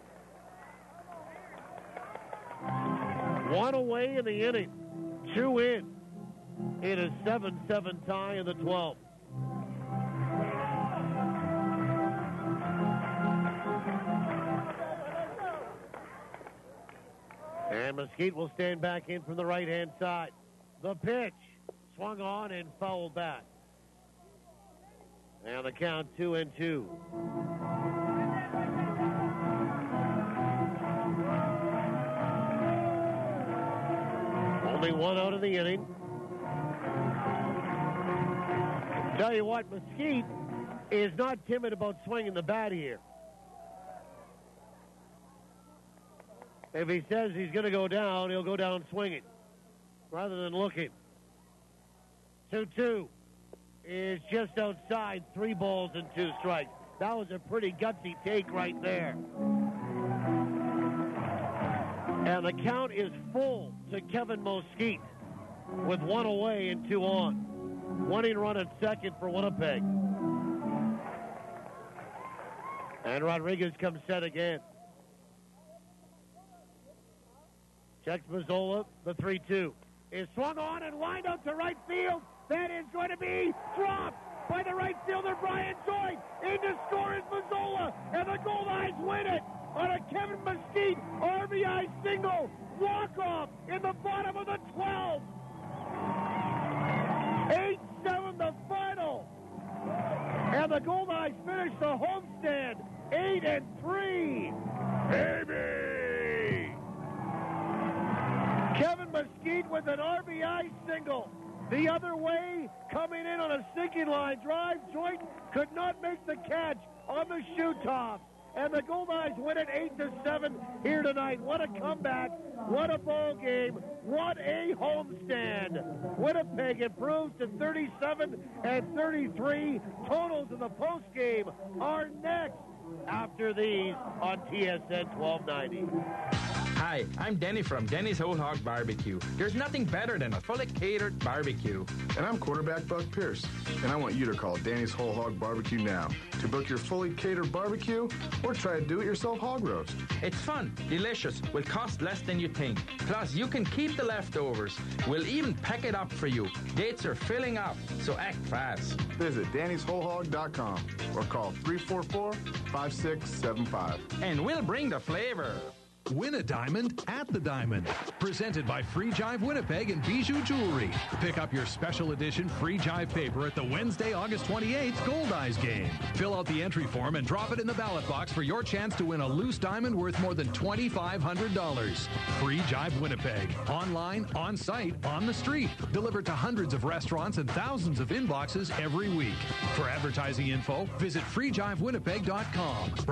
1 away in the inning. 2 in. It is 7-7 tie in the 12th. And Mosquite will stand back in from the right-hand side. The pitch swung on and fouled back. And the count 2-2. Only one out of the inning. Tell you what, Mesquite is not timid about swinging the bat here. If he says he's going to go down, he'll go down swinging rather than looking. 2-2 is just outside, 3 balls and 2 strikes. That was a pretty gutsy take right there. And the count is full to Kevin Mesquite with 1 away and 2 on. Winning run at second for Winnipeg. And Rodriguez comes set again. Checks Mazzola, the 3-2. Is swung on and lined up to right field. That is going to be dropped by the right fielder, Brian Joy. In to score is Mazzola, and the Goldeyes win it on a Kevin Mesquite RBI single. Walk-off in the bottom of the 12th. 8-7 the final. And the Goldeyes finish the homestand 8-3. Baby! Kevin Mesquite with an RBI single. The other way, coming in on a sinking line drive, Joint could not make the catch on the shoe top. And the Goldeyes win it 8-7 here tonight. What a comeback. What a ball game. What a homestand. Winnipeg improves to 37-33. Totals in the postgame are next after these on TSN 1290. Hi, I'm Denny from Denny's Whole Hog Barbecue. There's nothing better than a fully catered barbecue. And I'm quarterback Buck Pierce, and I want you to call Danny's Whole Hog Barbecue now to book your fully catered barbecue or try a do-it-yourself hog roast. It's fun, delicious, will cost less than you think. Plus, you can keep the leftovers. We'll even pack it up for you. Dates are filling up, so act fast. Visit Danny'sWholeHog.com or call 344-5675. And we'll bring the flavor. Win a diamond at the Diamond. Presented by Free Jive Winnipeg and Bijou Jewelry. Pick up your special edition Free Jive paper at the Wednesday, August 28th Goldeyes game. Fill out the entry form and drop it in the ballot box for your chance to win a loose diamond worth more than $2,500. Free Jive Winnipeg. Online, on site, on the street. Delivered to hundreds of restaurants and thousands of inboxes every week. For advertising info, visit freejivewinnipeg.com.